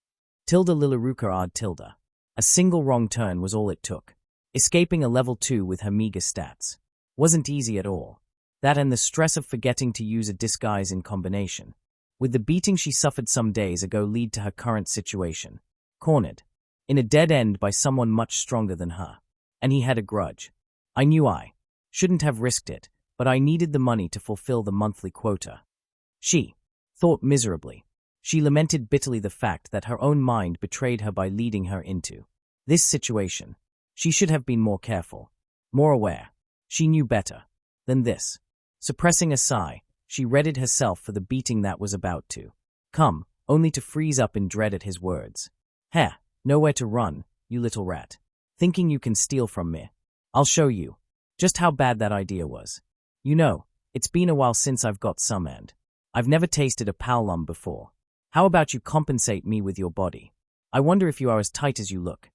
Tilda Lilaruka ad tilde. A single wrong turn was all it took. Escaping a level 2 with her meager stats wasn't easy at all. That and the stress of forgetting to use a disguise in combination with the beating she suffered some days ago lead to her current situation. Cornered. In a dead end by someone much stronger than her. And he had a grudge. I knew I shouldn't have risked it, but I needed the money to fulfill the monthly quota. She thought miserably. She lamented bitterly the fact that her own mind betrayed her by leading her into this situation. She should have been more careful, more aware. She knew better than this. Suppressing a sigh, she readied herself for the beating that was about to come, only to freeze up in dread at his words. Heh, nowhere to run, you little rat. Thinking you can steal from me? I'll show you just how bad that idea was. You know, it's been a while since I've got some and I've never tasted a palum before. How about you compensate me with your body? I wonder if you are as tight as you look.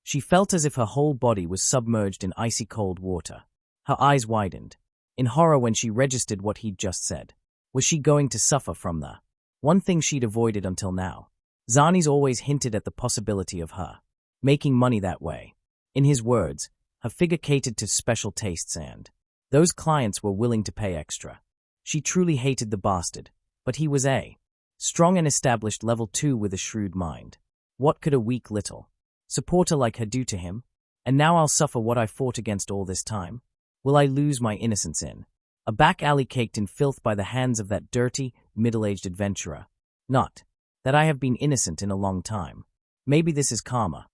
She felt as if her whole body was submerged in icy cold water. Her eyes widened in horror when she registered what he'd just said. Was she going to suffer from the one thing she'd avoided until now? Zani's always hinted at the possibility of her making money that way. In his words, her figure catered to special tastes and those clients were willing to pay extra. She truly hated the bastard, but he was a strong and established level 2 with a shrewd mind. What could a weak little supporter like her do to him? And now I'll suffer what I fought against all this time? Will I lose my innocence in a back alley caked in filth by the hands of that dirty, middle-aged adventurer? Not that I have been innocent in a long time. Maybe this is karma.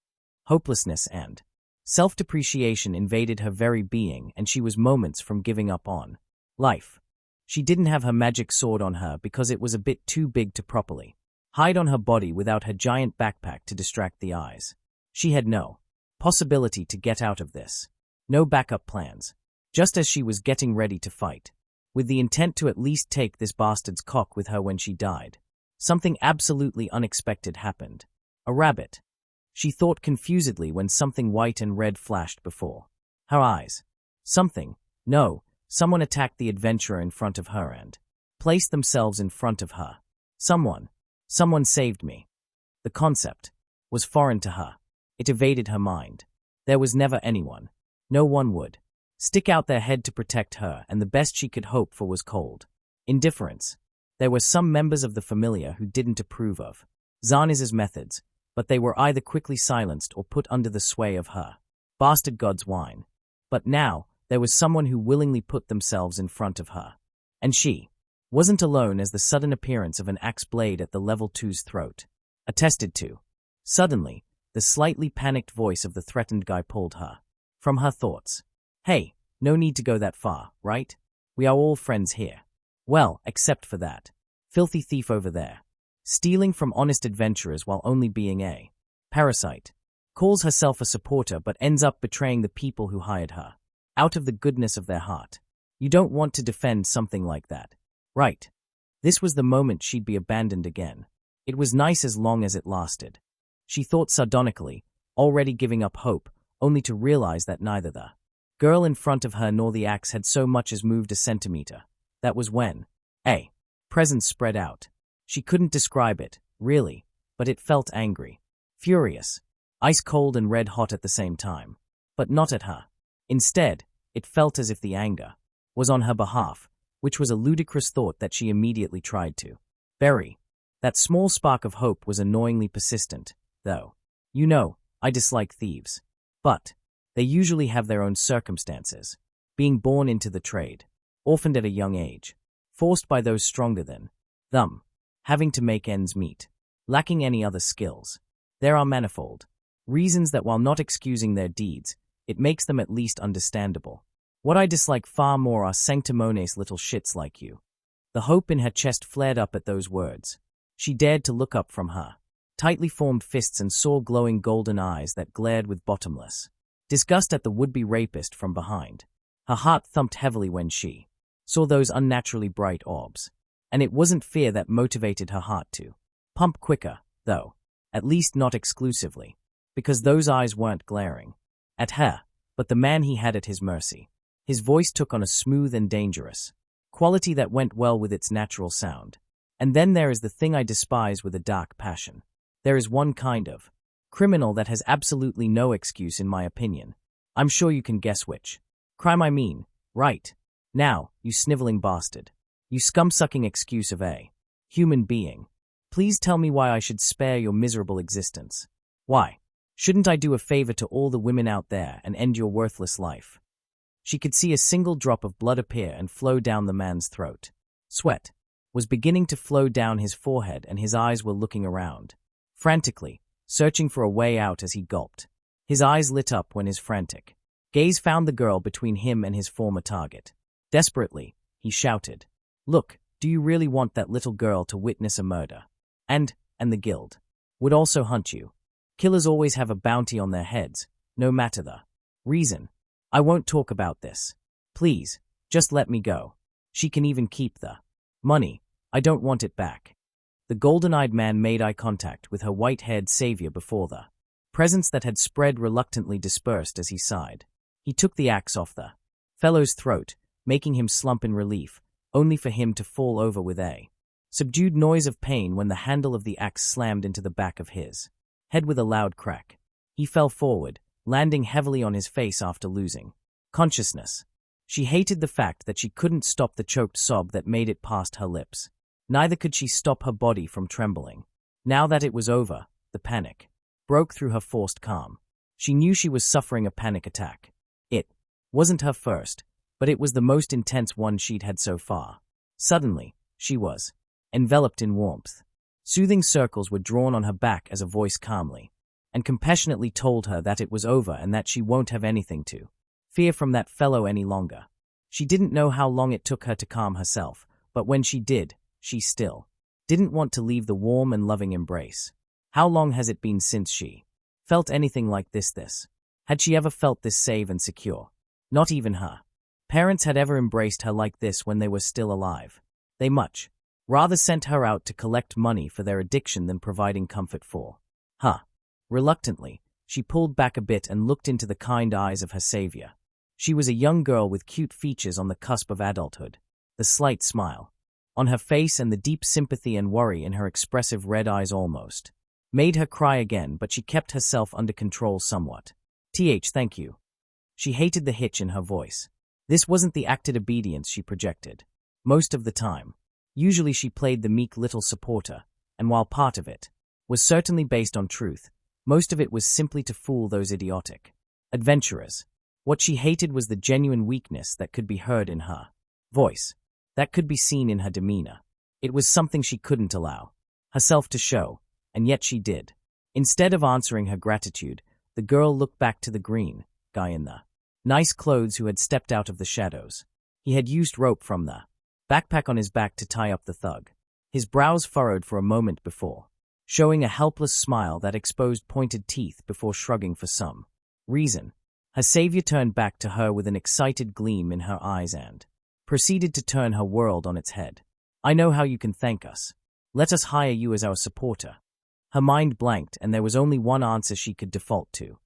Hopelessness and self-depreciation invaded her very being and she was moments from giving up on life. She didn't have her magic sword on her because it was a bit too big to properly hide on her body without her giant backpack to distract the eyes. She had no possibility to get out of this. No backup plans. Just as she was getting ready to fight, with the intent to at least take this bastard's cock with her when she died, something absolutely unexpected happened. A rabbit. She thought confusedly when something white and red flashed before her eyes. Someone attacked the adventurer in front of her and placed themselves in front of her. Someone saved me. The concept was foreign to her. It evaded her mind. There was never anyone. No one would stick out their head to protect her, and the best she could hope for was cold indifference. There were some members of the familia who didn't approve of Zarniz's methods, but they were either quickly silenced or put under the sway of her bastard god's wine. But now, there was someone who willingly put themselves in front of her. And she wasn't alone, as the sudden appearance of an axe blade at the level 2's throat attested to. Suddenly, the slightly panicked voice of the threatened guy pulled her from her thoughts. Hey, no need to go that far, right? We are all friends here. Well, except for that filthy thief over there. Stealing from honest adventurers while only being a parasite. Calls herself a supporter but ends up betraying the people who hired her. Out of the goodness of their heart. You don't want to defend something like that. Right. This was the moment she'd be abandoned again. It was nice as long as it lasted. She thought sardonically, already giving up hope, only to realize that neither the girl in front of her nor the axe had so much as moved a centimeter. That was when a presence spread out. She couldn't describe it, really, but it felt angry, furious, ice-cold and red-hot at the same time. But not at her. Instead, it felt as if the anger was on her behalf, which was a ludicrous thought that she immediately tried to bury. That small spark of hope was annoyingly persistent, though. You know, I dislike thieves. But they usually have their own circumstances. Being born into the trade, orphaned at a young age, forced by those stronger than them, having to make ends meet, lacking any other skills. There are manifold reasons that while not excusing their deeds, it makes them at least understandable. What I dislike far more are sanctimonious little shits like you. The hope in her chest flared up at those words. She dared to look up from her tightly formed fists and saw glowing golden eyes that glared with bottomless disgust at the would-be rapist from behind. Her heart thumped heavily when she saw those unnaturally bright orbs. And it wasn't fear that motivated her heart to pump quicker, though, at least not exclusively, because those eyes weren't glaring at her, but the man he had at his mercy. His voice took on a smooth and dangerous quality that went well with its natural sound. And then there is the thing I despise with a dark passion. There is one kind of criminal that has absolutely no excuse in my opinion. I'm sure you can guess which crime I mean, right? Now, you sniveling bastard. You scum-sucking excuse of a human being. Please tell me why I should spare your miserable existence. Why? Shouldn't I do a favor to all the women out there and end your worthless life? She could see a single drop of blood appear and flow down the man's throat. Sweat was beginning to flow down his forehead and his eyes were looking around, frantically, searching for a way out as he gulped. His eyes lit up when his frantic gaze found the girl between him and his former target. Desperately, he shouted, "Look, do you really want that little girl to witness a murder? And the guild would also hunt you. Killers always have a bounty on their heads, no matter the reason. I won't talk about this. Please, just let me go. She can even keep the money. I don't want it back." The golden-eyed man made eye contact with her white-haired savior before the presence that had spread reluctantly dispersed as he sighed. He took the axe off the fellow's throat, making him slump in relief, only for him to fall over with a subdued noise of pain when the handle of the axe slammed into the back of his head with a loud crack. He fell forward, landing heavily on his face after losing consciousness. She hated the fact that she couldn't stop the choked sob that made it past her lips. Neither could she stop her body from trembling. Now that it was over, the panic broke through her forced calm. She knew she was suffering a panic attack. It wasn't her first, but it was the most intense one she'd had so far. Suddenly, she was enveloped in warmth. Soothing circles were drawn on her back as a voice calmly and compassionately told her that it was over and that she won't have anything to fear from that fellow any longer. She didn't know how long it took her to calm herself, but when she did, she still didn't want to leave the warm and loving embrace. How long has it been since she felt anything like this? Had she ever felt this safe and secure? Not even her parents had ever embraced her like this when they were still alive. They much rather sent her out to collect money for their addiction than providing comfort for her. Reluctantly, she pulled back a bit and looked into the kind eyes of her savior. She was a young girl with cute features on the cusp of adulthood, the slight smile on her face and the deep sympathy and worry in her expressive red eyes almost made her cry again, but she kept herself under control somewhat. Thank you. She hated the hitch in her voice. This wasn't the acted obedience she projected. Most of the time. Usually she played the meek little supporter, and while part of it was certainly based on truth, most of it was simply to fool those idiotic adventurers. What she hated was the genuine weakness that could be heard in her voice, that could be seen in her demeanor. It was something she couldn't allow herself to show, and yet she did. Instead of answering her gratitude, the girl looked back to the green guy in the nice clothes who had stepped out of the shadows. He had used rope from the backpack on his back to tie up the thug. His brows furrowed for a moment before showing a helpless smile that exposed pointed teeth before shrugging for some reason. Her savior turned back to her with an excited gleam in her eyes and proceeded to turn her world on its head. "I know how you can thank us. Let us hire you as our supporter." Her mind blanked and there was only one answer she could default to.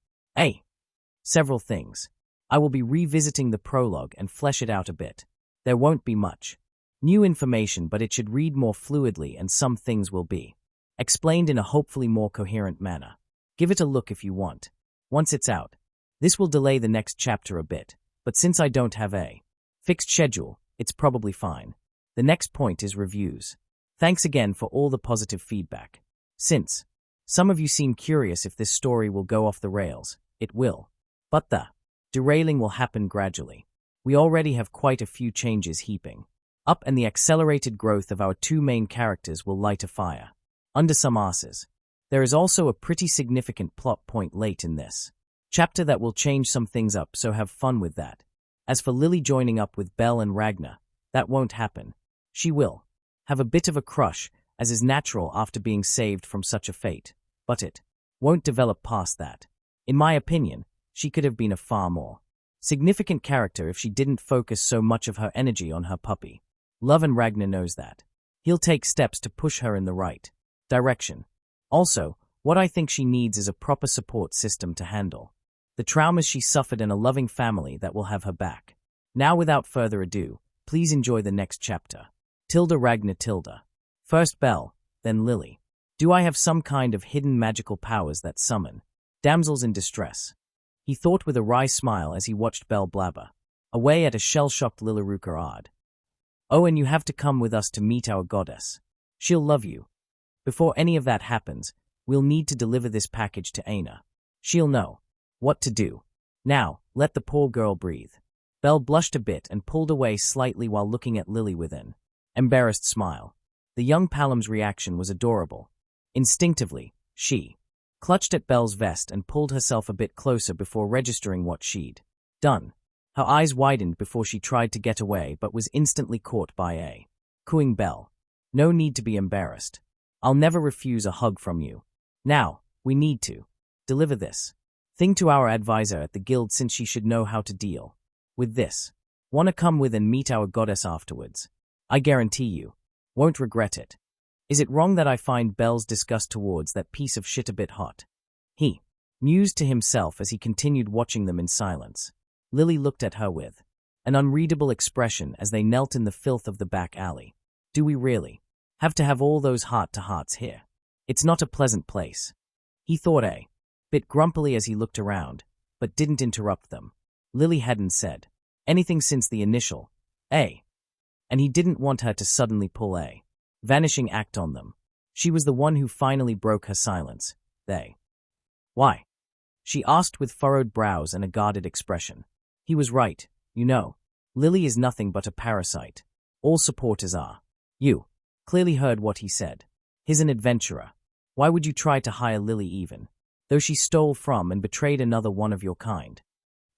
Several things. I will be revisiting the prologue and flesh it out a bit. There won't be much new information, but it should read more fluidly and some things will be explained in a hopefully more coherent manner. Give it a look if you want. Once it's out. This will delay the next chapter a bit, but since I don't have a fixed schedule, It's probably fine. The next point is reviews. Thanks again for all the positive feedback. Since some of you seem curious if this story will go off the rails, it will. But the derailing will happen gradually. We already have quite a few changes heaping up, and the accelerated growth of our two main characters will light a fire under some asses. There is also a pretty significant plot point late in this chapter that will change some things up, so have fun with that. As for Lily joining up with Belle and Ragnar, that won't happen. She will have a bit of a crush, as is natural after being saved from such a fate, but it won't develop past that. In my opinion, she could have been a far more significant character if she didn't focus so much of her energy on her puppy love, and Ragnar knows that. He'll take steps to push her in the right direction. Also, what I think she needs is a proper support system to handle the traumas she suffered and a loving family that will have her back. Now, without further ado, please enjoy the next chapter. Ragnar. First Belle, then Lily. Do I have some kind of hidden magical powers that summon damsels in distress? He thought with a wry smile as he watched Belle blabber away at a shell-shocked Lilaruka odd. Oh, and you have to come with us to meet our goddess. She'll love you. Before any of that happens, we'll need to deliver this package to Aina. She'll know what to do. Now, let the poor girl breathe. Belle blushed a bit and pulled away slightly while looking at Lily with an embarrassed smile. The young Palam's reaction was adorable. Instinctively, she clutched at Belle's vest and pulled herself a bit closer before registering what she'd done. Her eyes widened before she tried to get away but was instantly caught by a cooing Belle. No need to be embarrassed. I'll never refuse a hug from you. Now, we need to deliver this thing to our advisor at the guild, since she should know how to deal with this. Wanna come with and meet our goddess afterwards? I guarantee you won't regret it. Is it wrong that I find Belle's disgust towards that piece of shit a bit hot? He mused to himself as he continued watching them in silence. Lily looked at her with an unreadable expression as they knelt in the filth of the back alley. Do we really have to have all those heart-to-hearts here? It's not a pleasant place. He thought a bit grumpily as he looked around, but didn't interrupt them. Lily hadn't said anything since the initial and he didn't want her to suddenly pull a vanishing act on them. She was the one who finally broke her silence. Why? She asked with furrowed brows and a guarded expression. He was right, you know. Lily is nothing but a parasite. All supporters are. You clearly heard what he said. He's an adventurer. Why would you try to hire Lily even though she stole from and betrayed another one of your kind?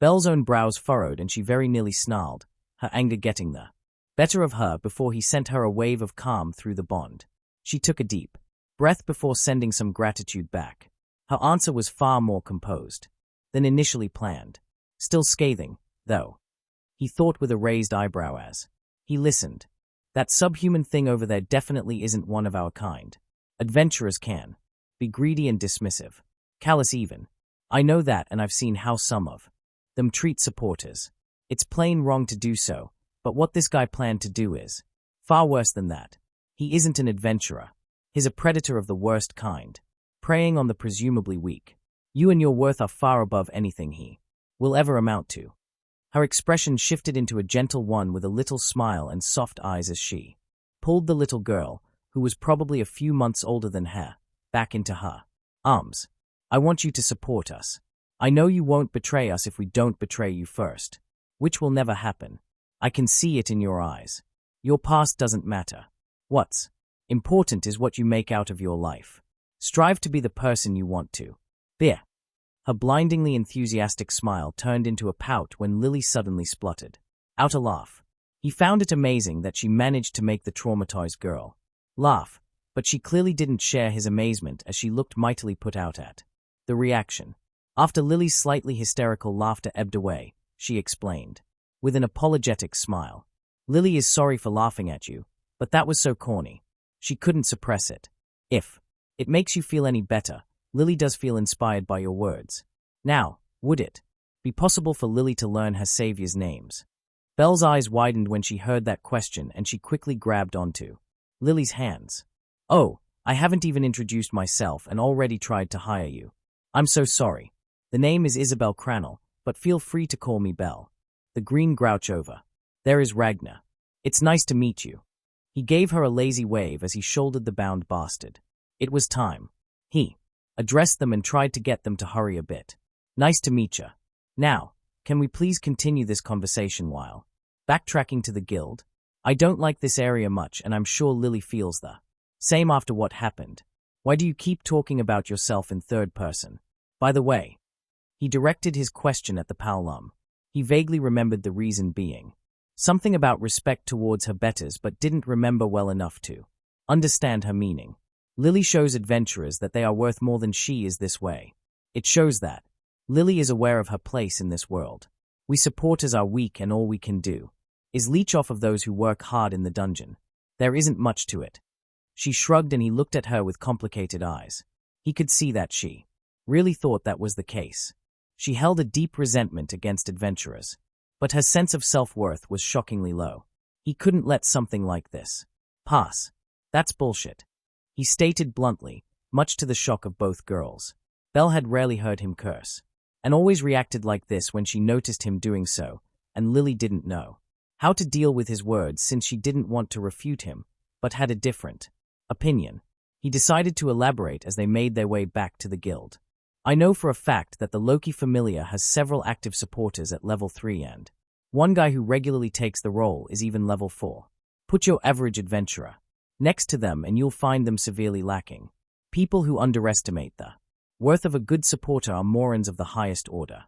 Belle's own brows furrowed and she very nearly snarled, her anger getting the better of her before he sent her a wave of calm through the bond. She took a deep breath before sending some gratitude back. Her answer was far more composed than initially planned. Still scathing, though. He thought with a raised eyebrow as he listened. That subhuman thing over there definitely isn't one of our kind. Adventurers can be greedy and dismissive. Callous even. I know that, and I've seen how some of them treat supporters. It's plain wrong to do so, but what this guy planned to do is far worse than that. He isn't an adventurer. He's a predator of the worst kind, preying on the presumably weak. You and your worth are far above anything he will ever amount to. Her expression shifted into a gentle one with a little smile and soft eyes as she pulled the little girl, who was probably a few months older than her, back into her arms. I want you to support us. I know you won't betray us if we don't betray you first, which will never happen. I can see it in your eyes. Your past doesn't matter. What's important is what you make out of your life. Strive to be the person you want to be. Her blindingly enthusiastic smile turned into a pout when Lily suddenly spluttered out a laugh. He found it amazing that she managed to make the traumatized girl laugh, but she clearly didn't share his amazement as she looked mightily put out at the reaction. After Lily's slightly hysterical laughter ebbed away, she explained with an apologetic smile. Lily is sorry for laughing at you, but that was so corny. She couldn't suppress it. If it makes you feel any better, Lily does feel inspired by your words. Now, would it be possible for Lily to learn her savior's names? Belle's eyes widened when she heard that question and she quickly grabbed onto Lily's hands. Oh, I haven't even introduced myself and already tried to hire you. I'm so sorry. The name is Isabel Cranell, but feel free to call me Belle. The green grouch over there is Ragnar. It's nice to meet you. He gave her a lazy wave as he shouldered the bound bastard. It was time. He addressed them and tried to get them to hurry a bit. Nice to meet ya. Now, can we please continue this conversation while backtracking to the guild? I don't like this area much, and I'm sure Lily feels the same after what happened. Why do you keep talking about yourself in third person? By the way, he directed his question at the Paolum. He vaguely remembered the reason being something about respect towards her betters, but didn't remember well enough to understand her meaning. Lily shows adventurers that they are worth more than she is this way. It shows that Lily is aware of her place in this world. We supporters are weak, and all we can do is leech off of those who work hard in the dungeon. There isn't much to it. She shrugged, and he looked at her with complicated eyes. He could see that she really thought that was the case. She held a deep resentment against adventurers, but her sense of self-worth was shockingly low. He couldn't let something like this pass. That's bullshit, he stated bluntly, much to the shock of both girls. Belle had rarely heard him curse, and always reacted like this when she noticed him doing so, and Lily didn't know how to deal with his words since she didn't want to refute him, but had a different opinion. He decided to elaborate as they made their way back to the guild. I know for a fact that the Loki Familia has several active supporters at level 3, and one guy who regularly takes the role is even level 4. Put your average adventurer next to them and you'll find them severely lacking. People who underestimate the worth of a good supporter are morons of the highest order.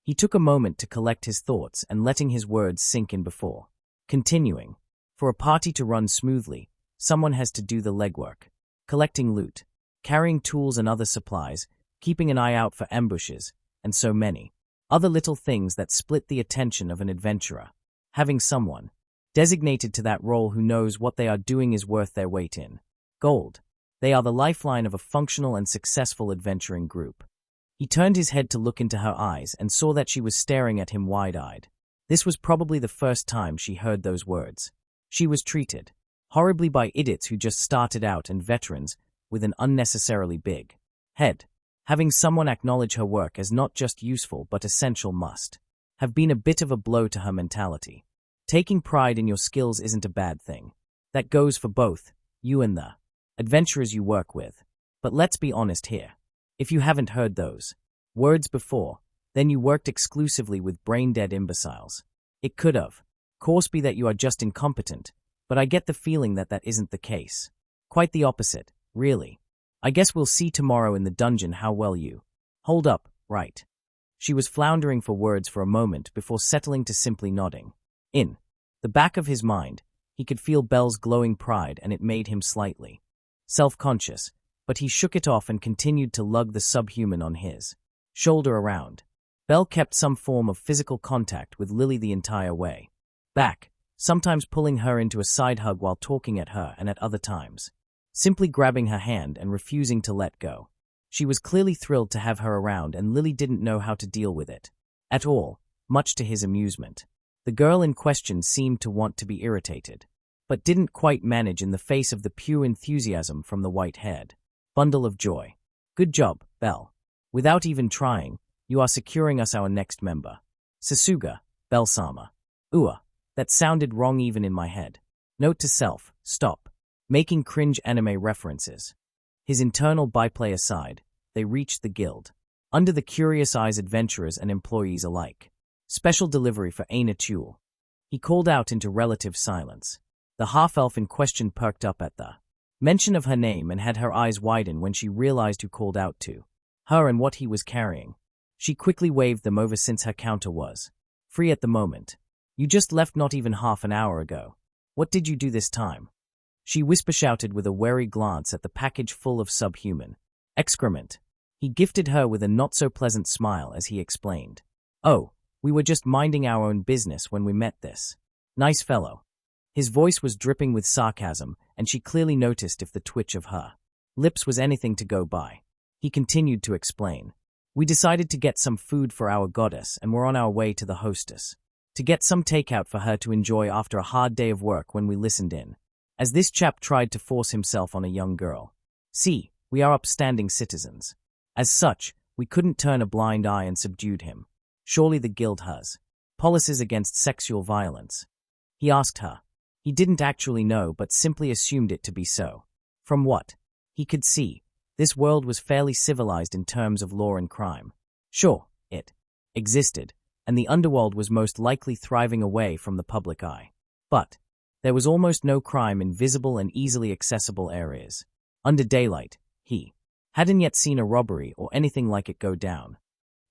He took a moment to collect his thoughts and letting his words sink in before continuing. For a party to run smoothly, someone has to do the legwork. Collecting loot, carrying tools and other supplies, keeping an eye out for ambushes, and so many other little things that split the attention of an adventurer. Having someone designated to that role who knows what they are doing is worth their weight in gold. They are the lifeline of a functional and successful adventuring group. He turned his head to look into her eyes and saw that she was staring at him wide-eyed. This was probably the first time she heard those words. She was treated horribly by idiots who just started out and veterans with an unnecessarily big head. Having someone acknowledge her work as not just useful but essential must have been a bit of a blow to her mentality. Taking pride in your skills isn't a bad thing. That goes for both you and the adventurers you work with. But let's be honest here. If you haven't heard those words before, then you worked exclusively with brain-dead imbeciles. It could of course be that you are just incompetent, but I get the feeling that that isn't the case. Quite the opposite, really. I guess we'll see tomorrow in the dungeon how well you hold up, right? She was floundering for words for a moment before settling to simply nodding. In the back of his mind, he could feel Belle's glowing pride, and it made him slightly self-conscious, but he shook it off and continued to lug the subhuman on his shoulder around. Belle kept some form of physical contact with Lily the entire way back, sometimes pulling her into a side hug while talking at her, and at other times simply grabbing her hand and refusing to let go. She was clearly thrilled to have her around, and Lily didn't know how to deal with it at all, much to his amusement. The girl in question seemed to want to be irritated, but didn't quite manage in the face of the pure enthusiasm from the white-haired bundle of joy. Good job, Belle. Without even trying, you are securing us our next member. Sasuga, Belle-sama. That sounded wrong even in my head. Note to self, stop making cringe anime references. His internal byplay aside, they reached the guild. Under the curious eyes adventurers and employees alike. Special delivery for Aina Tulle. He called out into relative silence. The half-elf in question perked up at the mention of her name and had her eyes widen when she realized who called out to her and what he was carrying. She quickly waved them over since her counter was free at the moment. You just left not even half an hour ago. What did you do this time? She whisper-shouted with a wary glance at the package full of subhuman excrement. He gifted her with a not-so-pleasant smile as he explained. Oh, we were just minding our own business when we met this nice fellow. His voice was dripping with sarcasm, and she clearly noticed if the twitch of her lips was anything to go by. He continued to explain. We decided to get some food for our goddess and were on our way to the hostess to get some takeout for her to enjoy after a hard day of work when we listened in, as this chap tried to force himself on a young girl. See, we are upstanding citizens. As such, we couldn't turn a blind eye and subdued him. Surely the guild has policies against sexual violence. He asked her. He didn't actually know but simply assumed it to be so. From what he could see, this world was fairly civilized in terms of law and crime. Sure, it existed, and the underworld was most likely thriving away from the public eye. But there was almost no crime in visible and easily accessible areas. Under daylight, he hadn't yet seen a robbery or anything like it go down.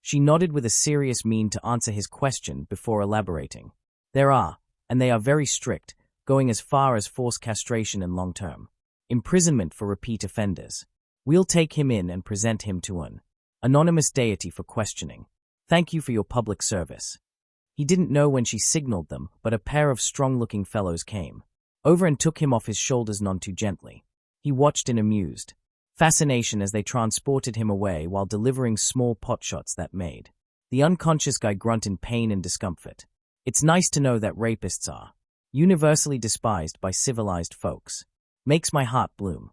She nodded with a serious mien to answer his question before elaborating. There are, and they are very strict, going as far as forced castration and long-term imprisonment for repeat offenders. We'll take him in and present him to an anonymous deity for questioning. Thank you for your public service. He didn't know when she signaled them, but a pair of strong-looking fellows came over and took him off his shoulders none too gently. He watched in amused fascination as they transported him away while delivering small potshots that made the unconscious guy grunt in pain and discomfort. It's nice to know that rapists are universally despised by civilized folks. Makes my heart bloom,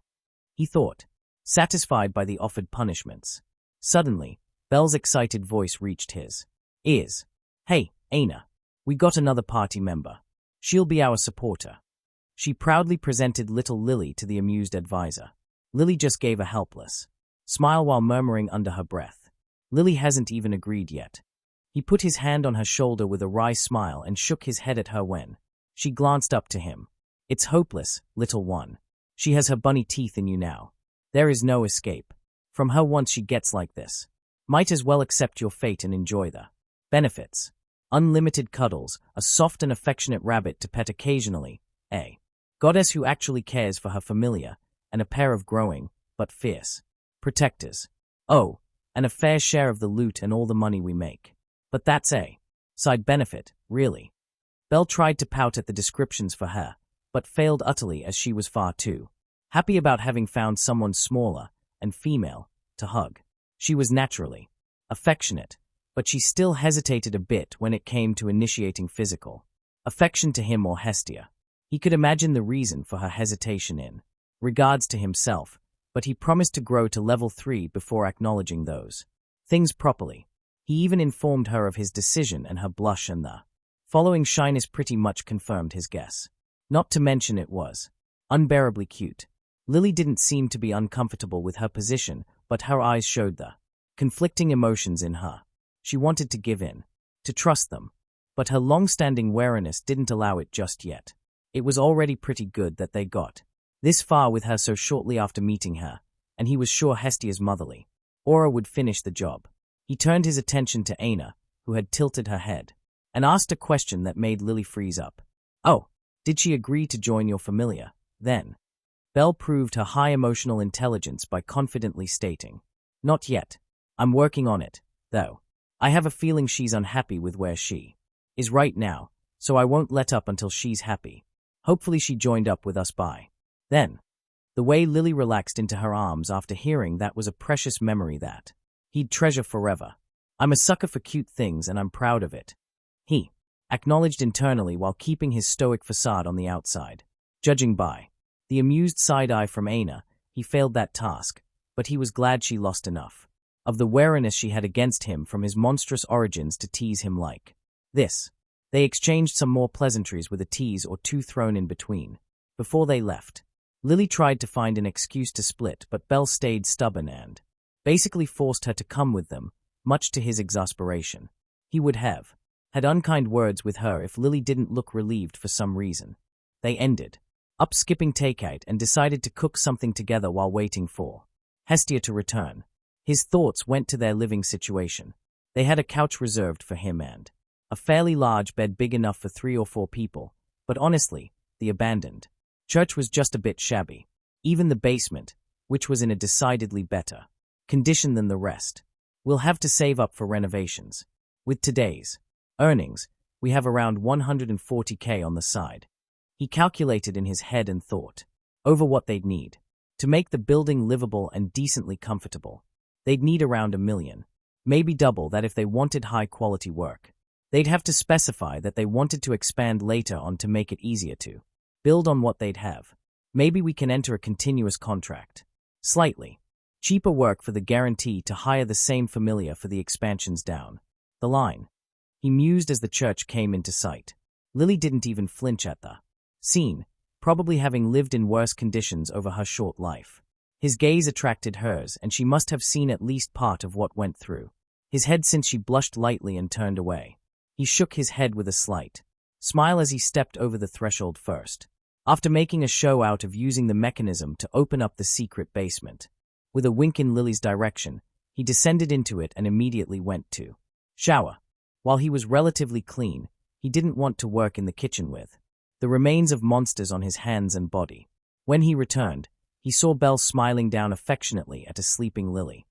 he thought, satisfied by the offered punishments. Suddenly, Bell's excited voice reached his ears. Hey, Aina, we got another party member. She'll be our supporter. She proudly presented little Lily to the amused advisor. Lily just gave a helpless smile while murmuring under her breath. Lily hasn't even agreed yet. He put his hand on her shoulder with a wry smile and shook his head at her when she glanced up to him. It's hopeless, little one. She has her bunny teeth in you now. There is no escape from her once she gets like this. Might as well accept your fate and enjoy the benefits. Unlimited cuddles, a soft and affectionate rabbit to pet occasionally, a goddess who actually cares for her familiar, and a pair of growing, but fierce, protectors. Oh, and a fair share of the loot and all the money we make. But that's a side benefit, really. Belle tried to pout at the descriptions for her, but failed utterly as she was far too happy about having found someone smaller and female to hug. She was naturally affectionate, but she still hesitated a bit when it came to initiating physical affection to him or Hestia. He could imagine the reason for her hesitation in regards to himself, but he promised to grow to level 3 before acknowledging those things properly. He even informed her of his decision, and her blush and the following shyness pretty much confirmed his guess. Not to mention it was unbearably cute. Lily didn't seem to be uncomfortable with her position, but her eyes showed the conflicting emotions in her. She wanted to give in, to trust them, but her long-standing wariness didn't allow it just yet. It was already pretty good that they got this far with her so shortly after meeting her, and he was sure Hestia's motherly aura would finish the job. He turned his attention to Aina, who had tilted her head, and asked a question that made Lily freeze up. Oh, did she agree to join your familiar, then? Belle proved her high emotional intelligence by confidently stating, Not yet. I'm working on it, though. I have a feeling she's unhappy with where she is right now, so I won't let up until she's happy. Hopefully she joined up with us by then. The way Lily relaxed into her arms after hearing that was a precious memory that he'd treasure forever. I'm a sucker for cute things and I'm proud of it. He acknowledged internally while keeping his stoic facade on the outside. Judging by the amused side-eye from Aina, he failed that task, but he was glad she lost enough of the wariness she had against him from his monstrous origins to tease him like this. They exchanged some more pleasantries with a tease or two thrown in between. Before they left, Lily tried to find an excuse to split, but Belle stayed stubborn and basically forced her to come with them, much to his exasperation. He would have had unkind words with her if Lily didn't look relieved for some reason. They ended up skipping takeout and decided to cook something together while waiting for Hestia to return. His thoughts went to their living situation. They had a couch reserved for him and a fairly large bed big enough for 3 or 4 people, but honestly, the abandoned church was just a bit shabby. Even the basement, which was in a decidedly better condition than the rest. We'll have to save up for renovations. With today's earnings, we have around 140K on the side. He calculated in his head and thought over what they'd need to make the building livable and decently comfortable. They'd need around $1 million, maybe double that if they wanted high-quality work. They'd have to specify that they wanted to expand later on to make it easier to build on what they'd have. Maybe we can enter a continuous contract. Slightly cheaper work for the guarantee to hire the same familiar for the expansions down the line. He mused as the church came into sight. Lily didn't even flinch at the seen, probably having lived in worse conditions over her short life. His gaze attracted hers, and she must have seen at least part of what went through his head since she blushed lightly and turned away. He shook his head with a slight smile as he stepped over the threshold first, after making a show out of using the mechanism to open up the secret basement. With a wink in Lily's direction, he descended into it and immediately went to shower. While he was relatively clean, he didn't want to work in the kitchen with the remains of monsters on his hands and body. When he returned, he saw Belle smiling down affectionately at a sleeping Lily.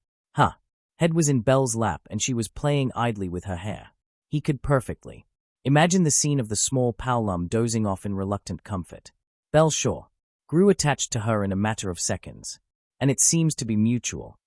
Head was in Belle's lap and she was playing idly with her hair. He could perfectly imagine the scene of the small Paolum dozing off in reluctant comfort. Belle Shaw grew attached to her in a matter of seconds, and it seems to be mutual.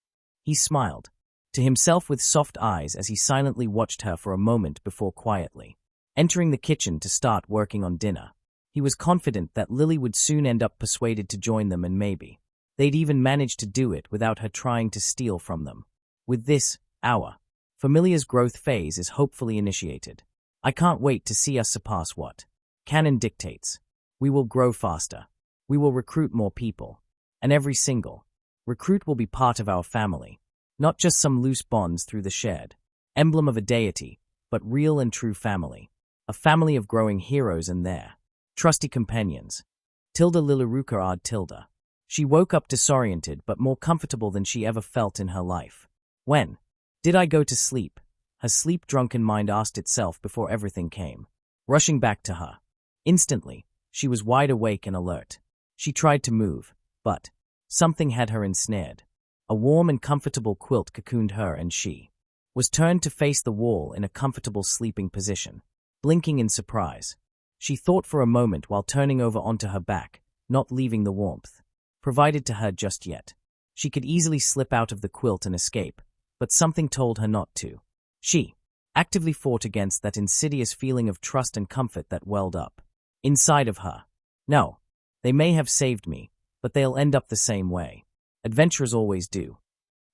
He smiled to himself with soft eyes as he silently watched her for a moment before quietly entering the kitchen to start working on dinner. He was confident that Lily would soon end up persuaded to join them, and maybe they'd even manage to do it without her trying to steal from them. With this, our familiar's growth phase is hopefully initiated. I can't wait to see us surpass what canon dictates. We will grow faster. We will recruit more people. And every single recruit will be part of our family. Not just some loose bonds through the shared emblem of a deity, but real and true family. A family of growing heroes and their trusty companions. Tilda Lilaruka ad Tilda. She woke up disoriented but more comfortable than she ever felt in her life. When did I go to sleep? Her sleep-drunken mind asked itself before everything came rushing back to her. Instantly, she was wide awake and alert. She tried to move, but something had her ensnared. A warm and comfortable quilt cocooned her and she was turned to face the wall in a comfortable sleeping position. Blinking in surprise, she thought for a moment while turning over onto her back, not leaving the warmth provided to her just yet. She could easily slip out of the quilt and escape, but something told her not to. She actively fought against that insidious feeling of trust and comfort that welled up inside of her. No, they may have saved me, but they'll end up the same way. Adventurers always do.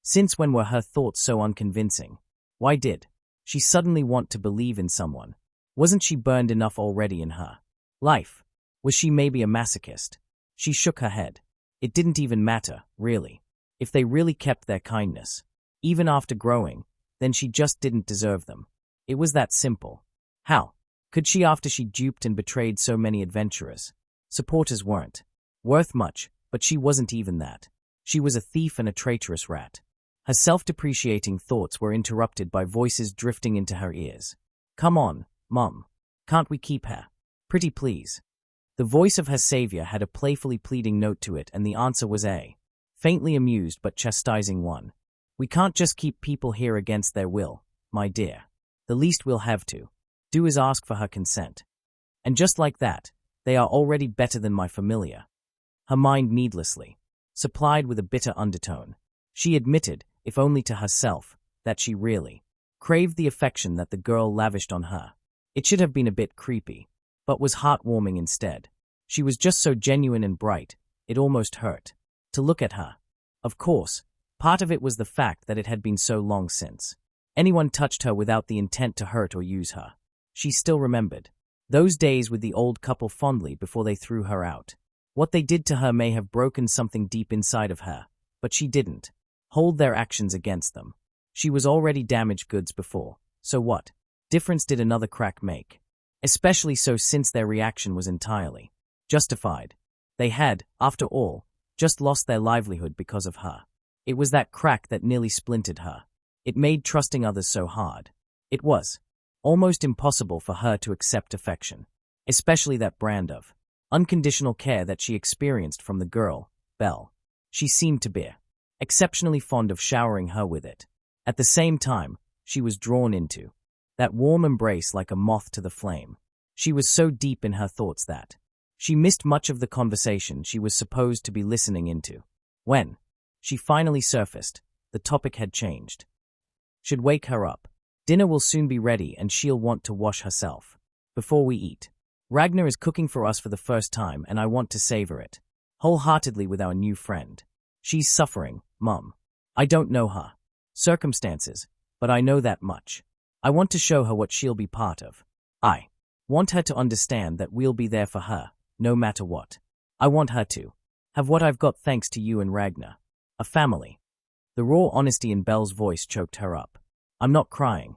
Since when were her thoughts so unconvincing? Why did she suddenly want to believe in someone? Wasn't she burned enough already in her life? Was she maybe a masochist? She shook her head. It didn't even matter, really. If they really kept their kindness, even after growing, then she just didn't deserve them. It was that simple. How could she after she duped and betrayed so many adventurers? Supporters weren't worth much, but she wasn't even that. She was a thief and a traitorous rat. Her self-depreciating thoughts were interrupted by voices drifting into her ears. Come on, Mum. Can't we keep her? Pretty please. The voice of her savior had a playfully pleading note to it, and the answer was a faintly amused but chastising one. We can't just keep people here against their will, my dear. The least we'll have to do is ask for her consent. And just like that, they are already better than my familiar. Her mind needlessly supplied with a bitter undertone. She admitted, if only to herself, that she really craved the affection that the girl lavished on her. It should have been a bit creepy, but was heartwarming instead. She was just so genuine and bright, it almost hurt to look at her. Of course, part of it was the fact that it had been so long since anyone touched her without the intent to hurt or use her. She still remembered those days with the old couple fondly before they threw her out. What they did to her may have broken something deep inside of her, but she didn't hold their actions against them. She was already damaged goods before, so what difference did another crack make? Especially so since their reaction was entirely justified. They had, after all, just lost their livelihood because of her. It was that crack that nearly splintered her. It made trusting others so hard. It was almost impossible for her to accept affection, especially that brand of unconditional care that she experienced from the girl, Belle. She seemed to be exceptionally fond of showering her with it. At the same time, she was drawn into that warm embrace like a moth to the flame. She was so deep in her thoughts that she missed much of the conversation she was supposed to be listening into. When she finally surfaced, the topic had changed. Should wake her up. Dinner will soon be ready and she'll want to wash herself before we eat. Ragnar is cooking for us for the first time and I want to savor it wholeheartedly with our new friend. She's suffering, Mum. I don't know her circumstances, but I know that much. I want to show her what she'll be part of. I want her to understand that we'll be there for her, no matter what. I want her to have what I've got thanks to you and Ragnar. A family. The raw honesty in Belle's voice choked her up. I'm not crying.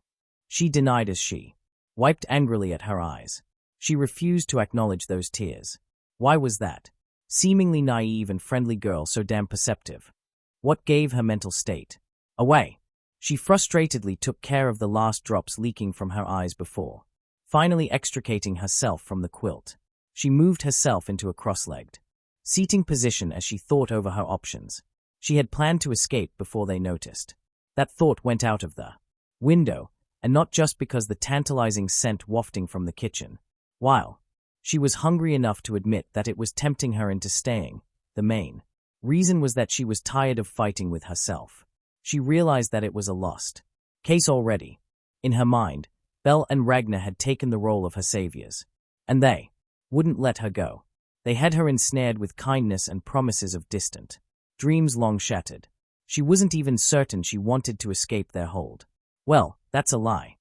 She denied as she wiped angrily at her eyes. She refused to acknowledge those tears. Why was that? Seemingly naive and friendly girl so damn perceptive. What gave her mental state away? She frustratedly took care of the last drops leaking from her eyes before finally extricating herself from the quilt. She moved herself into a cross-legged seating position as she thought over her options. She had planned to escape before they noticed. That thought went out of the window, and not just because the tantalizing scent wafting from the kitchen. While she was hungry enough to admit that it was tempting her into staying, the main reason was that she was tired of fighting with herself. She realized that it was a lost case already. In her mind, Belle and Ragnar had taken the role of her saviors, and they wouldn't let her go. They had her ensnared with kindness and promises of distant dreams long shattered. She wasn't even certain she wanted to escape their hold. Well, that's a lie.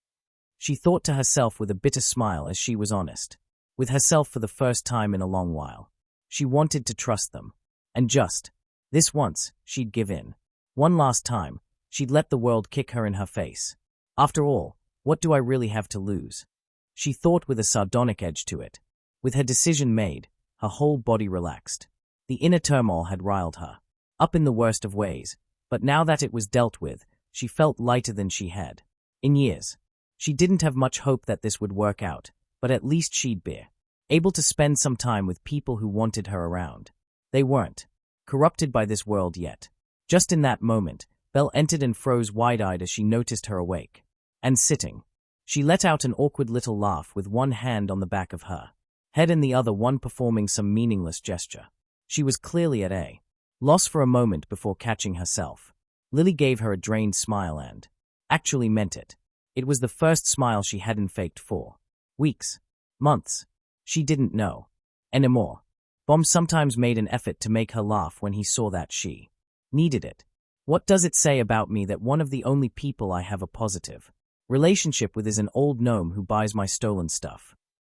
She thought to herself with a bitter smile as she was honest with herself for the first time in a long while. She wanted to trust them. And just this once, she'd give in. One last time, she'd let the world kick her in her face. After all, what do I really have to lose? She thought with a sardonic edge to it. With her decision made, her whole body relaxed. The inner turmoil had riled her up in the worst of ways, but now that it was dealt with, she felt lighter than she had in years. She didn't have much hope that this would work out, but at least she'd be able to spend some time with people who wanted her around. They weren't corrupted by this world yet. Just in that moment, Belle entered and froze wide-eyed as she noticed her awake and sitting. She let out an awkward little laugh with one hand on the back of her head and the other one performing some meaningless gesture. She was clearly at a loss for a moment before catching herself. Lily gave her a drained smile and actually meant it. It was the first smile she hadn't faked for weeks, months. She didn't know anymore. Bomb sometimes made an effort to make her laugh when he saw that she needed it. What does it say about me that one of the only people I have a positive relationship with is an old gnome who buys my stolen stuff?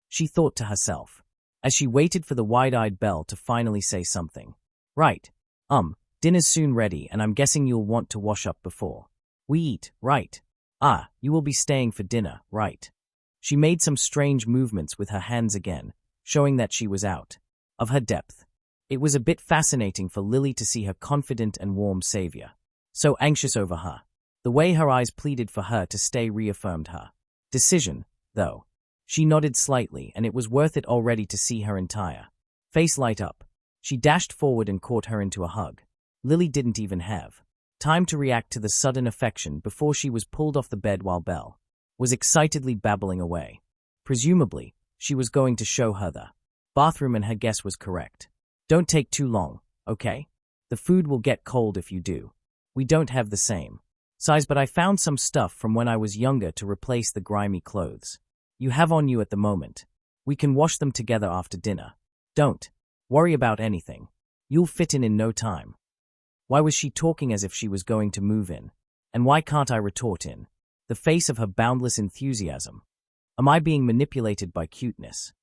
She thought to herself, as she waited for the wide-eyed Belle to finally say something. Right. Dinner's soon ready and I'm guessing you'll want to wash up before we eat, right? Ah, you will be staying for dinner, right? She made some strange movements with her hands again, showing that she was out of her depth. It was a bit fascinating for Lily to see her confident and warm savior so anxious over her. The way her eyes pleaded for her to stay reaffirmed her decision, though. She nodded slightly, and it was worth it already to see her entire face light up. She dashed forward and caught her into a hug. Lily didn't even have time to react to the sudden affection before she was pulled off the bed while Belle was excitedly babbling away. Presumably, she was going to show her the bathroom and her guess was correct. Don't take too long, okay? The food will get cold if you do. We don't have the same size, but I found some stuff from when I was younger to replace the grimy clothes you have on you at the moment. We can wash them together after dinner. Don't worry about anything. You'll fit in no time. Why was she talking as if she was going to move in? And why can't I retort in the face of her boundless enthusiasm? Am I being manipulated by cuteness?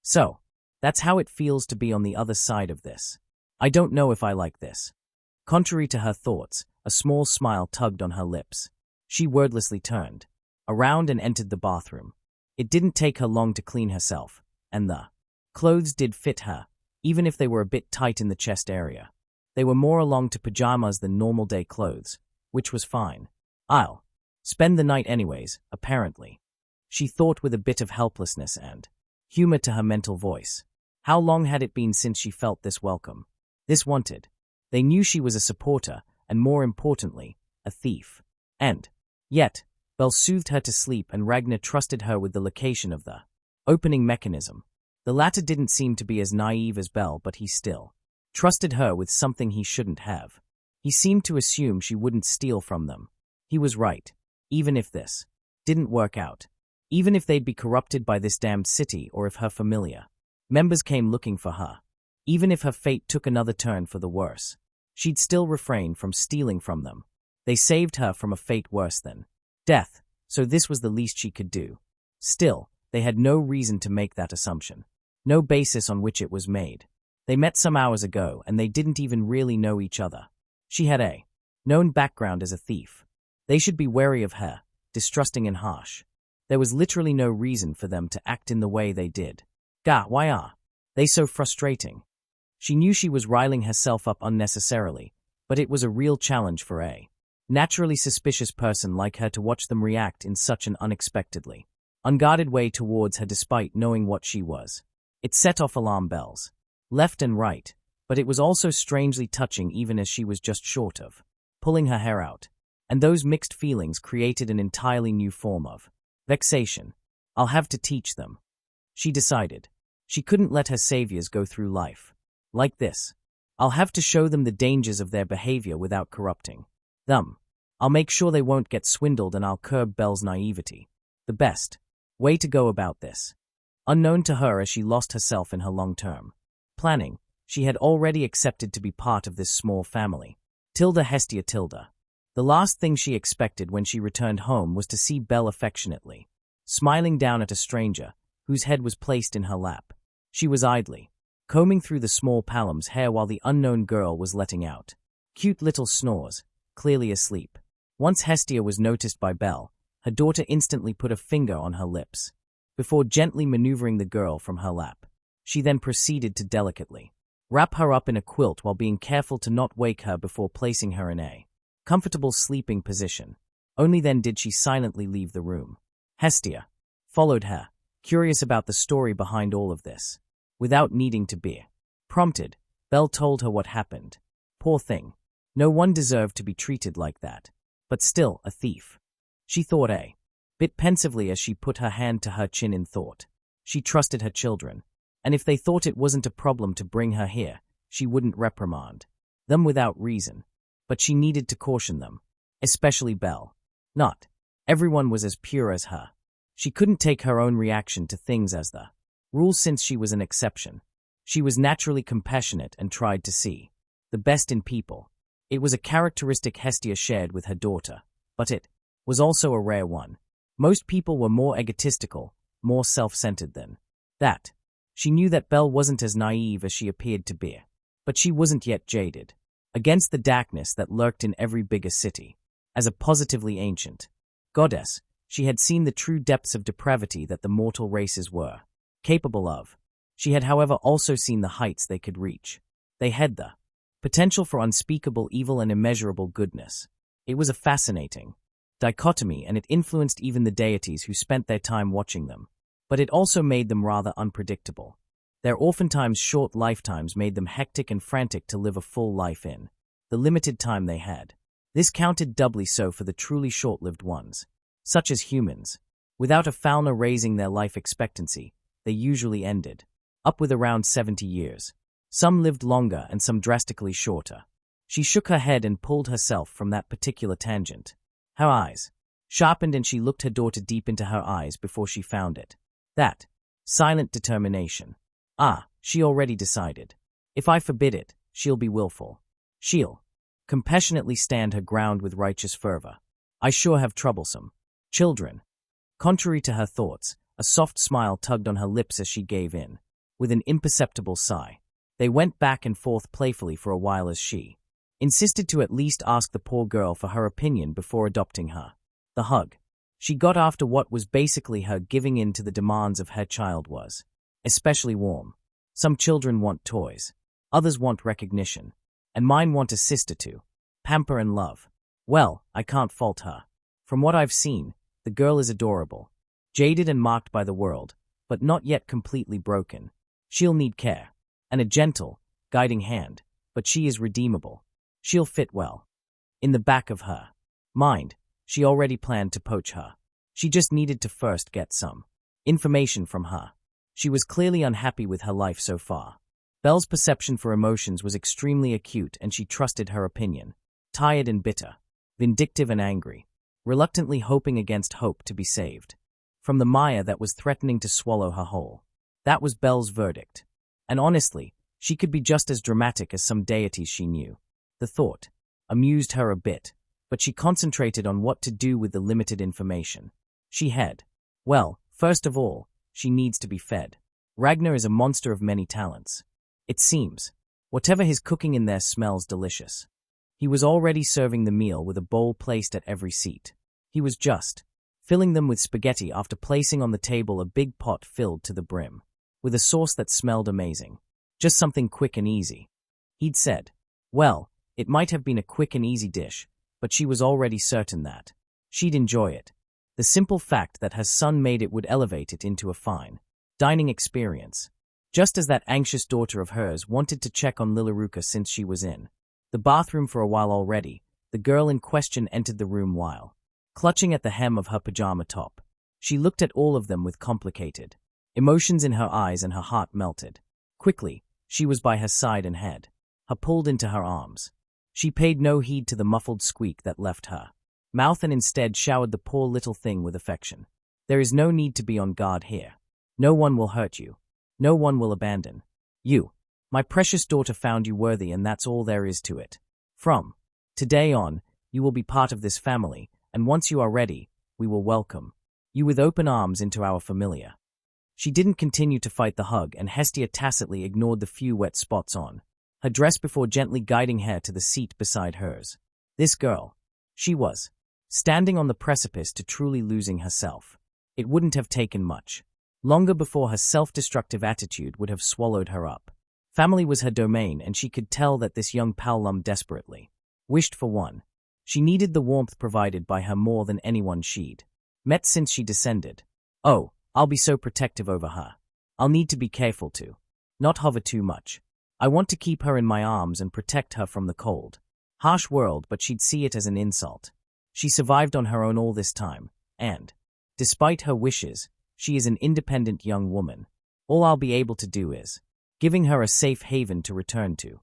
So, that's how it feels to be on the other side of this. I don't know if I like this. Contrary to her thoughts, a small smile tugged on her lips. She wordlessly turned around and entered the bathroom. It didn't take her long to clean herself, and the clothes did fit her, even if they were a bit tight in the chest area. They were more along to pajamas than normal day clothes, which was fine. I'll spend the night anyways, apparently. She thought with a bit of helplessness and humor to her mental voice. How long had it been since she felt this welcome, this wanted? They knew she was a supporter, and more importantly, a thief. And yet, Belle soothed her to sleep and Ragnar trusted her with the location of the opening mechanism. The latter didn't seem to be as naive as Belle, but he still trusted her with something he shouldn't have. He seemed to assume she wouldn't steal from them. He was right. Even if this didn't work out, even if they'd be corrupted by this damned city or if her familiar members came looking for her, even if her fate took another turn for the worse, she'd still refrain from stealing from them. They saved her from a fate worse than death, so this was the least she could do. Still, they had no reason to make that assumption. No basis on which it was made. They met some hours ago, and they didn't even really know each other. She had a known background as a thief. They should be wary of her, distrusting and harsh. There was literally no reason for them to act in the way they did. Why are they so frustrating? She knew she was riling herself up unnecessarily, but it was a real challenge for a naturally suspicious person like her to watch them react in such an unexpectedly unguarded way towards her despite knowing what she was. It set off alarm bells, left and right, but it was also strangely touching even as she was just short of pulling her hair out. And those mixed feelings created an entirely new form of vexation. I'll have to teach them. She decided. She couldn't let her saviors go through life like this. I'll have to show them the dangers of their behavior without corrupting them. I'll make sure they won't get swindled, and I'll curb Belle's naivety. The best way to go about this. Unknown to her as she lost herself in her long-term planning, she had already accepted to be part of this small family. Tilda. The last thing she expected when she returned home was to see Belle affectionately smiling down at a stranger whose head was placed in her lap. She was idly combing through the small Palom's hair while the unknown girl was letting out cute little snores, clearly asleep. Once Hestia was noticed by Belle, her daughter instantly put a finger on her lips. Before gently maneuvering the girl from her lap, she then proceeded to delicately wrap her up in a quilt while being careful to not wake her before placing her in a comfortable sleeping position. Only then did she silently leave the room. Hestia followed her, curious about the story behind all of this. Without needing to be prompted, Belle told her what happened. Poor thing. No one deserved to be treated like that. But still, a thief. She thought a bit pensively as she put her hand to her chin in thought. She trusted her children, and if they thought it wasn't a problem to bring her here, she wouldn't reprimand them without reason. But she needed to caution them, especially Belle. Not everyone was as pure as her. She couldn't take her own reaction to things as the rule since she was an exception. She was naturally compassionate and tried to see the best in people. It was a characteristic Hestia shared with her daughter, but it was also a rare one. Most people were more egotistical, more self-centered than that. She knew that Belle wasn't as naive as she appeared to be, but she wasn't yet jaded against the darkness that lurked in every bigger city. As a positively ancient goddess, she had seen the true depths of depravity that the mortal races were capable of. She had, however, also seen the heights they could reach. They had the potential for unspeakable evil and immeasurable goodness. It was a fascinating dichotomy, and it influenced even the deities who spent their time watching them. But it also made them rather unpredictable. Their oftentimes short lifetimes made them hectic and frantic to live a full life in the limited time they had. This counted doubly so for the truly short-lived ones, such as humans. Without a fauna raising their life expectancy, they usually ended up with around 70 years. Some lived longer and some drastically shorter. She shook her head and pulled herself from that particular tangent. Her eyes sharpened and she looked her daughter deep into her eyes before she found it. That silent determination. She already decided. If I forbid it, she'll be willful. She'll compassionately stand her ground with righteous fervor. I sure have troublesome children. Contrary to her thoughts, a soft smile tugged on her lips as she gave in. With an imperceptible sigh, they went back and forth playfully for a while as she insisted to at least ask the poor girl for her opinion before adopting her. The hug she got after what was basically her giving in to the demands of her child was especially warm. Some children want toys, others want recognition, and mine want a sister to pamper and love. Well, I can't fault her. From what I've seen, the girl is adorable, jaded and marked by the world, but not yet completely broken. She'll need care, and a gentle, guiding hand, but she is redeemable. She'll fit well. In the back of her mind, she already planned to poach her. She just needed to first get some information from her. She was clearly unhappy with her life so far. Belle's perception for emotions was extremely acute, and she trusted her opinion. Tired and bitter, vindictive and angry, reluctantly hoping against hope to be saved from the mire that was threatening to swallow her whole. That was Belle's verdict. And honestly, she could be just as dramatic as some deities she knew. The thought amused her a bit, but she concentrated on what to do with the limited information she had. Well, first of all, she needs to be fed. Ragnar is a monster of many talents. It seems. Whatever his cooking in there smells delicious. He was already serving the meal with a bowl placed at every seat. He was just filling them with spaghetti after placing on the table a big pot filled to the brim, with a sauce that smelled amazing. Just something quick and easy. He'd said, well, it might have been a quick and easy dish, but she was already certain that she'd enjoy it. The simple fact that her son made it would elevate it into a fine dining experience. Just as that anxious daughter of hers wanted to check on Lilaruka since she was in the bathroom for a while already, the girl in question entered the room while clutching at the hem of her pajama top. She looked at all of them with complicated emotions in her eyes and her heart melted. Quickly, she was by her side and had her pulled into her arms. She paid no heed to the muffled squeak that left her mouth and instead showered the poor little thing with affection. There is no need to be on guard here. No one will hurt you. No one will abandon you. My precious daughter found you worthy, and that's all there is to it. From today on, you will be part of this family, and once you are ready, we will welcome you with open arms into our familia. She didn't continue to fight the hug, and Hestia tacitly ignored the few wet spots on her dress before gently guiding her to the seat beside hers. This girl, she was standing on the precipice to truly losing herself. It wouldn't have taken much longer before her self-destructive attitude would have swallowed her up. Family was her domain, and she could tell that this young Paolum desperately wished for one. She needed the warmth provided by her more than anyone she'd met since she descended. Oh, I'll be so protective over her. I'll need to be careful to not hover too much. I want to keep her in my arms and protect her from the cold, harsh world, but she'd see it as an insult. She survived on her own all this time, and, despite her wishes, she is an independent young woman. All I'll be able to do is giving her a safe haven to return to.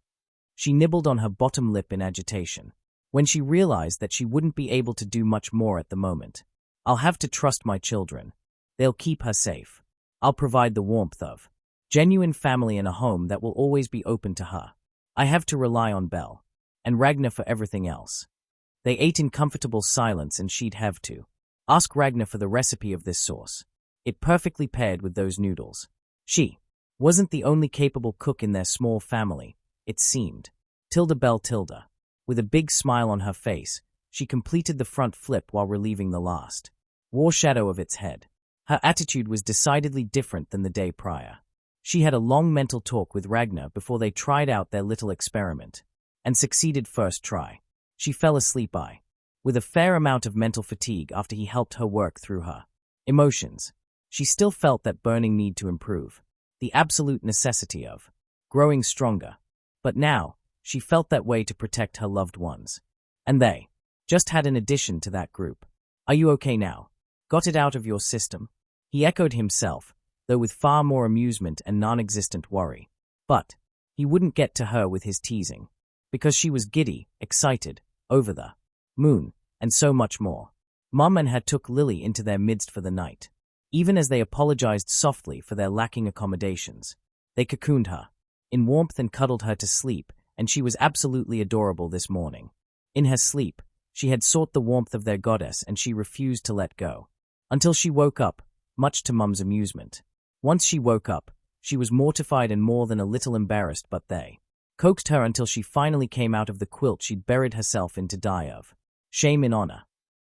She nibbled on her bottom lip in agitation. When she realized that she wouldn't be able to do much more at the moment. I'll have to trust my children. They'll keep her safe. I'll provide the warmth of genuine family and a home that will always be open to her. I have to rely on Belle and Ragnar for everything else. They ate in comfortable silence, and she'd have to ask Ragnar for the recipe of this sauce. It perfectly paired with those noodles. She wasn't the only capable cook in their small family, it seemed. Tilda. With a big smile on her face, she completed the front flip while relieving the last war shadow of its head. Her attitude was decidedly different than the day prior. She had a long mental talk with Ragnar before they tried out their little experiment, and succeeded first try. She fell asleep with a fair amount of mental fatigue after he helped her work through her emotions. She still felt that burning need to improve, the absolute necessity of growing stronger. But now, she felt that way to protect her loved ones. And they just had an addition to that group. Are you okay now? Got it out of your system? He echoed himself, though with far more amusement and non-existent worry. But he wouldn't get to her with his teasing, because she was giddy, excited, over the moon, and so much more. Mum and her took Lily into their midst for the night. Even as they apologized softly for their lacking accommodations, they cocooned her in warmth and cuddled her to sleep, and she was absolutely adorable this morning. In her sleep, she had sought the warmth of their goddess, and she refused to let go. Until she woke up, much to Mum's amusement. Once she woke up, she was mortified and more than a little embarrassed, but they coaxed her until she finally came out of the quilt she'd buried herself in to die of shame in honor.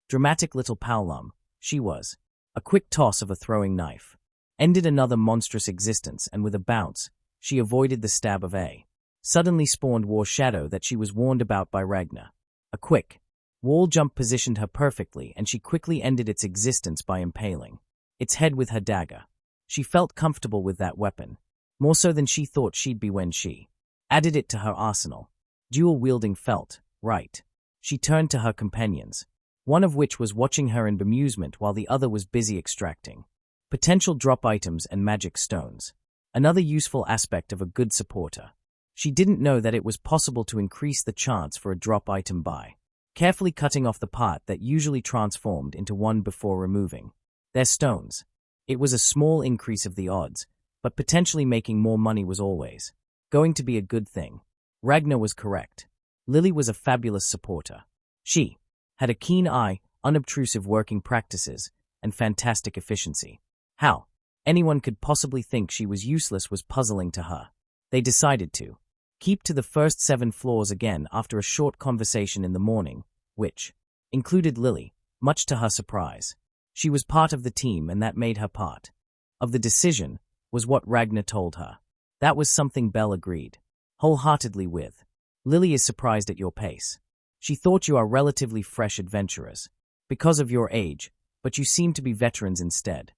Dramatic little Paolum, she was. A quick toss of a throwing knife ended another monstrous existence, and with a bounce, she avoided the stab of a suddenly spawned war shadow that she was warned about by Ragnar. A quick wall jump positioned her perfectly, and she quickly ended its existence by impaling its head with her dagger. She felt comfortable with that weapon, more so than she thought she'd be when she added it to her arsenal. Dual-wielding felt right. She turned to her companions, one of which was watching her in bemusement while the other was busy extracting potential drop items and magic stones. Another useful aspect of a good supporter. She didn't know that it was possible to increase the chance for a drop item by carefully cutting off the part that usually transformed into one before removing their stones. It was a small increase of the odds, but potentially making more money was always going to be a good thing. Ragnar was correct. Lily was a fabulous supporter. She had a keen eye, unobtrusive working practices, and fantastic efficiency. How anyone could possibly think she was useless was puzzling to her. They decided to keep to the first 7 floors again after a short conversation in the morning, which included Lily, much to her surprise. She was part of the team, and that made her part of the decision, was what Ragnar told her. That was something Belle agreed wholeheartedly with. Lily is surprised at your pace. She thought you are relatively fresh adventurers because of your age, but you seem to be veterans instead.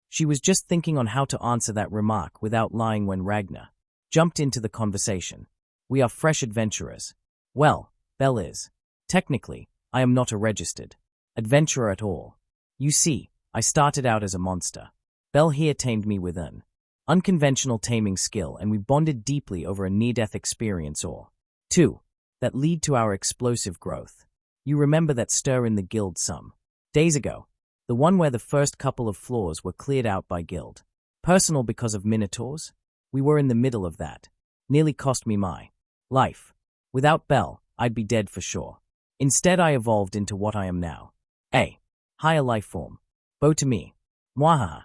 She was just thinking on how to answer that remark without lying when Ragnar jumped into the conversation. We are fresh adventurers. Well, Belle is. Technically, I am not a registered adventurer at all. You see, I started out as a monster. Belle here tamed me with an unconventional taming skill, and we bonded deeply over a near-death experience or two that lead to our explosive growth. You remember that stir in the guild some days ago? The one where the first couple of floors were cleared out by guild personnel because of minotaurs? We were in the middle of that. Nearly cost me my life. Without Belle, I'd be dead for sure. Instead, I evolved into what I am now. A higher life form. Bow to me. Mwahaha.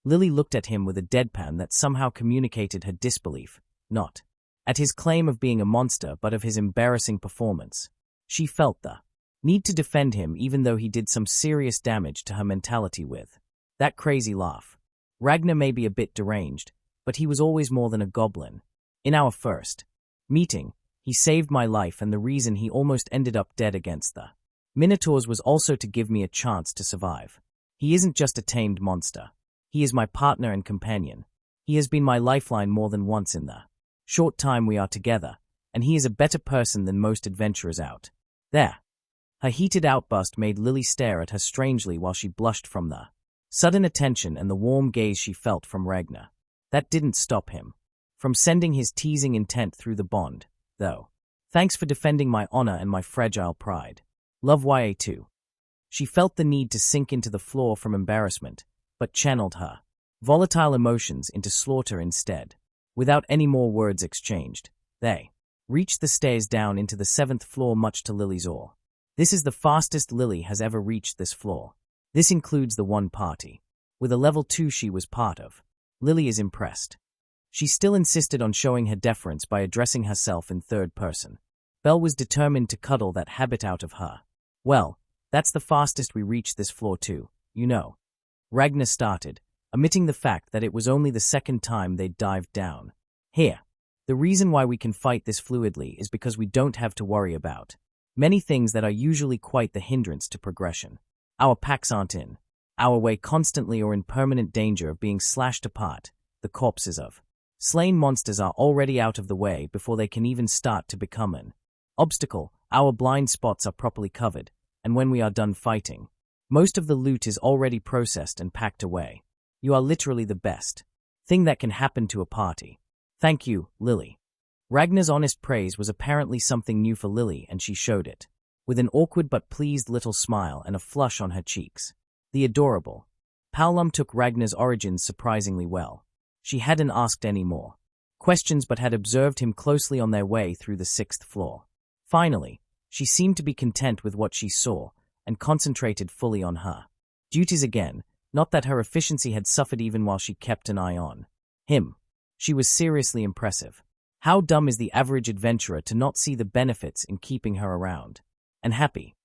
Lily looked at him with a deadpan that somehow communicated her disbelief, not at his claim of being a monster but of his embarrassing performance. She felt the need to defend him even though he did some serious damage to her mentality with that crazy laugh. Ragnar may be a bit deranged, but he was always more than a goblin. In our first meeting, he saved my life, and the reason he almost ended up dead against the minotaurs was also to give me a chance to survive. He isn't just a tamed monster. He is my partner and companion. He has been my lifeline more than once in the short time we are together, and he is a better person than most adventurers out there. Her heated outburst made Lily stare at her strangely while she blushed from the sudden attention and the warm gaze she felt from Ragnar. That didn't stop him from sending his teasing intent through the bond, though. Thanks for defending my honor and my fragile pride. Love YA2. She felt the need to sink into the floor from embarrassment, but channeled her volatile emotions into slaughter instead. Without any more words exchanged, they reached the stairs down into the 7th floor, much to Lily's awe. This is the fastest Lily has ever reached this floor. This includes the one party with a level 2 she was part of. Lily is impressed. She still insisted on showing her deference by addressing herself in third person. Belle was determined to cuddle that habit out of her. Well, that's the fastest we reached this floor too, you know. Ragnar started, omitting the fact that it was only the 2nd time they'd dived down. Here. The reason why we can fight this fluidly is because we don't have to worry about many things that are usually quite the hindrance to progression. Our packs aren't in our way constantly or in permanent danger of being slashed apart. The corpses of slain monsters are already out of the way before they can even start to become an obstacle. Our blind spots are properly covered, and when we are done fighting, most of the loot is already processed and packed away. You are literally the best thing that can happen to a party. Thank you, Lily. Ragnar's honest praise was apparently something new for Lily, and she showed it with an awkward but pleased little smile and a flush on her cheeks. The adorable Paulum took Ragnar's origins surprisingly well. She hadn't asked any more questions but had observed him closely on their way through the 6th floor. Finally, she seemed to be content with what she saw and concentrated fully on her duties again, not that her efficiency had suffered even while she kept an eye on him. She was seriously impressive. How dumb is the average adventurer to not see the benefits in keeping her around and happy?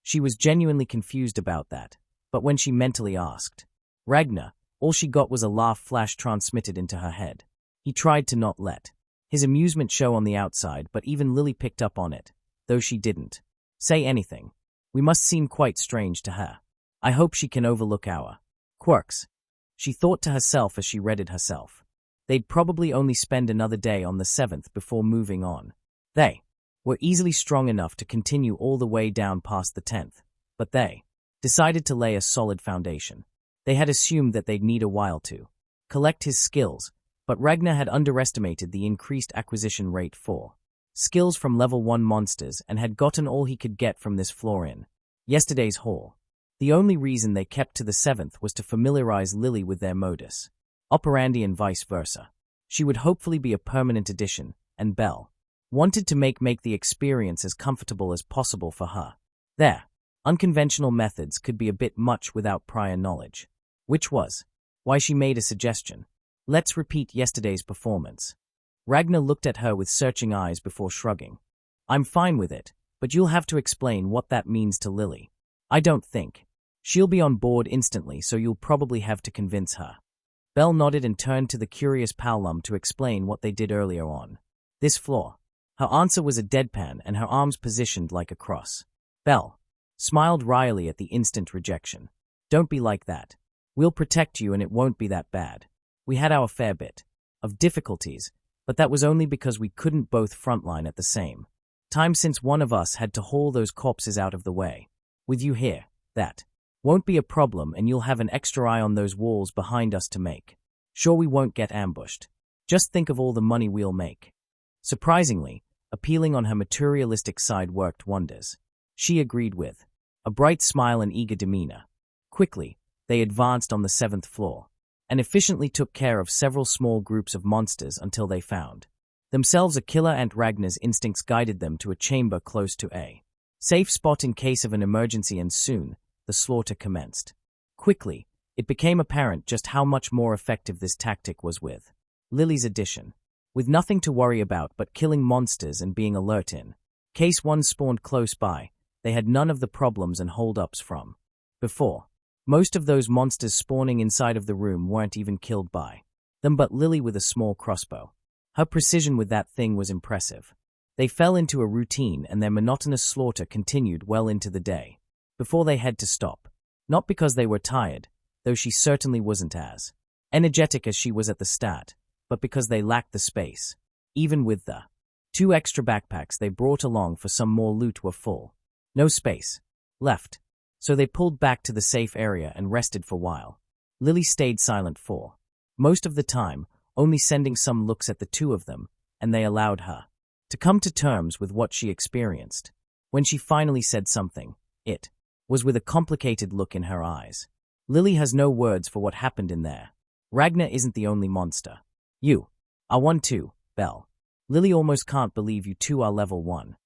She was genuinely confused about that, but when she mentally asked Ragnar, all she got was a laugh flash transmitted into her head. He tried to not let his amusement show on the outside, but even Lily picked up on it, though she didn't say anything. We must seem quite strange to her. I hope she can overlook our quirks, she thought to herself as she read it herself. They'd probably only spend another day on the 7th before moving on. They were easily strong enough to continue all the way down past the 10th, but they decided to lay a solid foundation. They had assumed that they'd need a while to collect his skills, but Ragnar had underestimated the increased acquisition rate for skills from level 1 monsters and had gotten all he could get from this floor in yesterday's haul. The only reason they kept to the 7th was to familiarize Lily with their modus operandi and vice versa. She would hopefully be a permanent addition, and Belle wanted to make the experience as comfortable as possible for her. Their unconventional methods could be a bit much without prior knowledge, which was Why she made a suggestion. Let's repeat yesterday's performance. Ragnar looked at her with searching eyes before shrugging. I'm fine with it, but you'll have to explain what that means to Lily. I don't think. She'll be on board instantly, so you'll probably have to convince her. Belle nodded and turned to the curious Palum to explain what they did earlier on this floor. Her answer was a deadpan and her arms positioned like a cross. Belle smiled wryly at the instant rejection. Don't be like that. We'll protect you and it won't be that bad. We had our fair bit of difficulties, but that was only because we couldn't both frontline at the same time since one of us had to haul those corpses out of the way. With you here, that won't be a problem and you'll have an extra eye on those walls behind us to make sure we won't get ambushed. Just think of all the money we'll make. Surprisingly, appealing on her materialistic side worked wonders. She agreed with a bright smile and eager demeanor. Quickly, they advanced on the 7th floor and efficiently took care of several small groups of monsters until they found themselves a killer, and Ragnar's instincts guided them to a chamber close to a safe spot in case of an emergency, and soon, the slaughter commenced. Quickly, it became apparent just how much more effective this tactic was with Lily's addition. With nothing to worry about but killing monsters and being alert in case one spawned close by, they had none of the problems and hold-ups from before. Most of those monsters spawning inside of the room weren't even killed by them but Lily with a small crossbow. Her precision with that thing was impressive. They fell into a routine and their monotonous slaughter continued well into the day before they had to stop. Not because they were tired, though she certainly wasn't as energetic as she was at the start, but because they lacked the space. Even with the 2 extra backpacks they brought along for some more loot were full. No space left, so they pulled back to the safe area and rested for a while. Lily stayed silent for most of the time, only sending some looks at the two of them, and they allowed her to come to terms with what she experienced. When she finally said something, it was with a complicated look in her eyes. Lily has no words for what happened in there. Ragnar isn't the only monster. You are one too, Belle. Lily almost can't believe you two are level 1.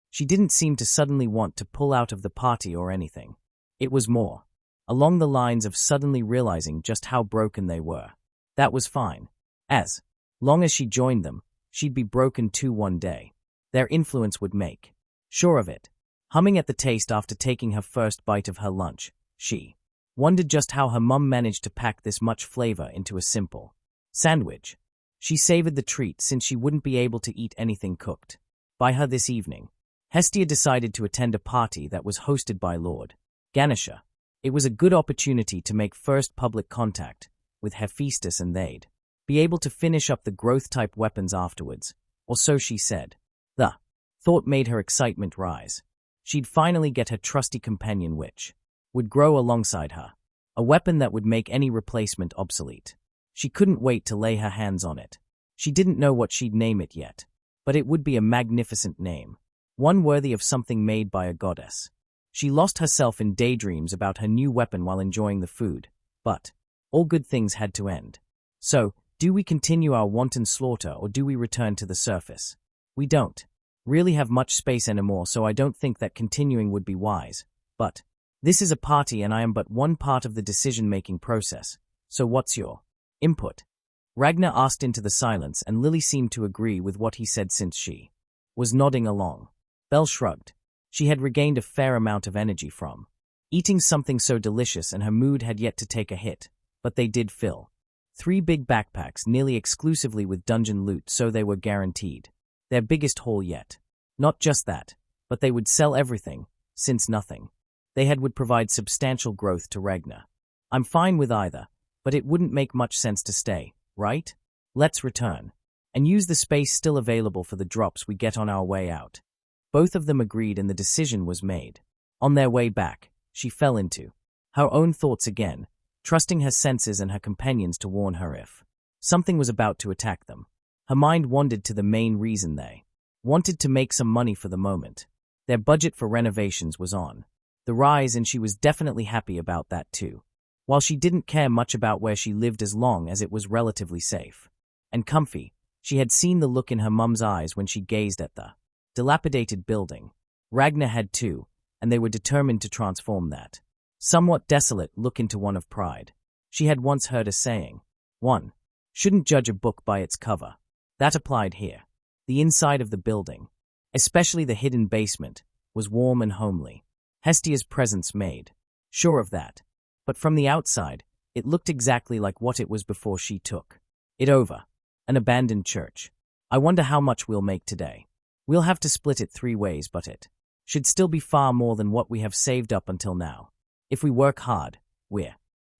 She didn't seem to suddenly want to pull out of the party or anything. It was more along the lines of suddenly realizing just how broken they were. That was fine. As long as she joined them, she'd be broken too one day. Their influence would make sure of it. Humming at the taste after taking her first bite of her lunch, she wondered just how her mum managed to pack this much flavor into a simple sandwich. She savored the treat since she wouldn't be able to eat anything cooked by her this evening. Hestia decided to attend a party that was hosted by Lord Ganesha. It was a good opportunity to make first public contact with Hephaestus, and they'd be able to finish up the growth-type weapons afterwards, or so she said. The thought made her excitement rise. She'd finally get her trusty companion which would grow alongside her, a weapon that would make any replacement obsolete. She couldn't wait to lay her hands on it. She didn't know what she'd name it yet, but it would be a magnificent name, one worthy of something made by a goddess. She lost herself in daydreams about her new weapon while enjoying the food, but all good things had to end. So, do we continue our wanton slaughter or do we return to the surface? We don't really have much space anymore, so I don't think that continuing would be wise. But this is a party and I am but one part of the decision-making process, so what's your input? Ragnar asked into the silence, and Lily seemed to agree with what he said since she was nodding along. Belle shrugged. She had regained a fair amount of energy from eating something so delicious, and her mood had yet to take a hit, but they did fill 3 big backpacks nearly exclusively with dungeon loot, so they were guaranteed their biggest haul yet. Not just that, but they would sell everything, since nothing they had would provide substantial growth to Ragnar. I'm fine with either, but it wouldn't make much sense to stay, right? Let's return and use the space still available for the drops we get on our way out. Both of them agreed and the decision was made. On their way back, she fell into her own thoughts again, trusting her senses and her companions to warn her if something was about to attack them. Her mind wandered to the main reason they wanted to make some money for the moment. Their budget for renovations was on the rise, and she was definitely happy about that too. While she didn't care much about where she lived as long as it was relatively safe and comfy, she had seen the look in her mum's eyes when she gazed at the dilapidated building. Ragnar had too, and they were determined to transform that somewhat desolate look into one of pride. She had once heard a saying, 1. Shouldn't judge a book by its cover. That applied here. The inside of the building, especially the hidden basement, was warm and homely. Hestia's presence made sure of that. But from the outside, it looked exactly like what it was before she took it over. An abandoned church. I wonder how much we'll make today. We'll have to split it 3 ways, but it should still be far more than what we have saved up until now. If we work hard, we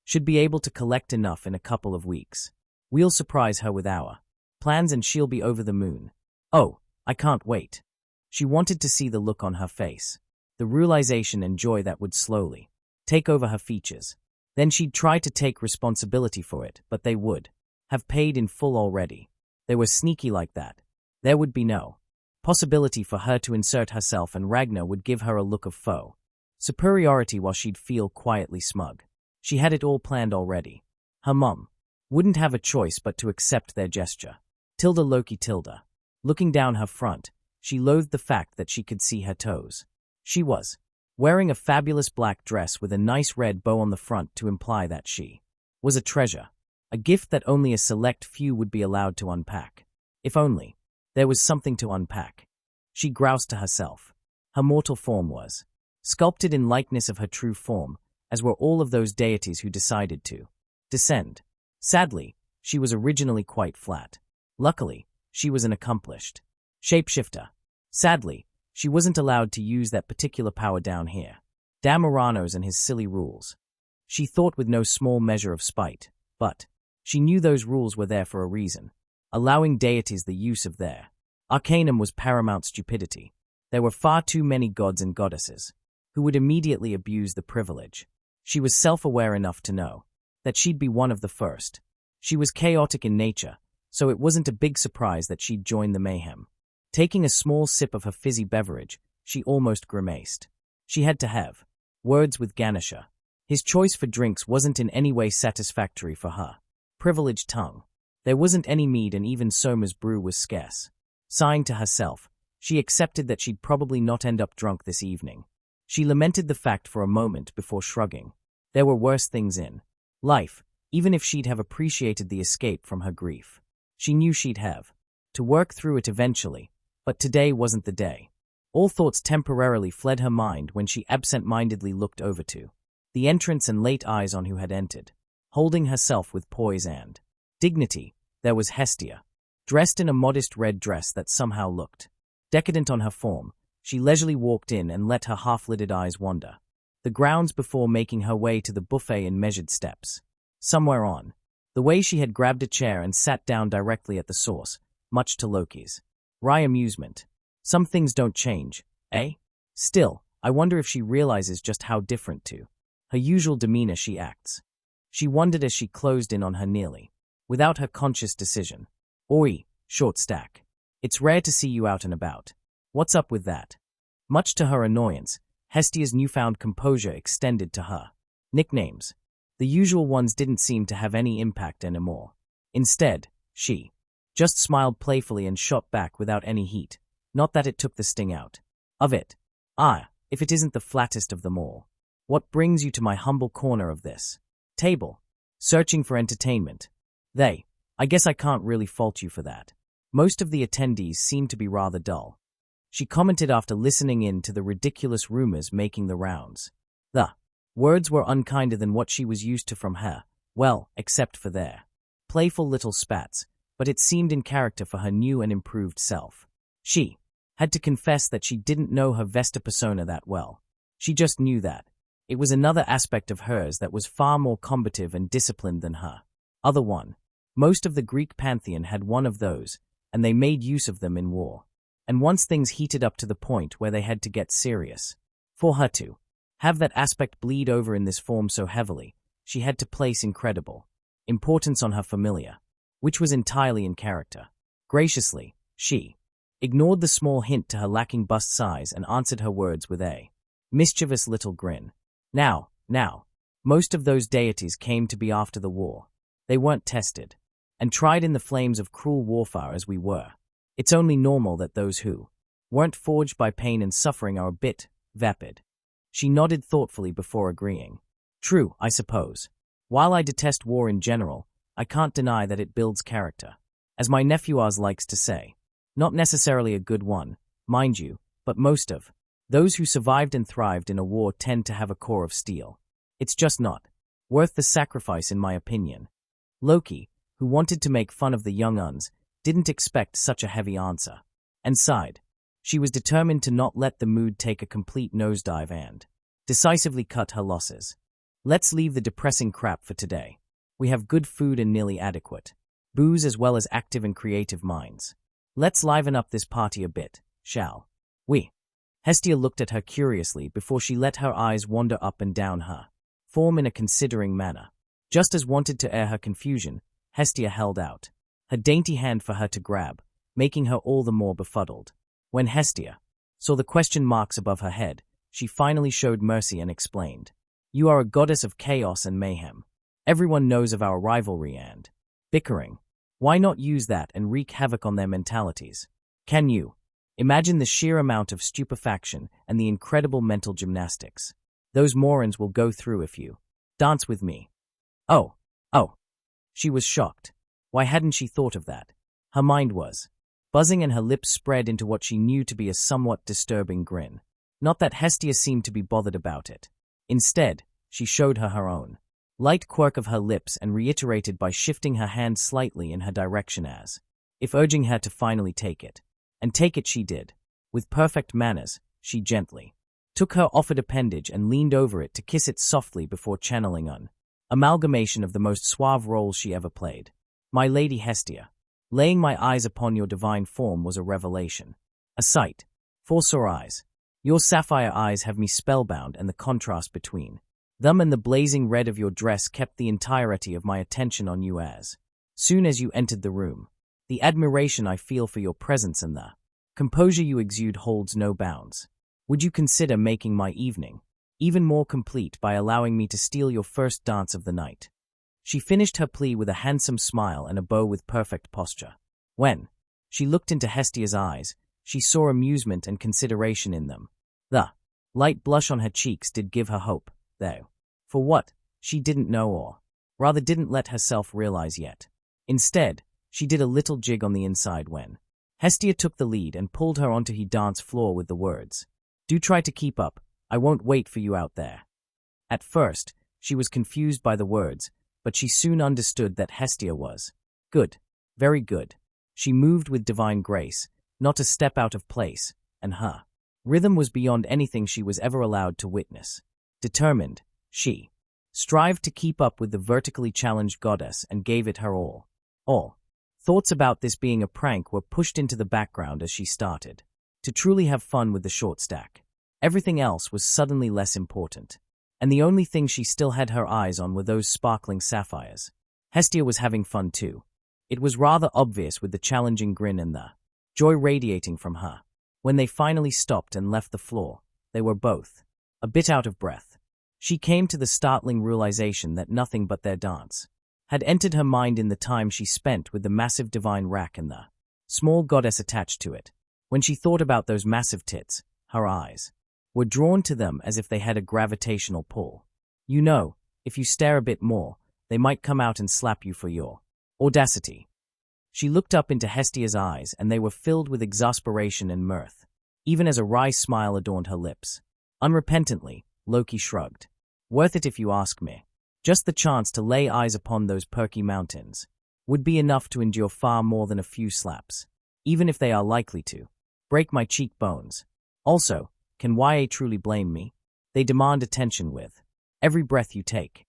should be able to collect enough in a couple of weeks. We'll surprise her with our plans and she'll be over the moon. Oh, I can't wait. She wanted to see the look on her face, the realization and joy that would slowly take over her features. Then she'd try to take responsibility for it, but they would have paid in full already. They were sneaky like that. There would be no possibility for her to insert herself, and Ragnar would give her a look of faux superiority while she'd feel quietly smug. She had it all planned already. Her mum wouldn't have a choice but to accept their gesture. Tilda Loki Tilda. Looking down her front, she loathed the fact that she could see her toes. She was wearing a fabulous black dress with a nice red bow on the front to imply that she was a treasure, a gift that only a select few would be allowed to unpack. If only there was something to unpack. She groused to herself. Her mortal form was sculpted in likeness of her true form, as were all of those deities who decided to descend. Sadly, she was originally quite flat. Luckily, she was an accomplished shapeshifter. Sadly, she wasn't allowed to use that particular power down here. Damn Oranos and his silly rules. She thought with no small measure of spite, but she knew those rules were there for a reason. Allowing deities the use of their arcanum was paramount stupidity. There were far too many gods and goddesses who would immediately abuse the privilege. She was self-aware enough to know that she'd be one of the first. She was chaotic in nature, so it wasn't a big surprise that she'd join the mayhem. Taking a small sip of her fizzy beverage, she almost grimaced. She had to have words with Ganesha. His choice for drinks wasn't in any way satisfactory for her privileged tongue. There wasn't any mead, and even Soma's brew was scarce. Sighing to herself, she accepted that she'd probably not end up drunk this evening. She lamented the fact for a moment before shrugging. There were worse things in life, even if she'd have appreciated the escape from her grief. She knew she'd have to work through it eventually, but today wasn't the day. All thoughts temporarily fled her mind when she absent-mindedly looked over to the entrance and late eyes on who had entered. Holding herself with poise and dignity, there was Hestia. Dressed in a modest red dress that somehow looked decadent on her form, she leisurely walked in and let her half-lidded eyes wander the grounds before making her way to the buffet in measured steps. Somewhere on the way she had grabbed a chair and sat down directly at the source, much to Loki's wry amusement. Some things don't change, eh? Still, I wonder if she realizes just how different to her usual demeanor she acts. She wondered as she closed in on her nearly without her conscious decision. Oi, short stack. It's rare to see you out and about. What's up with that? Much to her annoyance, Hestia's newfound composure extended to her nicknames. The usual ones didn't seem to have any impact anymore. Instead, she just smiled playfully and shot back without any heat. Not that it took the sting out of it. Ah, if it isn't the flattest of them all. What brings you to my humble corner of this table? Searching for entertainment. I guess I can't really fault you for that. Most of the attendees seem to be rather dull. She commented after listening in to the ridiculous rumors making the rounds. The words were unkinder than what she was used to from her, well, except for their playful little spats, but it seemed in character for her new and improved self. She had to confess that she didn't know her Vesta persona that well. She just knew that it was another aspect of hers that was far more combative and disciplined than her other one. Most of the Greek pantheon had one of those, and they made use of them in war. And once things heated up to the point where they had to get serious, for her to have that aspect bleed over in this form so heavily, she had to place incredible importance on her familiar, which was entirely in character. Graciously, she ignored the small hint to her lacking bust size and answered her words with a mischievous little grin. Now, most of those deities came to be after the war. They weren't tested and tried in the flames of cruel warfare as we were. It's only normal that those who weren't forged by pain and suffering are a bit vapid. She nodded thoughtfully before agreeing. True, I suppose. While I detest war in general, I can't deny that it builds character. As my nephew Oz likes to say, not necessarily a good one, mind you, but most of those who survived and thrived in a war tend to have a core of steel. It's just not worth the sacrifice in my opinion. Loki, who wanted to make fun of the young uns, didn't expect such a heavy answer, and sighed. She was determined to not let the mood take a complete nosedive and decisively cut her losses. Let's leave the depressing crap for today. We have good food and nearly adequate booze as well as active and creative minds. Let's liven up this party a bit, shall we? Hestia looked at her curiously before she let her eyes wander up and down her form in a considering manner. Just as wanted to air her confusion, Hestia held out her dainty hand for her to grab, making her all the more befuddled. When Hestia saw the question marks above her head, she finally showed mercy and explained, "You are a goddess of chaos and mayhem. Everyone knows of our rivalry and bickering. Why not use that and wreak havoc on their mentalities? Can you imagine the sheer amount of stupefaction and the incredible mental gymnastics those morons will go through if you dance with me?" Oh. She was shocked. Why hadn't she thought of that? Her mind was buzzing and her lips spread into what she knew to be a somewhat disturbing grin. Not that Hestia seemed to be bothered about it. Instead, she showed her own light quirk of her lips and reiterated by shifting her hand slightly in her direction as if urging her to finally take it. And take it she did. With perfect manners, she gently took her offered appendage and leaned over it to kiss it softly before channeling an amalgamation of the most suave roles she ever played. "My lady Hestia, laying my eyes upon your divine form was a revelation. A sight for sore eyes. Your sapphire eyes have me spellbound, and the contrast between them and the blazing red of your dress kept the entirety of my attention on you as soon as you entered the room. The admiration I feel for your presence and the composure you exude holds no bounds. Would you consider making my evening even more complete by allowing me to steal your first dance of the night?" She finished her plea with a handsome smile and a bow with perfect posture. When she looked into Hestia's eyes, she saw amusement and consideration in them. The light blush on her cheeks did give her hope, though. For what, she didn't know, or rather didn't let herself realize yet. Instead, she did a little jig on the inside when Hestia took the lead and pulled her onto the dance floor with the words, "Do try to keep up, I won't wait for you out there." At first, she was confused by the words, but she soon understood that Hestia was good, very good. She moved with divine grace, not a step out of place, and her rhythm was beyond anything she was ever allowed to witness. Determined, she strived to keep up with the vertically challenged goddess and gave it her all. All thoughts about this being a prank were pushed into the background as she started to truly have fun with the short stack. Everything else was suddenly less important, and the only thing she still had her eyes on were those sparkling sapphires. Hestia was having fun too. It was rather obvious with the challenging grin and the joy radiating from her. When they finally stopped and left the floor, they were both a bit out of breath. She came to the startling realization that nothing but their dance had entered her mind in the time she spent with the massive divine rack and the small goddess attached to it. When she thought about those massive tits, her eyes were drawn to them as if they had a gravitational pull. You know, if you stare a bit more, they might come out and slap you for your audacity. She looked up into Hestia's eyes, and they were filled with exasperation and mirth, even as a wry smile adorned her lips. Unrepentantly, Loki shrugged. "Worth it if you ask me. Just the chance to lay eyes upon those perky mountains would be enough to endure far more than a few slaps, even if they are likely to break my cheekbones. Also, can YA truly blame me? They demand attention with every breath you take."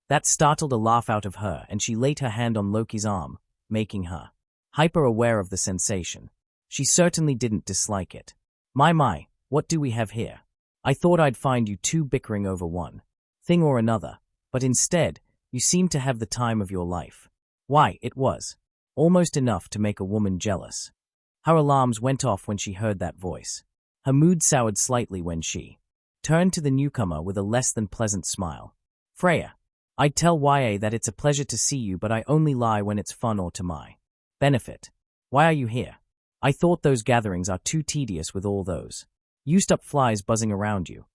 That startled a laugh out of her, and she laid her hand on Loki's arm, making her hyper-aware of the sensation. She certainly didn't dislike it. My, what do we have here? I thought I'd find you two bickering over one thing or another, but instead, you seem to have the time of your life. Why, it was almost enough to make a woman jealous. Her alarms went off when she heard that voice. Her mood soured slightly when she turned to the newcomer with a less than pleasant smile. "Freya, I'd tell YA that it's a pleasure to see you, but I only lie when it's fun or to my benefit. Why are you here? I thought those gatherings are too tedious with all those used-up flies buzzing around you."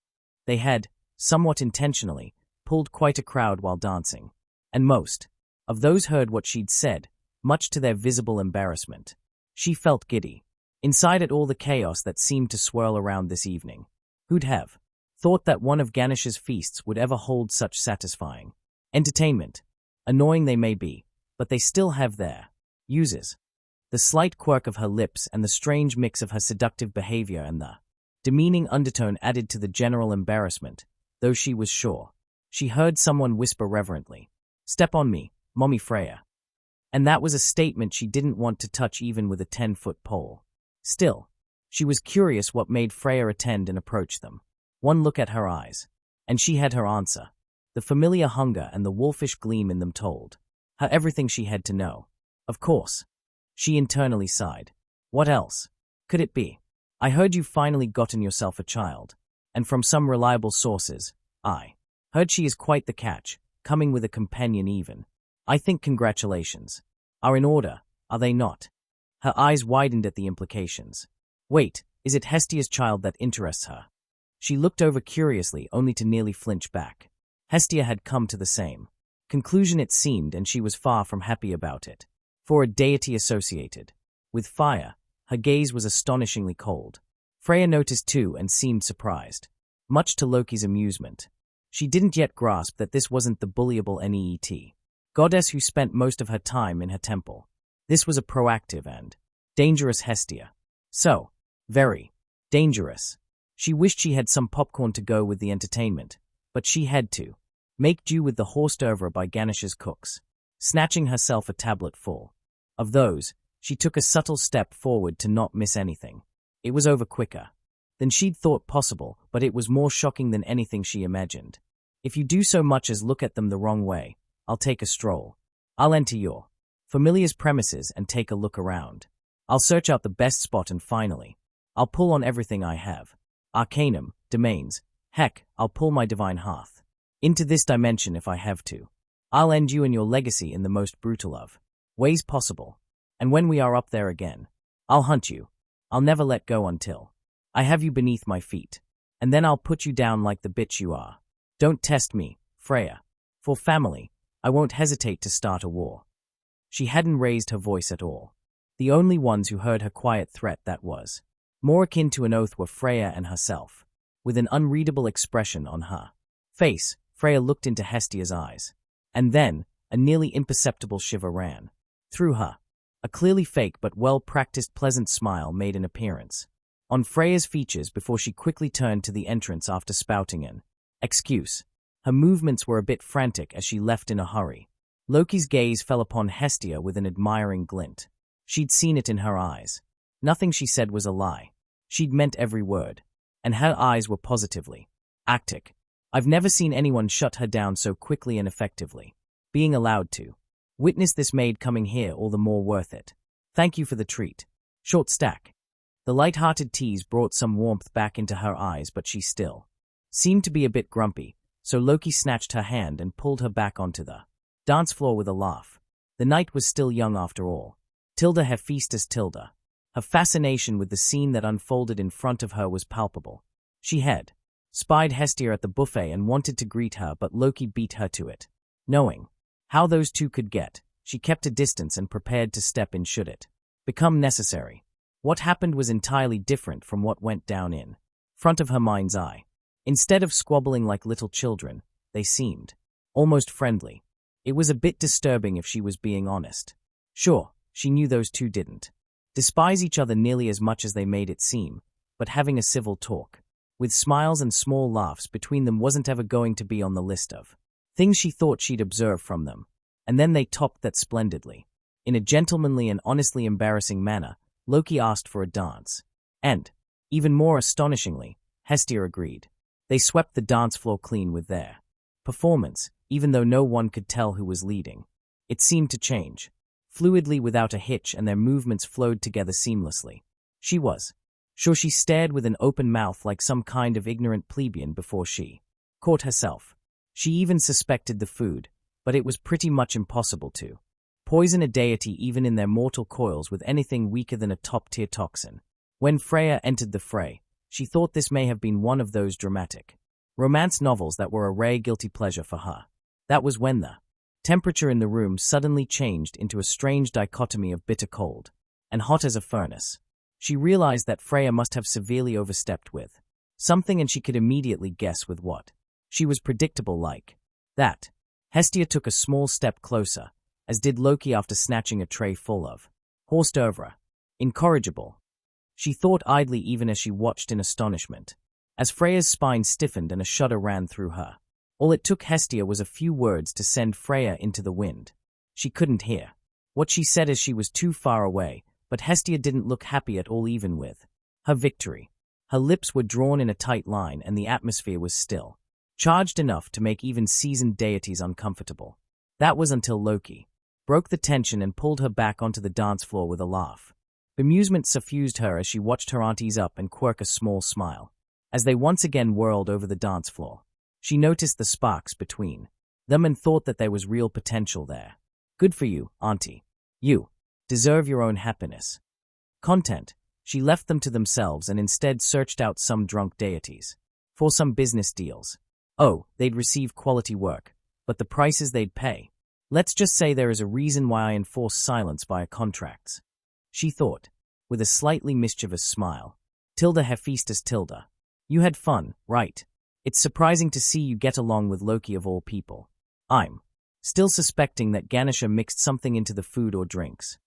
They had, somewhat intentionally, pulled quite a crowd while dancing. and most of those heard what she'd said, much to their visible embarrassment. She felt giddy. Inside it all the chaos that seemed to swirl around this evening. Who'd have thought that one of Ganesh's feasts would ever hold such satisfying entertainment? Annoying they may be, but they still have their uses. The slight quirk of her lips and the strange mix of her seductive behavior and the demeaning undertone added to the general embarrassment, though she was sure. She heard someone whisper reverently, "Step on me, Mommy Freya." And that was a statement she didn't want to touch even with a 10-foot pole. Still, she was curious what made Freya attend and approach them. One look at her eyes, and she had her answer. The familiar hunger and the wolfish gleam in them told her everything she had to know. Of course. She internally sighed. What else could it be? I heard you've finally gotten yourself a child, and from some reliable sources, I heard she is quite the catch, coming with a companion even. I think congratulations are in order, are they not? Her eyes widened at the implications. Wait, is it Hestia's child that interests her? She looked over curiously, only to nearly flinch back. Hestia had come to the same conclusion it seemed, and she was far from happy about it. For a deity associated with fire, her gaze was astonishingly cold. Freya noticed too and seemed surprised, much to Loki's amusement. She didn't yet grasp that this wasn't the bullyable Neet goddess who spent most of her time in her temple. This was a proactive and dangerous Hestia. So, very dangerous. She wished she had some popcorn to go with the entertainment, but she had to make do with the horsed over by Ganesh's cooks. Snatching herself a tablet full of those, she took a subtle step forward to not miss anything. It was over quicker than she'd thought possible, but it was more shocking than anything she imagined. If you do so much as look at them the wrong way, I'll take a stroll. I'll enter your familiar's premises and take a look around. I'll search out the best spot and finally, I'll pull on everything I have. Arcanum, domains, heck, I'll pull my divine hearth into this dimension if I have to. I'll end you and your legacy in the most brutal of ways possible. And when we are up there again, I'll hunt you. I'll never let go until I have you beneath my feet. And then I'll put you down like the bitch you are. Don't test me, Freya. For family, I won't hesitate to start a war. She hadn't raised her voice at all. The only ones who heard her quiet threat that was more akin to an oath were Freya and herself. With an unreadable expression on her face, Freya looked into Hestia's eyes. And then, a nearly imperceptible shiver ran through her. A clearly fake but well-practiced pleasant smile made an appearance on Freya's features before she quickly turned to the entrance after spouting an excuse. Her movements were a bit frantic as she left in a hurry. Loki's gaze fell upon Hestia with an admiring glint. She'd seen it in her eyes. Nothing she said was a lie. She'd meant every word. And her eyes were positively actic. I've never seen anyone shut her down so quickly and effectively. Being allowed to witness this made coming here all the more worth it. Thank you for the treat. Short stack. The light-hearted tease brought some warmth back into her eyes, but she still seemed to be a bit grumpy, so Loki snatched her hand and pulled her back onto the dance floor with a laugh. The night was still young after all. Tilda Hephaestus Tilda. Her fascination with the scene that unfolded in front of her was palpable. She had spied Hestia at the buffet and wanted to greet her, but Loki beat her to it. Knowing how those two could get, she kept a distance and prepared to step in should it become necessary. What happened was entirely different from what went down in front of her mind's eye. Instead of squabbling like little children, they seemed almost friendly. It was a bit disturbing if she was being honest. Sure, she knew those two didn't despise each other nearly as much as they made it seem, but having a civil talk with smiles and small laughs between them wasn't ever going to be on the list of things she thought she'd observe from them. And then they topped that splendidly. In a gentlemanly and honestly embarrassing manner, Loki asked for a dance. And, even more astonishingly, Hestia agreed. They swept the dance floor clean with their performance, even though no one could tell who was leading. It seemed to change fluidly without a hitch, and their movements flowed together seamlessly. She was sure she stared with an open mouth like some kind of ignorant plebeian before she caught herself. She even suspected the food, but it was pretty much impossible to poison a deity even in their mortal coils with anything weaker than a top-tier toxin. When Freya entered the fray, she thought this may have been one of those dramatic romance novels that were a rare guilty pleasure for her. That was when the Temperature in the room suddenly changed into a strange dichotomy of bitter cold and hot as a furnace. She realized that Freya must have severely overstepped with something, and she could immediately guess with what. She was predictable like that. Hestia took a small step closer, as did Loki after snatching a tray full of hors d'oeuvre. Incorrigible, she thought idly even as she watched in astonishment, as Freya's spine stiffened and a shudder ran through her. All it took Hestia was a few words to send Freya into the wind. She couldn't hear what she said as she was too far away, but Hestia didn't look happy at all even with her victory. Her lips were drawn in a tight line and the atmosphere was still charged enough to make even seasoned deities uncomfortable. That was until Loki broke the tension and pulled her back onto the dance floor with a laugh. Bemusement suffused her as she watched her aunties up and quirk a small smile. As they once again whirled over the dance floor, she noticed the sparks between them and thought that there was real potential there. Good for you, auntie. You deserve your own happiness. Content, she left them to themselves and instead searched out some drunk deities for some business deals. Oh, they'd receive quality work, but the prices they'd pay. Let's just say there is a reason why I enforce silence via contracts, she thought, with a slightly mischievous smile. Tilda Hephaestus Tilda. You had fun, right? It's surprising to see you get along with Loki of all people. I'm still suspecting that Ganesha mixed something into the food or drinks.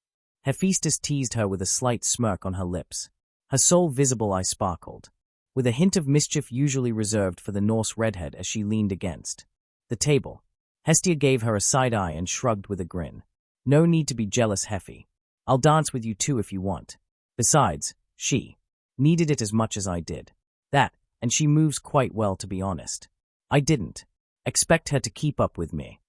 Hephaestus teased her with a slight smirk on her lips. Her sole visible eye sparkled, with a hint of mischief usually reserved for the Norse redhead as she leaned against the table. Hestia gave her a side eye and shrugged with a grin. No need to be jealous, Heffy. I'll dance with you too if you want. Besides, she needed it as much as I did. That, and she moves quite well, to be honest. I didn't expect her to keep up with me.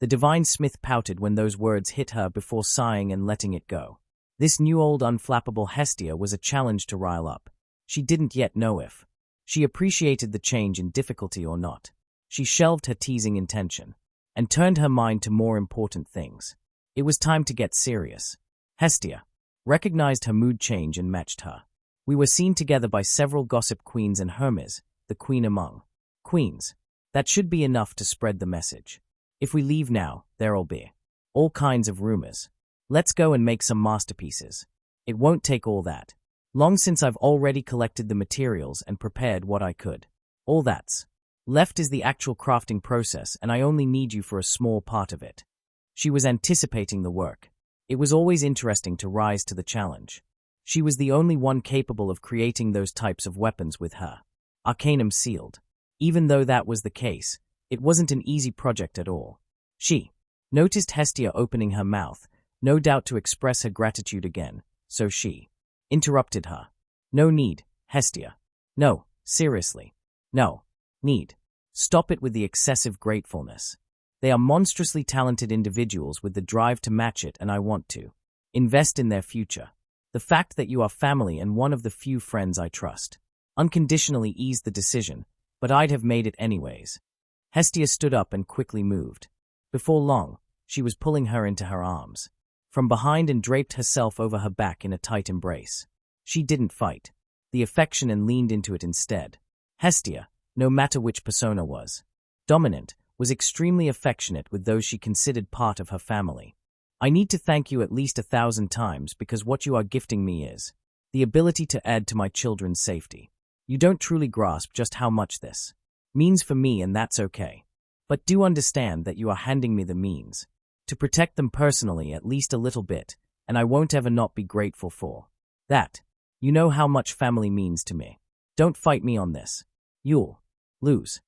The divine smith pouted when those words hit her before sighing and letting it go. This new old unflappable Hestia was a challenge to rile up. She didn't yet know if she appreciated the change in difficulty or not. She shelved her teasing intention and turned her mind to more important things. It was time to get serious. Hestia recognized her mood change and matched her. We were seen together by several gossip queens and Hermes, the queen among queens. That should be enough to spread the message. If we leave now, there'll be all kinds of rumors. Let's go and make some masterpieces. It won't take all that. Long since I've already collected the materials and prepared what I could. All that's left is the actual crafting process, and I only need you for a small part of it. She was anticipating the work. It was always interesting to rise to the challenge. She was the only one capable of creating those types of weapons with her arcanum sealed. Even though that was the case, it wasn't an easy project at all. She noticed Hestia opening her mouth, no doubt to express her gratitude again, so she interrupted her. No need, Hestia. No, seriously. No. Need. Stop it with the excessive gratefulness. They are monstrously talented individuals with the drive to match it, and I want to invest in their future. The fact that you are family and one of the few friends I trust unconditionally eased the decision, but I'd have made it anyways. Hestia stood up and quickly moved. Before long, she was pulling her into her arms from behind and draped herself over her back in a tight embrace. She didn't fight the affection and leaned into it instead. Hestia, no matter which persona was dominant, was extremely affectionate with those she considered part of her family. I need to thank you at least 1,000 times because what you are gifting me is the ability to add to my children's safety. You don't truly grasp just how much this means for me, and that's okay. But do understand that you are handing me the means to protect them personally at least a little bit, and I won't ever not be grateful for that. You know how much family means to me. Don't fight me on this. You'll lose.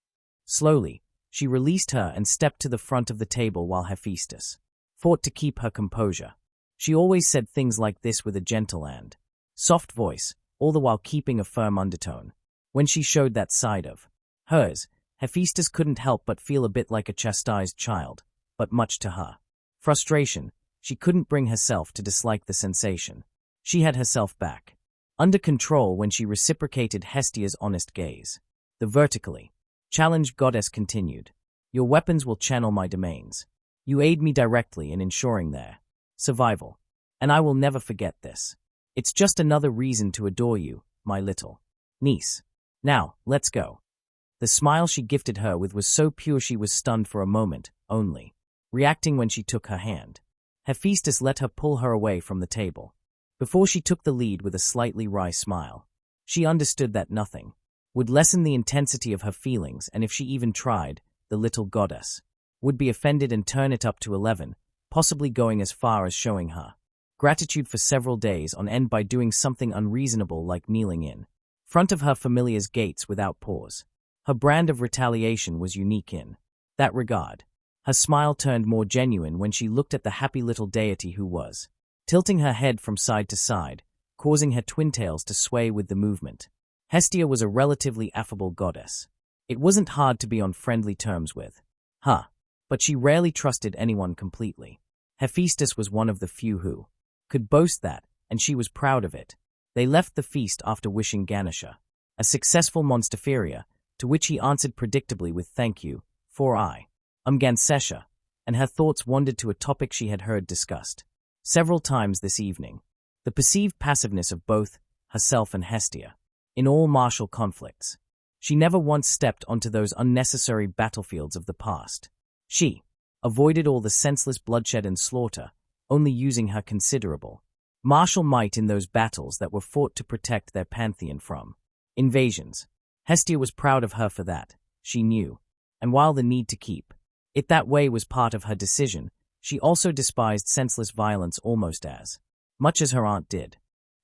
Slowly, she released her and stepped to the front of the table while Hephaestus fought to keep her composure. She always said things like this with a gentle and soft voice, all the while keeping a firm undertone. When she showed that side of hers, Hephaestus couldn't help but feel a bit like a chastised child, but much to her frustration, she couldn't bring herself to dislike the sensation. She had herself back under control when she reciprocated Hestia's honest gaze. The vertically challenged goddess continued. Your weapons will channel my domains. You aid me directly in ensuring their survival, and I will never forget this. It's just another reason to adore you, my little niece. Now, let's go. The smile she gifted her with was so pure she was stunned for a moment, only reacting when she took her hand. Hephaestus let her pull her away from the table. Before she took the lead with a slightly wry smile. She understood that nothing would lessen the intensity of her feelings, and if she even tried, the little goddess would be offended and turn it up to 11, possibly going as far as showing her gratitude for several days on end by doing something unreasonable like kneeling in front of her familiar's gates without pause. Her brand of retaliation was unique in that regard. Her smile turned more genuine when she looked at the happy little deity who was tilting her head from side to side, causing her twin tails to sway with the movement. Hestia was a relatively affable goddess. It wasn't hard to be on friendly terms with her, but she rarely trusted anyone completely. Hephaestus was one of the few who could boast that, and she was proud of it. They left the feast after wishing Ganesha a successful Monsterferia, to which he answered predictably with thank you, for I Gansesha, and her thoughts wandered to a topic she had heard discussed several times this evening, the perceived passiveness of both herself and Hestia in all martial conflicts. She never once stepped onto those unnecessary battlefields of the past. She avoided all the senseless bloodshed and slaughter, only using her considerable martial might in those battles that were fought to protect their pantheon from invasions. Hestia was proud of her for that, she knew, and while the need to keep it that way was part of her decision, she also despised senseless violence almost as much as her aunt did.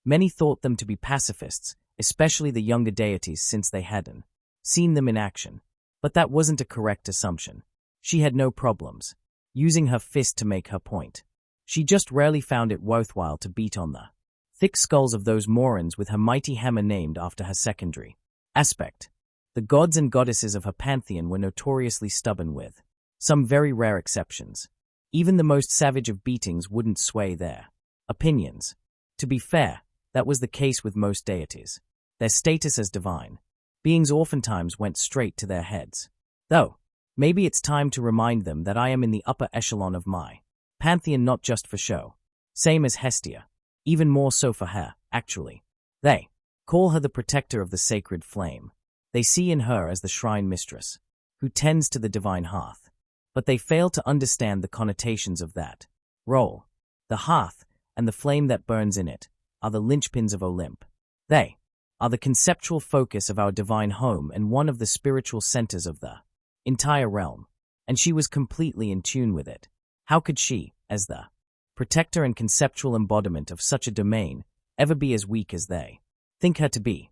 Many thought them to be pacifists, especially the younger deities, since they hadn't seen them in action. But that wasn't a correct assumption. She had no problems using her fist to make her point. She just rarely found it worthwhile to beat on the thick skulls of those Morans with her mighty hammer named after her secondary aspect. The gods and goddesses of her pantheon were notoriously stubborn with some very rare exceptions. Even the most savage of beatings wouldn't sway their opinions. To be fair, that was the case with most deities. Their status as divine beings oftentimes went straight to their heads. Though, maybe it's time to remind them that I am in the upper echelon of my pantheon, not just for show. Same as Hestia. Even more so for her, actually. They call her the protector of the sacred flame. They see in her as the shrine mistress, who tends to the divine hearth. But they fail to understand the connotations of that role. The hearth, and the flame that burns in it, are the linchpins of Olymp. They are the conceptual focus of our divine home and one of the spiritual centers of the entire realm. And she was completely in tune with it. How could she, as the protector and conceptual embodiment of such a domain, ever be as weak as they think her to be?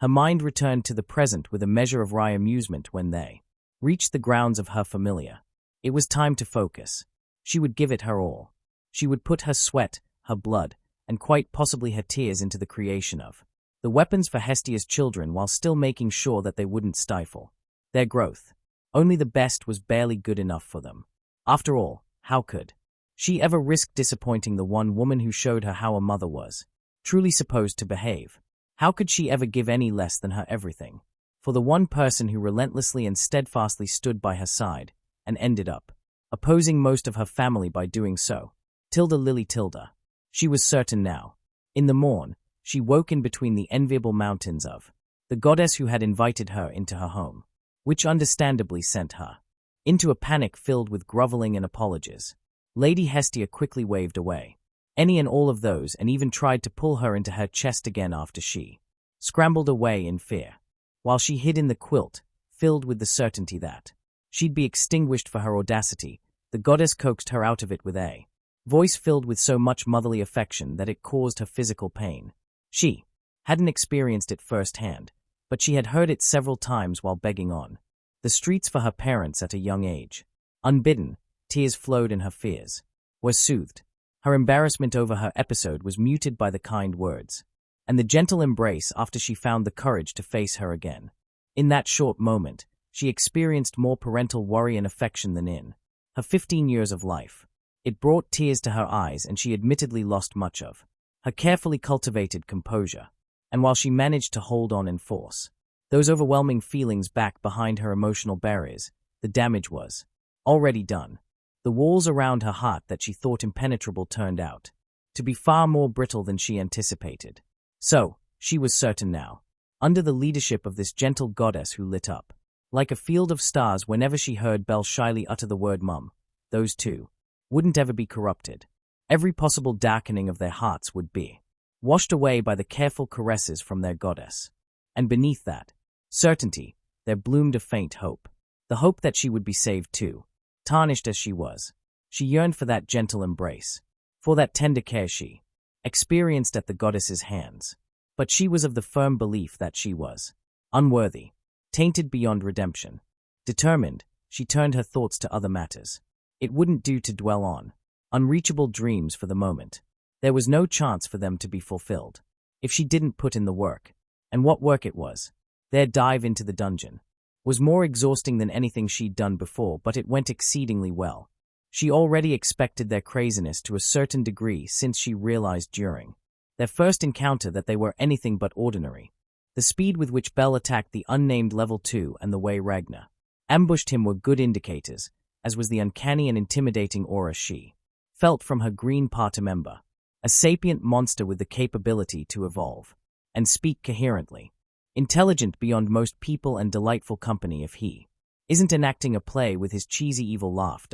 Her mind returned to the present with a measure of wry amusement when they reached the grounds of her familiar. It was time to focus. She would give it her all. She would put her sweat, her blood, and quite possibly her tears into the creation of the weapons for Hestia's children, while still making sure that they wouldn't stifle their growth. Only the best was barely good enough for them. After all, how could she ever risk disappointing the one woman who showed her how a mother was truly supposed to behave? How could she ever give any less than her everything for the one person who relentlessly and steadfastly stood by her side and ended up opposing most of her family by doing so? Tilda Lily Tilda. She was certain now. In the morn, she woke in between the enviable mountains of the goddess who had invited her into her home, which understandably sent her into a panic filled with groveling and apologies. Lady Hestia quickly waved away any and all of those and even tried to pull her into her chest again after she scrambled away in fear, while she hid in the quilt, filled with the certainty that she'd be extinguished for her audacity. The goddess coaxed her out of it with a voice filled with so much motherly affection that it caused her physical pain. She hadn't experienced it firsthand, but she had heard it several times while begging on the streets for her parents at a young age. Unbidden, tears flowed and her fears were soothed. Her embarrassment over her episode was muted by the kind words and the gentle embrace after she found the courage to face her again. In that short moment, she experienced more parental worry and affection than in her 15 years of life. It brought tears to her eyes, and she admittedly lost much of her carefully cultivated composure. And while she managed to hold on and force those overwhelming feelings back behind her emotional barriers, the damage was already done. The walls around her heart that she thought impenetrable turned out to be far more brittle than she anticipated. So, she was certain now, under the leadership of this gentle goddess who lit up like a field of stars whenever she heard Belle shyly utter the word mum, those two, wouldn't ever be corrupted. Every possible darkening of their hearts would be washed away by the careful caresses from their goddess. And beneath that certainty, there bloomed a faint hope. The hope that she would be saved too. Tarnished as she was, she yearned for that gentle embrace, for that tender care she experienced at the goddess's hands. But she was of the firm belief that she was unworthy, tainted beyond redemption. Determined, she turned her thoughts to other matters. It wouldn't do to dwell on unreachable dreams for the moment. There was no chance for them to be fulfilled if she didn't put in the work. And what work it was. Their dive into the dungeon was more exhausting than anything she'd done before, but it went exceedingly well. She already expected their craziness to a certain degree since she realized during their first encounter that they were anything but ordinary. The speed with which Bell attacked the unnamed level 2 and the way Ragnar ambushed him were good indicators, as was the uncanny and intimidating aura she felt from her green party member, a sapient monster with the capability to evolve and speak coherently. Intelligent beyond most people and delightful company if he isn't enacting a play with his cheesy evil laugh.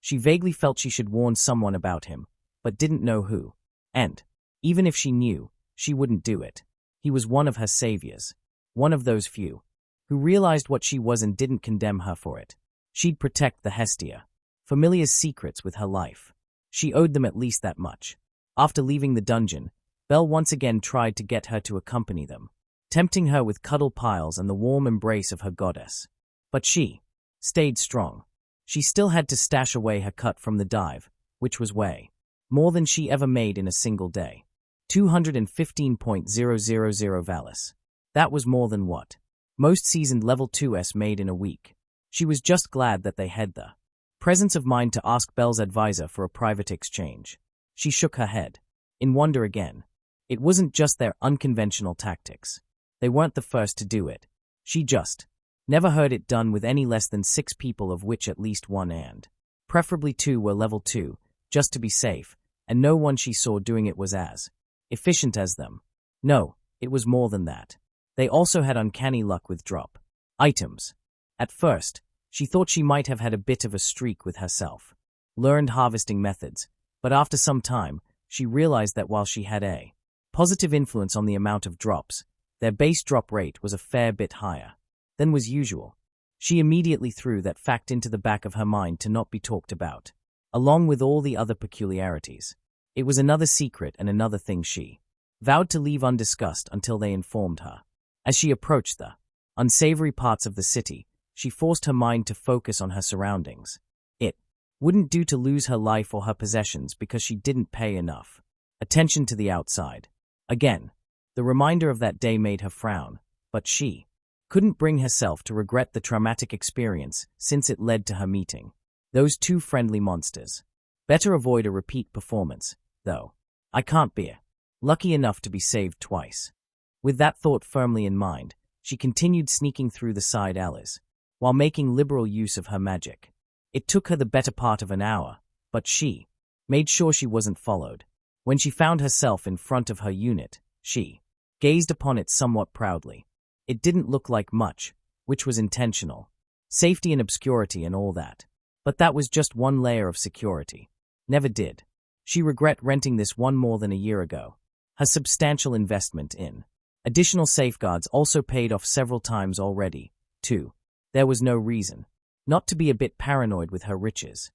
She vaguely felt she should warn someone about him, but didn't know who. And, even if she knew, she wouldn't do it. He was one of her saviors, one of those few who realized what she was and didn't condemn her for it. She'd protect the Hestia, Familia's secrets with her life. She owed them at least that much. After leaving the dungeon, Bell once again tried to get her to accompany them, tempting her with cuddle piles and the warm embrace of her goddess. But she stayed strong. She still had to stash away her cut from the dive, which was way more than she ever made in a single day. 215.000 Valis. That was more than what most seasoned level 2s made in a week. She was just glad that they had the presence of mind to ask Bell's advisor for a private exchange. She shook her head, in wonder again. It wasn't just their unconventional tactics. They weren't the first to do it. She just never heard it done with any less than 6 people, of which at least 1 and preferably 2 were level 2, just to be safe, and no one she saw doing it was as efficient as them. No, it was more than that. They also had uncanny luck with drop items. At first, she thought she might have had a bit of a streak with herself, learned harvesting methods, but after some time, she realized that while she had a positive influence on the amount of drops, their base drop rate was a fair bit higher than was usual. She immediately threw that fact into the back of her mind to not be talked about, along with all the other peculiarities. It was another secret and another thing she vowed to leave undiscussed until they informed her. As she approached the unsavory parts of the city, she forced her mind to focus on her surroundings. It wouldn't do to lose her life or her possessions because she didn't pay enough attention to the outside. Again, the reminder of that day made her frown, but she couldn't bring herself to regret the traumatic experience since it led to her meeting those 2 friendly monsters. Better avoid a repeat performance, though. I can't be lucky enough to be saved twice. With that thought firmly in mind, she continued sneaking through the side alleys, while making liberal use of her magic. It took her the better part of an hour, but she made sure she wasn't followed. When she found herself in front of her unit, she gazed upon it somewhat proudly. It didn't look like much, which was intentional. Safety and obscurity and all that. But that was just one layer of security. Never did she regret renting this one more than a year ago. Her substantial investment in additional safeguards also paid off several times already, too. There was no reason not to be a bit paranoid with her riches,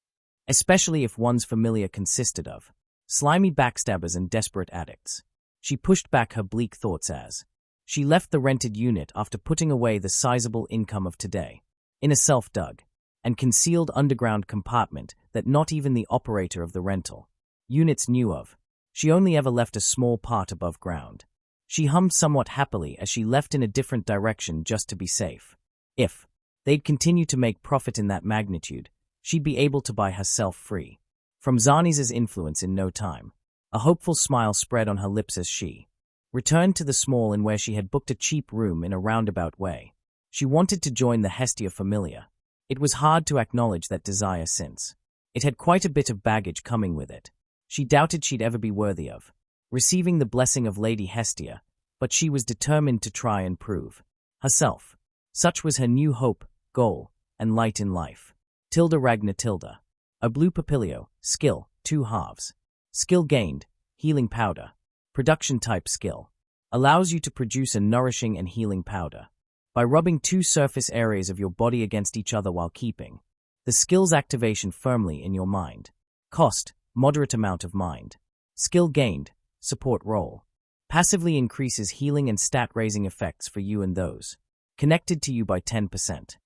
especially if one's familiar consisted of slimy backstabbers and desperate addicts. She pushed back her bleak thoughts as she left the rented unit after putting away the sizable income of today in a self-dug and concealed underground compartment that not even the operator of the rental units knew of. She only ever left a small part above ground. She hummed somewhat happily as she left in a different direction just to be safe. If they'd continue to make profit in that magnitude, she'd be able to buy herself free from Zarni's influence in no time. A hopeful smile spread on her lips as she returned to the small inn where she had booked a cheap room in a roundabout way. She wanted to join the Hestia Familia. It was hard to acknowledge that desire since it had quite a bit of baggage coming with it. She doubted she'd ever be worthy of receiving the blessing of Lady Hestia, but she was determined to try and prove herself. Such was her new hope, goal, and light in life. Tilda Ragna Tilda. A blue papilio, skill, 2 halves. Skill gained, healing powder. Production type skill. Allows you to produce a nourishing and healing powder. By rubbing 2 surface areas of your body against each other while keeping the skill's activation firmly in your mind. Cost, moderate amount of mind. Skill gained, support role. Passively increases healing and stat-raising effects for you and those connected to you by 10%.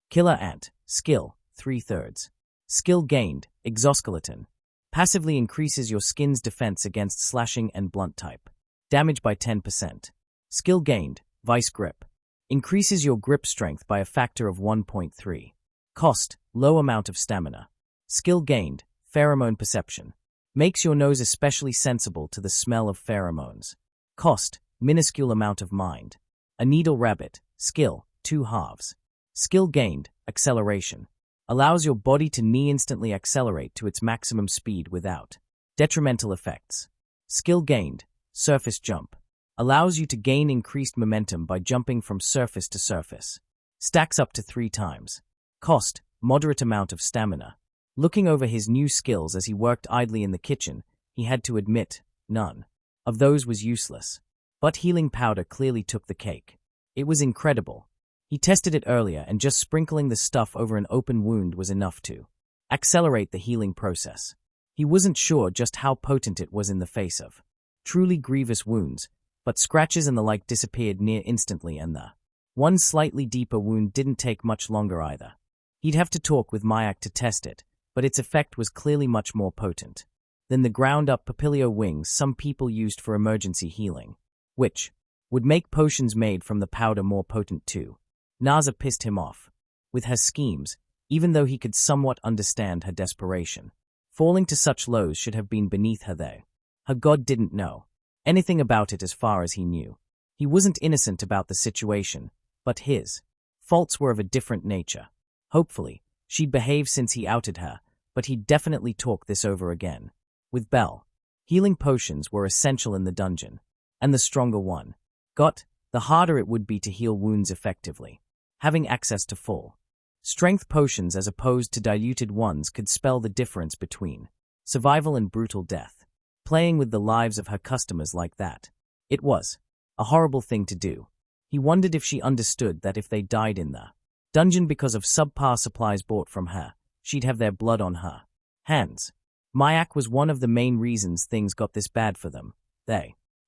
Killer Ant, skill, 3/3. Skill gained, exoskeleton. Passively increases your skin's defense against slashing and blunt type. Damage by 10%. Skill gained, vice grip. Increases your grip strength by a factor of 1.3. Cost, low amount of stamina. Skill gained, pheromone perception. Makes your nose especially sensible to the smell of pheromones. Cost, minuscule amount of mind. A needle rabbit, skill, 2 halves. Skill gained, acceleration. Allows your body to instantly accelerate to its maximum speed without detrimental effects. Skill gained, surface jump. Allows you to gain increased momentum by jumping from surface to surface. Stacks up to 3 times. Cost, moderate amount of stamina. Looking over his new skills as he worked idly in the kitchen, he had to admit, none of those was useless. But healing powder clearly took the cake. It was incredible. He tested it earlier and just sprinkling the stuff over an open wound was enough to accelerate the healing process. He wasn't sure just how potent it was in the face of truly grievous wounds, but scratches and the like disappeared near instantly and the one slightly deeper wound didn't take much longer either. He'd have to talk with Mayak to test it, but its effect was clearly much more potent than the ground-up papilio wings some people used for emergency healing, which would make potions made from the powder more potent too. Naza pissed him off with her schemes, even though he could somewhat understand her desperation. Falling to such lows should have been beneath her though. Her god didn't know anything about it as far as he knew. He wasn't innocent about the situation, but his faults were of a different nature. Hopefully, she'd behave since he outed her, but he'd definitely talk this over again. With Bell, healing potions were essential in the dungeon, and the stronger one got, the harder it would be to heal wounds effectively. Having access to full strength potions as opposed to diluted ones could spell the difference between survival and brutal death. Playing with the lives of her customers like that, it was a horrible thing to do. He wondered if she understood that if they died in the dungeon because of subpar supplies bought from her, she'd have their blood on her hands. Mayak was one of the main reasons things got this bad for them.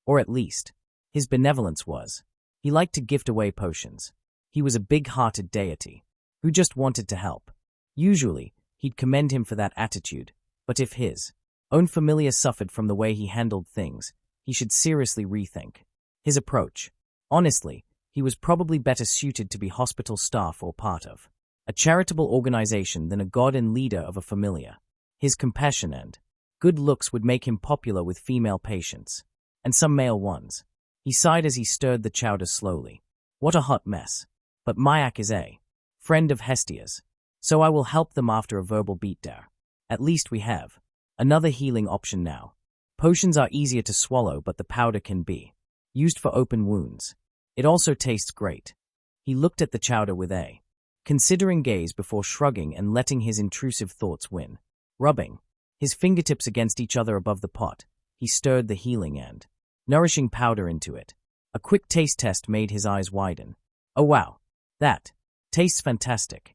Or at least, his benevolence was. He liked to gift away potions. He was a big-hearted deity who just wanted to help. Usually, he'd commend him for that attitude, but if his own familiar suffered from the way he handled things, he should seriously rethink his approach. Honestly, he was probably better suited to be hospital staff or part of a charitable organization than a god and leader of a familiar. His compassion and good looks would make him popular with female patients, and some male ones. He sighed as he stirred the chowder slowly. What a hot mess. But Mayak is a friend of Hestia's, so I will help them after a verbal beatdown. At least we have another healing option now. Potions are easier to swallow, but the powder can be used for open wounds. It also tastes great. He looked at the chowder with a considering gaze before shrugging and letting his intrusive thoughts win. Rubbing his fingertips against each other above the pot, he stirred the healing and nourishing powder into it. A quick taste test made his eyes widen. Oh wow, that tastes fantastic.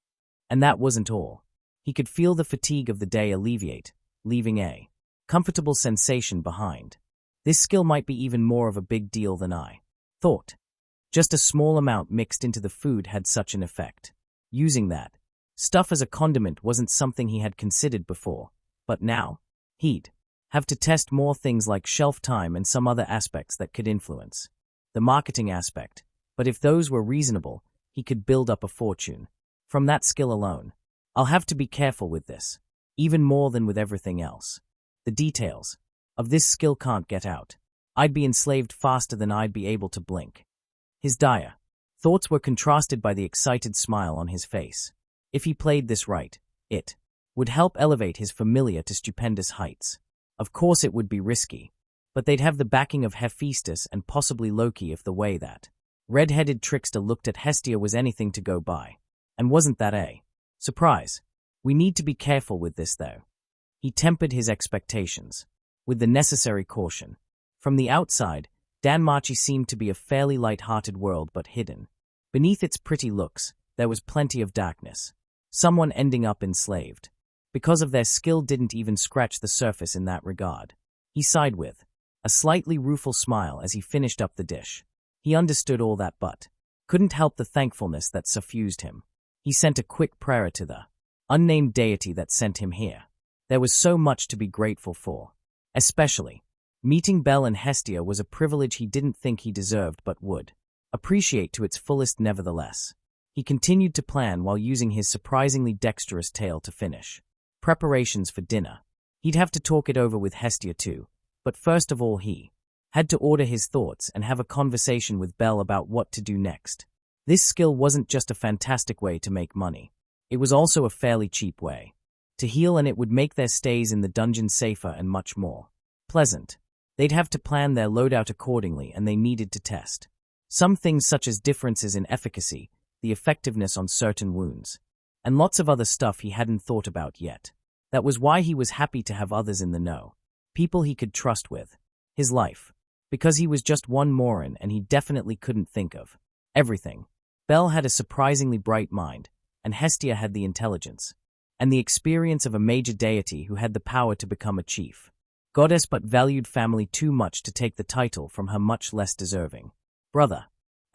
And that wasn't all. He could feel the fatigue of the day alleviate, leaving a comfortable sensation behind. This skill might be even more of a big deal than I thought. Just a small amount mixed into the food had such an effect. Using that stuff as a condiment wasn't something he had considered before, but now he'd have to test more things like shelf time and some other aspects that could influence the marketing aspect. But if those were reasonable, he could build up a fortune from that skill alone. I'll have to be careful with this, even more than with everything else. The details of this skill can't get out. I'd be enslaved faster than I'd be able to blink. His dire thoughts were contrasted by the excited smile on his face. If he played this right, it would help elevate his familiar to stupendous heights. Of course it would be risky, but they'd have the backing of Hephaestus and possibly Loki if the way that red-headed trickster looked at Hestia was anything to go by. And wasn't that a surprise? We need to be careful with this, though. He tempered his expectations with the necessary caution. From the outside, DanMachi seemed to be a fairly light-hearted world, but hidden. Beneath its pretty looks, there was plenty of darkness. Someone ending up enslaved. Because of their skill didn't even scratch the surface in that regard. He sighed with a slightly rueful smile as he finished up the dish. He understood all that but couldn't help the thankfulness that suffused him. He sent a quick prayer to the unnamed deity that sent him here. There was so much to be grateful for. Especially, meeting Belle and Hestia was a privilege he didn't think he deserved but would appreciate to its fullest nevertheless. He continued to plan while using his surprisingly dexterous tail to finish preparations for dinner. He'd have to talk it over with Hestia too, but first of all he had to order his thoughts and have a conversation with Belle about what to do next. This skill wasn't just a fantastic way to make money. It was also a fairly cheap way to heal, and it would make their stays in the dungeon safer and much more pleasant. They'd have to plan their loadout accordingly, and they needed to test some things such as differences in efficacy, the effectiveness on certain wounds, and lots of other stuff he hadn't thought about yet. That was why he was happy to have others in the know, people he could trust with his life, because he was just one Morin and he definitely couldn't think of everything. Belle had a surprisingly bright mind, and Hestia had the intelligence and the experience of a major deity who had the power to become a chief goddess but valued family too much to take the title from her much less deserving brother.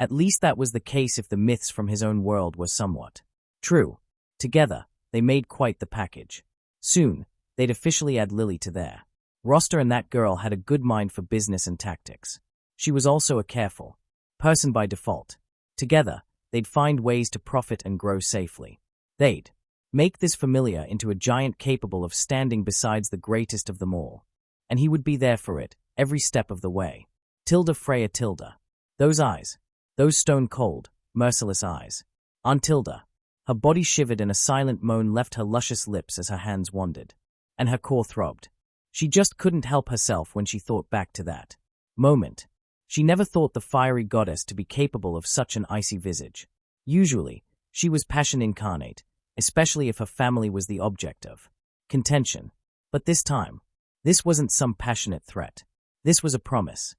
At least that was the case if the myths from his own world were somewhat true. Together, they made quite the package. Soon, they'd officially add Lily to their roster, and that girl had a good mind for business and tactics. She was also a careful person by default. Together, they'd find ways to profit and grow safely. They'd make this familiar into a giant capable of standing beside the greatest of them all. And he would be there for it, every step of the way. Tilda Freya Tilda. Those eyes. Those stone-cold, merciless eyes. Aunt Tilda. Her body shivered and a silent moan left her luscious lips as her hands wandered. And her core throbbed. She just couldn't help herself when she thought back to that moment. She never thought the fiery goddess to be capable of such an icy visage. Usually, she was passion incarnate, especially if her family was the object of contention. But this time, this wasn't some passionate threat. This was a promise.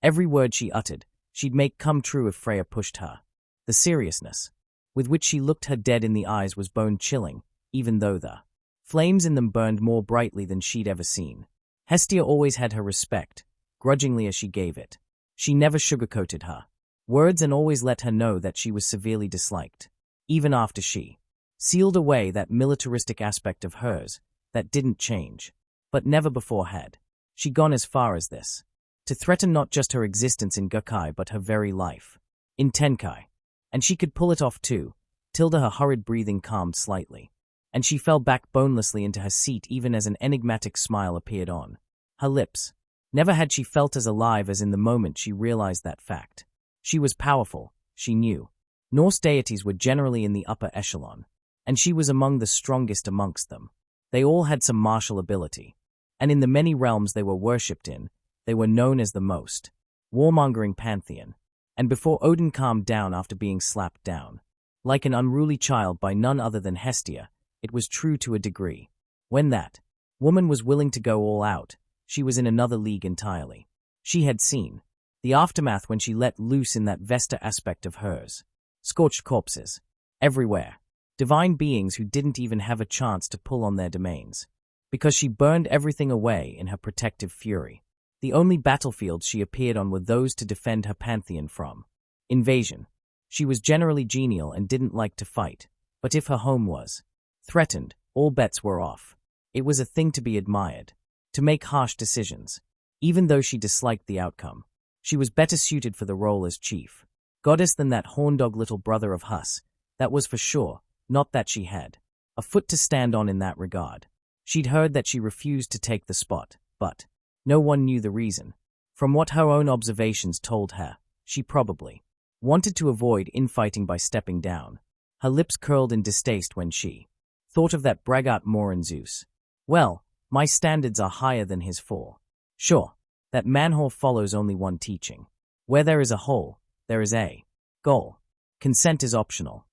Every word she uttered, she'd make come true if Freya pushed her. The seriousness with which she looked her dead in the eyes was bone-chilling, even though the flames in them burned more brightly than she'd ever seen. Hestia always had her respect, grudgingly as she gave it. She never sugarcoated her words and always let her know that she was severely disliked. Even after she sealed away that militaristic aspect of hers, that didn't change. But never before had she gone as far as this. To threaten not just her existence in Gakkai but her very life in Tenkai. And she could pull it off too. Tilda, her hurried breathing calmed slightly, and she fell back bonelessly into her seat even as an enigmatic smile appeared on her lips. Never had she felt as alive as in the moment she realized that fact. She was powerful, she knew. Norse deities were generally in the upper echelon, and she was among the strongest amongst them. They all had some martial ability, and in the many realms they were worshipped in, they were known as the most warmongering pantheon. And before Odin calmed down after being slapped down, like an unruly child by none other than Hestia, it was true to a degree. When that woman was willing to go all out, she was in another league entirely. She had seen the aftermath when she let loose in that Vesta aspect of hers. Scorched corpses everywhere. Divine beings who didn't even have a chance to pull on their domains. Because she burned everything away in her protective fury. The only battlefields she appeared on were those to defend her pantheon from invasion. She was generally genial and didn't like to fight, but if her home was threatened, all bets were off. It was a thing to be admired. To make harsh decisions. Even though she disliked the outcome, she was better suited for the role as chief goddess than that horndog little brother of Hus, that was for sure, not that she had a foot to stand on in that regard. She'd heard that she refused to take the spot, but no one knew the reason. From what her own observations told her, she probably wanted to avoid infighting by stepping down. Her lips curled in distaste when she thought of that braggart Morin Zeus. Well, my standards are higher than his for sure. That manhole follows only one teaching. Where there is a hole, there is a goal. Consent is optional.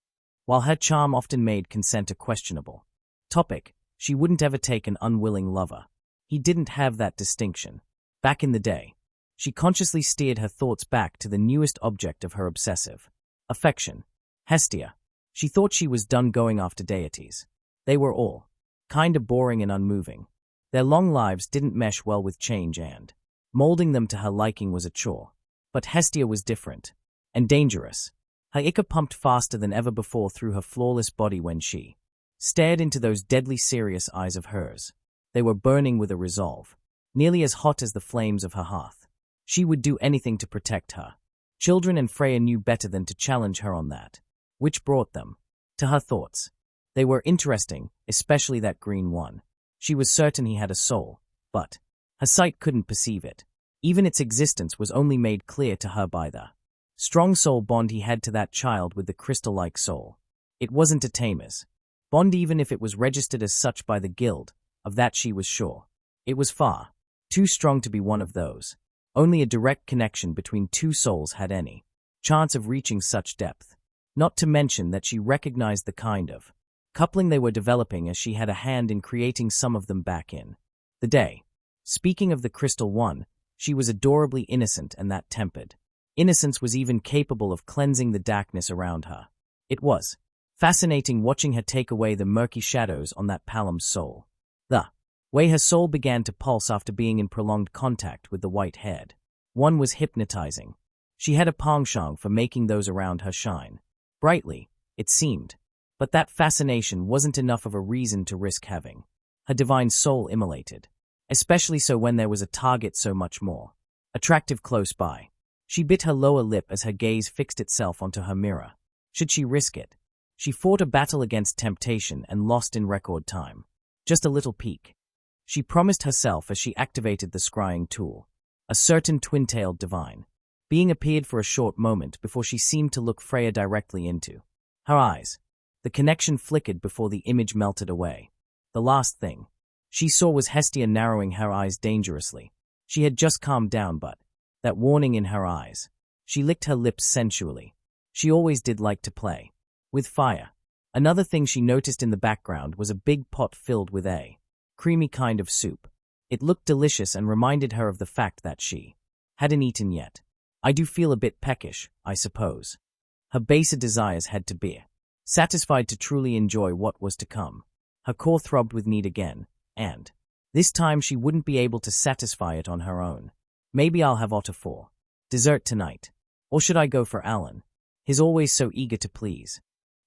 While her charm often made consent a questionable Topic: she wouldn't ever take an unwilling lover. He didn't have that distinction. Back in the day, she consciously steered her thoughts back to the newest object of her obsessive affection, Hestia. She thought she was done going after deities. They were all kinda boring and unmoving. Their long lives didn't mesh well with change, and molding them to her liking was a chore. But Hestia was different and dangerous. Her ichor pumped faster than ever before through her flawless body when she stared into those deadly serious eyes of hers. They were burning with a resolve, nearly as hot as the flames of her hearth. She would do anything to protect her children, and Freya knew better than to challenge her on that. Which brought them to her thoughts. They were interesting, especially that green one. She was certain he had a soul, but her sight couldn't perceive it. Even its existence was only made clear to her by the strong soul bond he had to that child with the crystal-like soul. It wasn't a tamer's bond, even if it was registered as such by the guild. Of that she was sure. It was far too strong to be one of those. Only a direct connection between two souls had any chance of reaching such depth. Not to mention that she recognized the kind of coupling they were developing, as she had a hand in creating some of them back in the day. Speaking of the Crystal One, she was adorably innocent, and that tempered innocence was even capable of cleansing the darkness around her. It was fascinating watching her take away the murky shadows on that Palam's soul. The way her soul began to pulse after being in prolonged contact with the white-haired one was hypnotizing. She had a penchant for making those around her shine brightly, it seemed. But that fascination wasn't enough of a reason to risk having her divine soul immolated, especially so when there was a target so much more attractive close by. She bit her lower lip as her gaze fixed itself onto her mirror. Should she risk it? She fought a battle against temptation and lost in record time. Just a little peek, she promised herself as she activated the scrying tool. A certain twin-tailed divine being appeared for a short moment before she seemed to look Freya directly into her eyes. The connection flickered before the image melted away. The last thing she saw was Hestia narrowing her eyes dangerously. She had just calmed down, but that warning in her eyes. She licked her lips sensually. She always did like to play with fire. Another thing she noticed in the background was a big pot filled with a creamy kind of soup. It looked delicious and reminded her of the fact that she hadn't eaten yet. I do feel a bit peckish, I suppose. Her baser desires had to be satisfied to truly enjoy what was to come. Her core throbbed with need again, and this time she wouldn't be able to satisfy it on her own. Maybe I'll have Otter for dessert tonight. Or should I go for Alan? He's always so eager to please.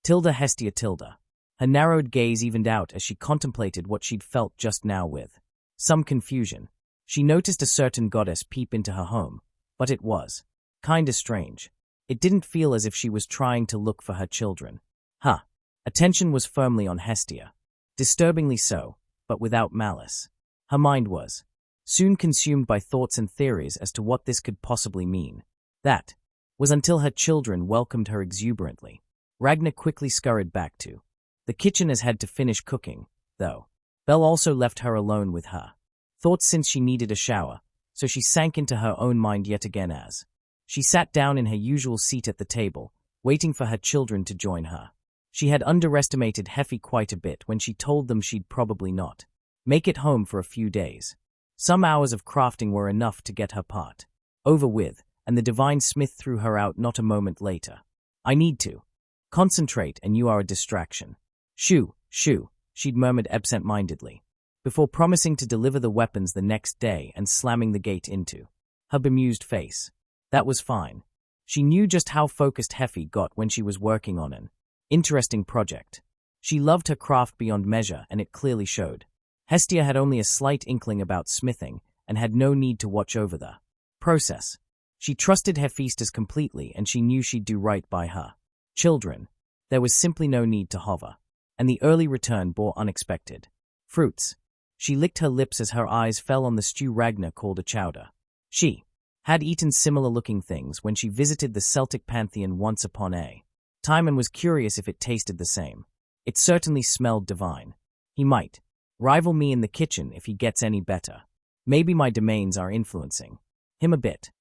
Hestia tilde. Her narrowed gaze evened out as she contemplated what she'd felt just now with some confusion. She noticed a certain goddess peep into her home, but it was kinda strange. It didn't feel as if she was trying to look for her children. Attention was firmly on Hestia. Disturbingly so, but without malice. Her mind was soon consumed by thoughts and theories as to what this could possibly mean. That was until her children welcomed her exuberantly. Ragnar quickly scurried back to the kitchen as had to finish cooking, though. Belle also left her alone with her thoughts since she needed a shower, so she sank into her own mind yet again as she sat down in her usual seat at the table, waiting for her children to join her. She had underestimated Heffy quite a bit when she told them she'd probably not make it home for a few days. Some hours of crafting were enough to get her part over with, and the divine smith threw her out not a moment later. I need to concentrate, and you are a distraction. Shoo, shoo, she'd murmured absent-mindedly, before promising to deliver the weapons the next day and slamming the gate into her bemused face. That was fine. She knew just how focused Heffy got when she was working on an interesting project. She loved her craft beyond measure, and it clearly showed. Hestia had only a slight inkling about smithing and had no need to watch over the process. She trusted Hephaestus completely, and she knew she'd do right by her children. There was simply no need to hover, and the early return bore unexpected fruits. She licked her lips as her eyes fell on the stew Ragnar called a chowder. She had eaten similar-looking things when she visited the Celtic pantheon once upon a time and was curious if it tasted the same. It certainly smelled divine. He might rival me in the kitchen if he gets any better. Maybe my domains are influencing him a bit.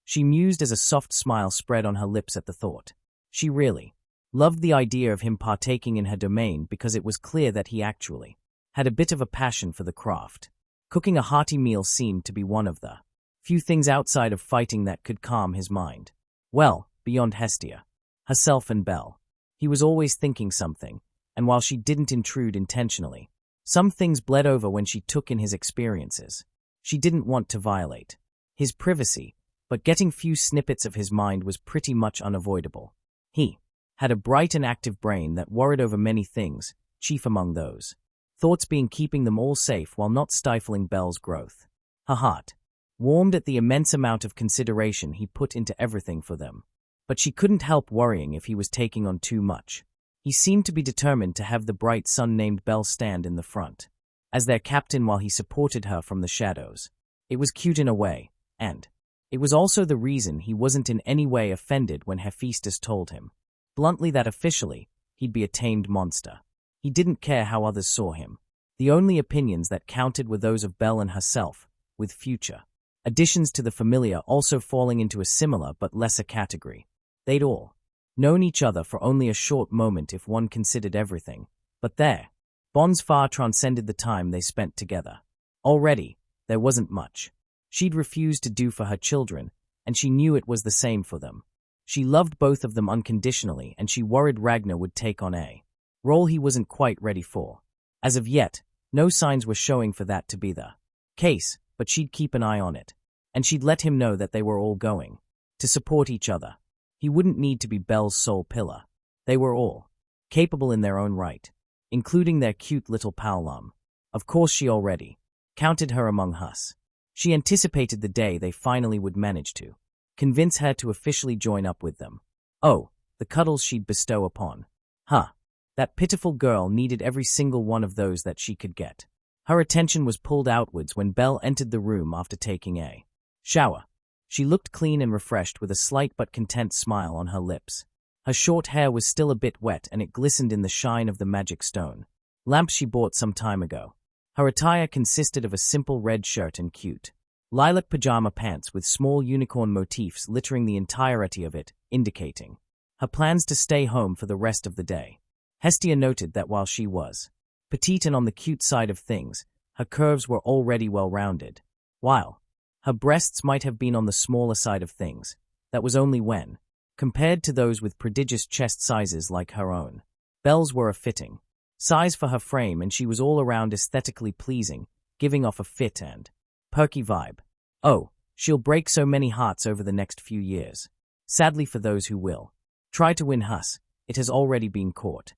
She mused as a soft smile spread on her lips at the thought. She really Loved the idea of him partaking in her domain because it was clear that he actually had a bit of a passion for the craft. Cooking a hearty meal seemed to be one of the few things outside of fighting that could calm his mind. Well, beyond Hestia, herself and Belle. He was always thinking something, and while she didn't intrude intentionally, some things bled over when she took in his experiences. She didn't want to violate his privacy, but getting few snippets of his mind was pretty much unavoidable. He had a bright and active brain that worried over many things, chief among those thoughts being keeping them all safe while not stifling Belle's growth. Her heart warmed at the immense amount of consideration he put into everything for them, but she couldn't help worrying if he was taking on too much. He seemed to be determined to have the bright son named Belle stand in the front as their captain while he supported her from the shadows. It was cute in a way, and it was also the reason he wasn't in any way offended when Hephaestus told him bluntly that officially he'd be a tamed monster. He didn't care how others saw him. The only opinions that counted were those of Belle and herself, with future additions to the familiar also falling into a similar but lesser category. They'd all known each other for only a short moment if one considered everything, but their bonds far transcended the time they spent together. Already, there wasn't much she'd refused to do for her children, and she knew it was the same for them. She loved both of them unconditionally, and she worried Ragnar would take on a role he wasn't quite ready for. As of yet, no signs were showing for that to be the case, but she'd keep an eye on it, and she'd let him know that they were all going to support each other. He wouldn't need to be Belle's sole pillar. They were all capable in their own right, including their cute little pal. Of course she already counted her among us. She anticipated the day they finally would manage to convince her to officially join up with them. Oh, the cuddles she'd bestow upon her. That pitiful girl needed every single one of those that she could get. Her attention was pulled outwards when Belle entered the room after taking a shower. She looked clean and refreshed with a slight but content smile on her lips. Her short hair was still a bit wet and it glistened in the shine of the magic stone lamp she bought some time ago. Her attire consisted of a simple red shirt and cute lilac pajama pants with small unicorn motifs littering the entirety of it, indicating her plans to stay home for the rest of the day. Hestia noted that while she was petite and on the cute side of things, her curves were already well-rounded. While her breasts might have been on the smaller side of things, that was only when compared to those with prodigious chest sizes like her own. Belle's were a fitting size for her frame, and she was all around aesthetically pleasing, giving off a fit and perky vibe. Oh, she'll break so many hearts over the next few years. Sadly for those who will try to win us, it has already been caught.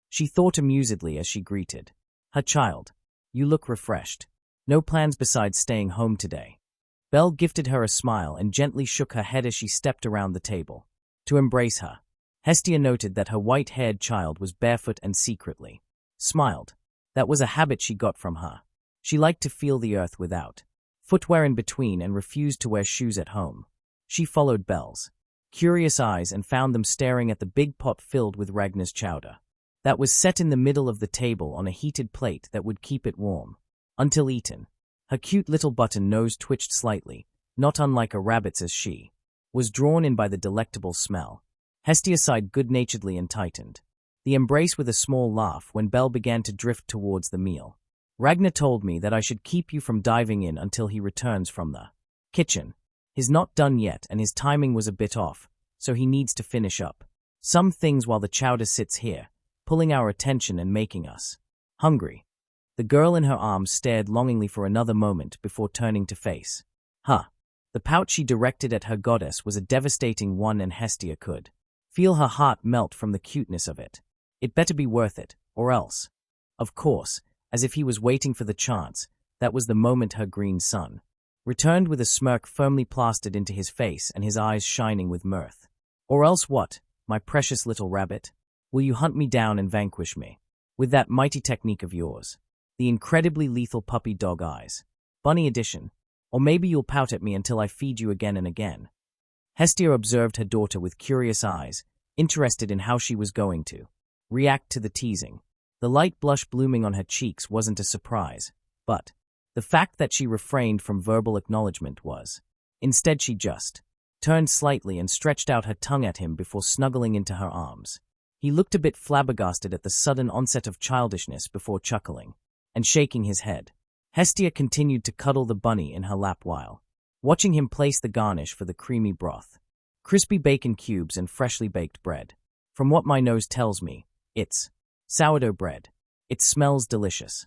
She thought amusedly as she greeted her child. You look refreshed. No plans besides staying home today. Belle gifted her a smile and gently shook her head as she stepped around the table to embrace her. Hestia noted that her white-haired child was barefoot and secretly smiled. That was a habit she got from her. She liked to feel the earth without footwear in between and refused to wear shoes at home. She followed Belle's curious eyes and found them staring at the big pot filled with Ragnar's chowder that was set in the middle of the table on a heated plate that would keep it warm until eaten. Her cute little button nose twitched slightly, not unlike a rabbit's, as she was drawn in by the delectable smell. Hestia sighed good-naturedly and tightened the embrace with a small laugh when Belle began to drift towards the meal. Ragnar told me that I should keep you from diving in until he returns from the kitchen. He's not done yet and his timing was a bit off, so he needs to finish up some things while the chowder sits here, pulling our attention and making us hungry. The girl in her arms stared longingly for another moment before turning to face her. The pout she directed at her goddess was a devastating one, and Hestia could feel her heart melt from the cuteness of it. It better be worth it, or else. Of course, as if he was waiting for the chance, that was the moment her green son returned with a smirk firmly plastered into his face and his eyes shining with mirth. Or else what, my precious little rabbit? Will you hunt me down and vanquish me with that mighty technique of yours? The incredibly lethal puppy dog eyes. Bunny edition. Or maybe you'll pout at me until I feed you again and again. Hestia observed her daughter with curious eyes, interested in how she was going to react to the teasing. The light blush blooming on her cheeks wasn't a surprise, but the fact that she refrained from verbal acknowledgement was. Instead she just turned slightly and stretched out her tongue at him before snuggling into her arms. He looked a bit flabbergasted at the sudden onset of childishness before chuckling and shaking his head. Hestia continued to cuddle the bunny in her lap while watching him place the garnish for the creamy broth. Crispy bacon cubes and freshly baked bread. From what my nose tells me, it's sourdough bread. It smells delicious.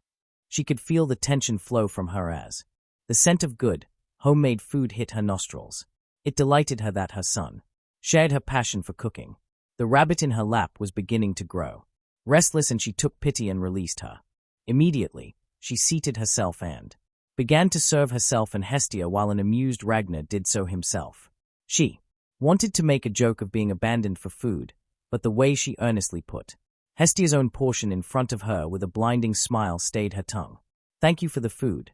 She could feel the tension flow from her as the scent of good, homemade food hit her nostrils. It delighted her that her son shared her passion for cooking. The rabbit in her lap was beginning to grow restless, and she took pity and released her. Immediately, she seated herself and began to serve herself and Hestia while an amused Ragnar did so himself. She wanted to make a joke of being abandoned for food, but the way she earnestly put Hestia's own portion in front of her with a blinding smile stayed her tongue. "Thank you for the food,"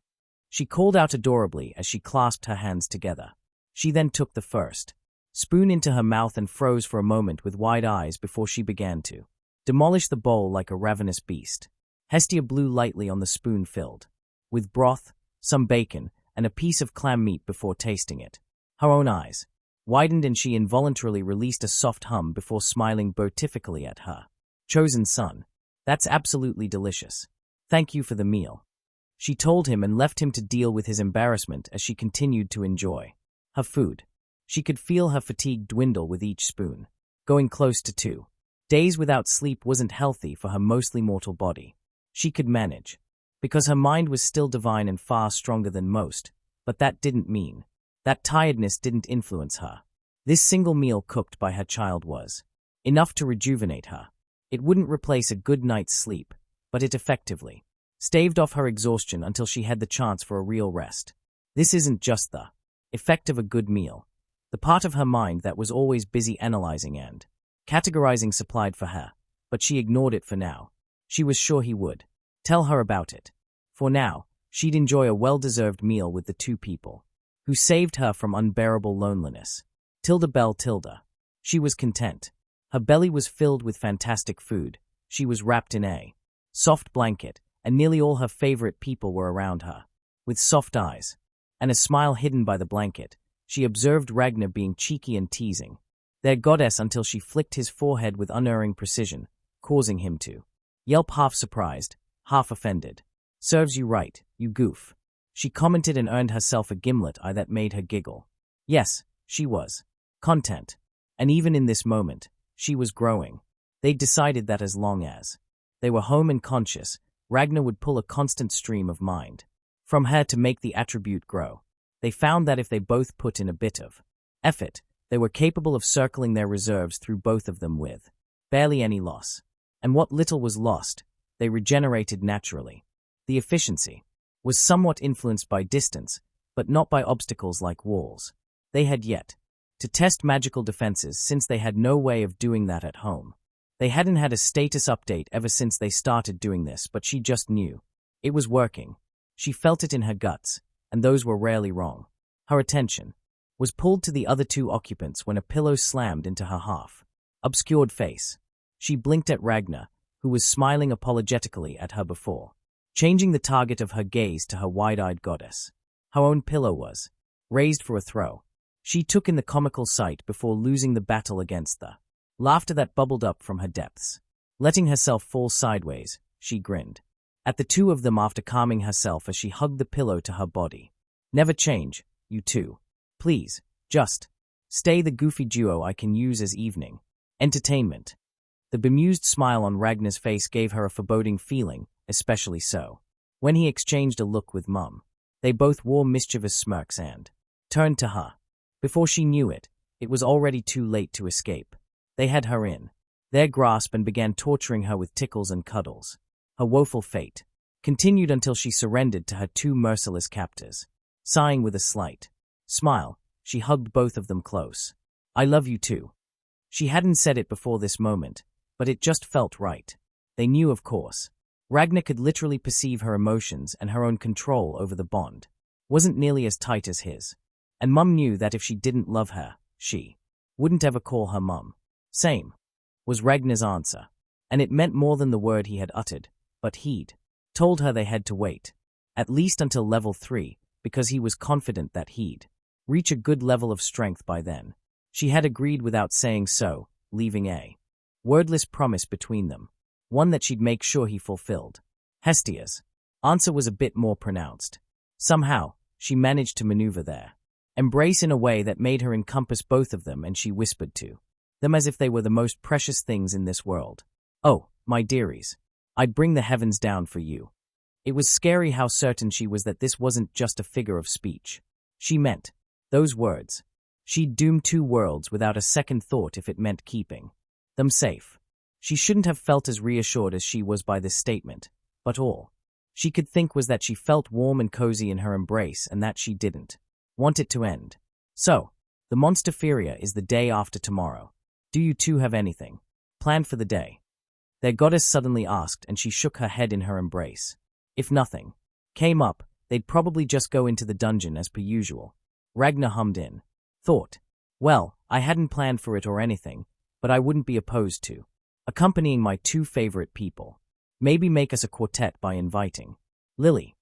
she called out adorably as she clasped her hands together. She then took the first spoon into her mouth and froze for a moment with wide eyes before she began to demolish the bowl like a ravenous beast. Hestia blew lightly on the spoon filled with broth, some bacon, and a piece of clam meat before tasting it. Her own eyes widened and she involuntarily released a soft hum before smiling beatifically at her chosen son. "That's absolutely delicious. Thank you for the meal," she told him and left him to deal with his embarrassment as she continued to enjoy her food. She could feel her fatigue dwindle with each spoon, going close to 2 days without sleep wasn't healthy for her mostly mortal body. She could manage, because her mind was still divine and far stronger than most, but that didn't mean that tiredness didn't influence her. This single meal cooked by her child was enough to rejuvenate her. It wouldn't replace a good night's sleep, but it effectively staved off her exhaustion until she had the chance for a real rest. This isn't just the effect of a good meal. The part of her mind that was always busy analyzing and categorizing supplied for her, but she ignored it for now. She was sure he would tell her about it. For now, she'd enjoy a well-deserved meal with the 2 people who saved her from unbearable loneliness. Tilda. She was content. Her belly was filled with fantastic food. She was wrapped in a soft blanket, and nearly all her favorite people were around her. With soft eyes and a smile hidden by the blanket, she observed Ragnar being cheeky and teasing their goddess until she flicked his forehead with unerring precision, causing him to yelp, half surprised, half offended. "Serves you right, you goof," she commented, and earned herself a gimlet eye that made her giggle. Yes, she was content. And even in this moment, she was growing. They'd decided that as long as they were home and conscious, Ragnar would pull a constant stream of mind from her to make the attribute grow. They found that if they both put in a bit of effort, they were capable of circling their reserves through both of them with barely any loss. And what little was lost, they regenerated naturally. The efficiency was somewhat influenced by distance, but not by obstacles like walls. They had yet to test magical defenses since they had no way of doing that at home. They hadn't had a status update ever since they started doing this, but she just knew it was working. She felt it in her guts, and those were rarely wrong. Her attention was pulled to the other 2 occupants when a pillow slammed into her half-obscured face. She blinked at Ragnar, who was smiling apologetically at her before changing the target of her gaze to her wide-eyed goddess. Her own pillow was raised for a throw. She took in the comical sight before losing the battle against the laughter that bubbled up from her depths. Letting herself fall sideways, she grinned at the 2 of them after calming herself as she hugged the pillow to her body. "Never change, you 2. Please, just stay the goofy duo I can use as evening entertainment." The bemused smile on Ragnar's face gave her a foreboding feeling, especially so when he exchanged a look with Mum. They both wore mischievous smirks and turned to her. Before she knew it, it was already too late to escape. They had her in their grasp and began torturing her with tickles and cuddles. Her woeful fate continued until she surrendered to her 2 merciless captors. Sighing with a slight smile, she hugged both of them close. "I love you too." She hadn't said it before this moment, but it just felt right. They knew, of course. Ragnar could literally perceive her emotions, and her own control over the bond wasn't nearly as tight as his. And Mum knew that if she didn't love her, she wouldn't ever call her Mum. "Same," was Ragnar's answer, and it meant more than the word he had uttered, but he'd told her they had to wait, at least until level 3, because he was confident that he'd reach a good level of strength by then. She had agreed without saying so, leaving a wordless promise between them, one that she'd make sure he fulfilled. Hestia's answer was a bit more pronounced. Somehow, she managed to maneuver their embrace in a way that made her encompass both of them, and she whispered to them as if they were the most precious things in this world. "Oh, my dearies, I'd bring the heavens down for you." It was scary how certain she was that this wasn't just a figure of speech. She meant those words. She'd doom 2 worlds without a second thought if it meant keeping them safe. She shouldn't have felt as reassured as she was by this statement, but all she could think was that she felt warm and cozy in her embrace and that she didn't want it to end. "So, the monster feria is the day after tomorrow. Do you two have anything planned for the day?" Their goddess suddenly asked, and she shook her head in her embrace. If nothing came up, they'd probably just go into the dungeon as per usual. Ragnar hummed in thought. "Well, I hadn't planned for it or anything, but I wouldn't be opposed to accompanying my 2 favorite people. Maybe make us a quartet by inviting Lily."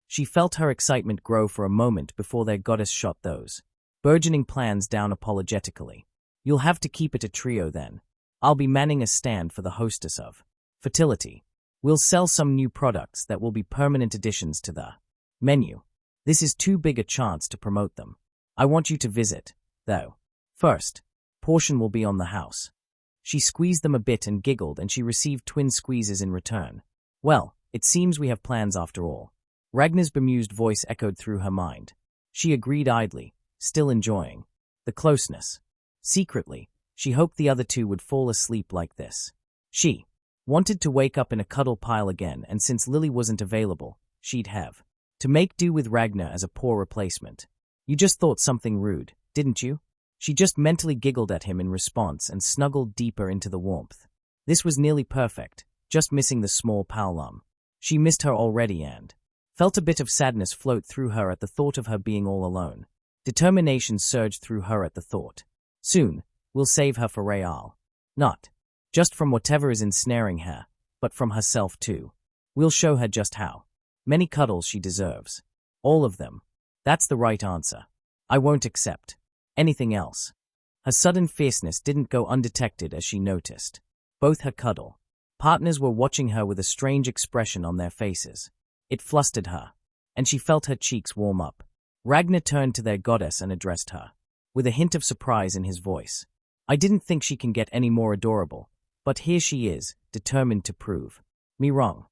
She felt her excitement grow for a moment before their goddess shot those burgeoning plans down apologetically. "You'll have to keep it a trio then. I'll be manning a stand for the hostess of fertility. We'll sell some new products that will be permanent additions to the menu. This is too big a chance to promote them. I want you to visit, though. First portion will be on the house." She squeezed them a bit and giggled, and she received twin squeezes in return. "Well, it seems we have plans after all." Ragnar's bemused voice echoed through her mind. She agreed idly, still enjoying the closeness. Secretly, she hoped the other 2 would fall asleep like this. She wanted to wake up in a cuddle pile again, and since Lily wasn't available, she'd have to make do with Ragnar as a poor replacement. "You just thought something rude, didn't you?" She just mentally giggled at him in response and snuggled deeper into the warmth. This was nearly perfect, just missing the small Paolum. She missed her already and felt a bit of sadness float through her at the thought of her being all alone. Determination surged through her at the thought. Soon, we'll save her for Real. Not just from whatever is ensnaring her, but from herself too. We'll show her just how many cuddles she deserves. All of them. That's the right answer. I won't accept anything else. Her sudden fierceness didn't go undetected as she noticed. Both her cuddle partners were watching her with a strange expression on their faces. It flustered her, and she felt her cheeks warm up. Ragnar turned to their goddess and addressed her, with a hint of surprise in his voice. "I didn't think she can get any more adorable, but here she is, determined to prove me wrong."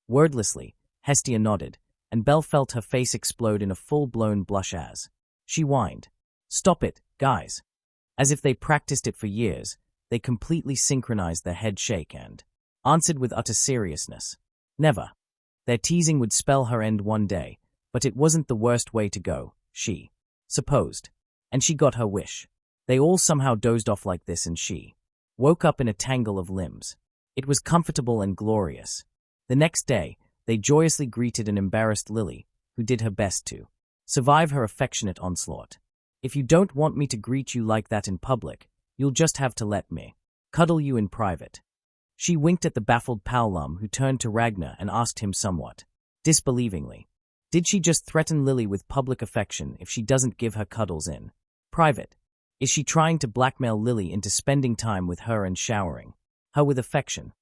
Wordlessly, Hestia nodded, and Belle felt her face explode in a full-blown blush as she whined, "Stop it, guys." As if they practiced it for years, they completely synchronized their head shake and answered with utter seriousness, "Never." Their teasing would spell her end one day, but it wasn't the worst way to go, she supposed. And she got her wish. They all somehow dozed off like this, and she woke up in a tangle of limbs. It was comfortable and glorious. The next day, they joyously greeted an embarrassed Lily, who did her best to survive her affectionate onslaught. "If you don't want me to greet you like that in public, you'll just have to let me cuddle you in private." She winked at the baffled Paolum, who turned to Ragnar and asked him somewhat disbelievingly, did she just threaten Lily with public affection if she doesn't give her cuddles in private? Is she trying to blackmail Lily into spending time with her and showering her with affection?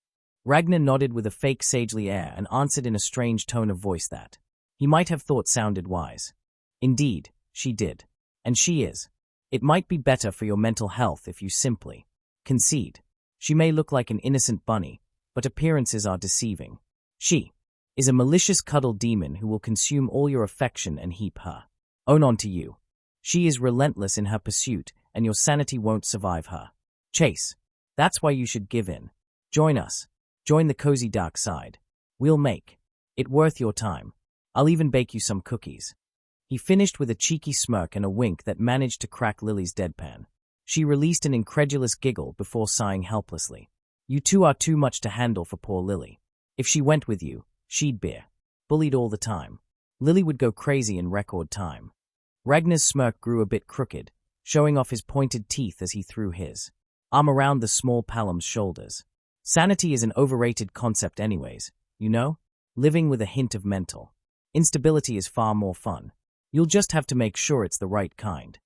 Ragnar nodded with a fake sagely air and answered in a strange tone of voice that he might have thought sounded wise. "Indeed, she did. And she is. It might be better for your mental health if you simply concede. She may look like an innocent bunny, but appearances are deceiving. She is a malicious cuddle demon who will consume all your affection and heap her own onto you. She is relentless in her pursuit, and your sanity won't survive her chase. That's why you should give in. Join us. Join the cozy dark side. We'll make it worth your time. I'll even bake you some cookies." He finished with a cheeky smirk and a wink that managed to crack Lily's deadpan. She released an incredulous giggle before sighing helplessly. "You two are too much to handle for poor Lily. If she went with you, she'd be bullied all the time. Lily would go crazy in record time." Ragnar's smirk grew a bit crooked, showing off his pointed teeth as he threw his arm around the small Paolum's shoulders. "Sanity is an overrated concept anyways, you know? Living with a hint of mental instability is far more fun. You'll just have to make sure it's the right kind."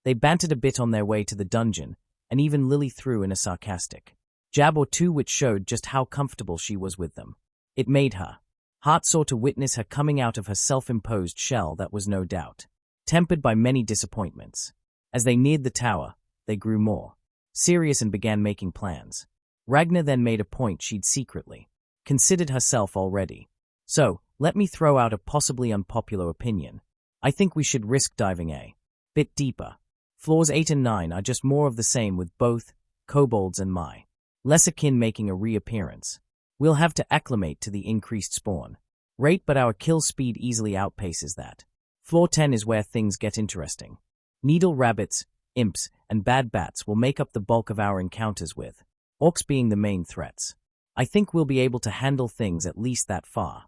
They bantered a bit on their way to the dungeon, and even Lily threw in a sarcastic jab or two which showed just how comfortable she was with them. It made her heart sore to witness her coming out of her self-imposed shell that was no doubt tempered by many disappointments. As they neared the tower, they grew more serious and began making plans. Ragnar then made a point she'd secretly considered herself already. So, let me throw out a possibly unpopular opinion. I think we should risk diving a bit deeper. Floors 8 and 9 are just more of the same with both kobolds and my lesser kin making a reappearance. We'll have to acclimate to the increased spawn rate, but our kill speed easily outpaces that. Floor 10 is where things get interesting. Needle rabbits, imps, and bad bats will make up the bulk of our encounters with orcs being the main threats. I think we'll be able to handle things at least that far.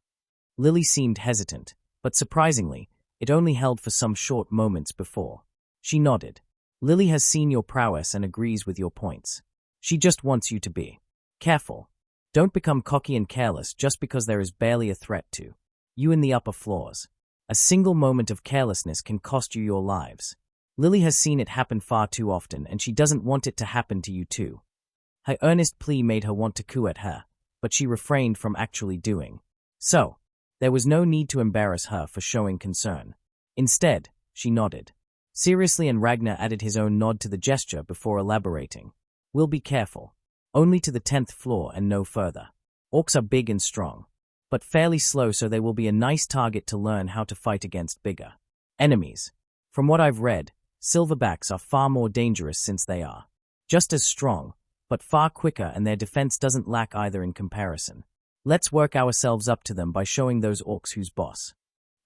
Lily seemed hesitant, but surprisingly, it only held for some short moments before she nodded. Lily has seen your prowess and agrees with your points. She just wants you to be careful. Don't become cocky and careless just because there is barely a threat to you in the upper floors. A single moment of carelessness can cost you your lives. Lily has seen it happen far too often, and she doesn't want it to happen to you too. Her earnest plea made her want to coo at her, but she refrained from actually doing so. There was no need to embarrass her for showing concern. Instead, she nodded seriously, and Ragnar added his own nod to the gesture before elaborating. We'll be careful. Only to the 10th floor and no further. Orcs are big and strong, but fairly slow, so they will be a nice target to learn how to fight against bigger enemies. From what I've read, silverbacks are far more dangerous since they are just as strong, but far quicker, and their defense doesn't lack either in comparison. Let's work ourselves up to them by showing those orcs who's boss.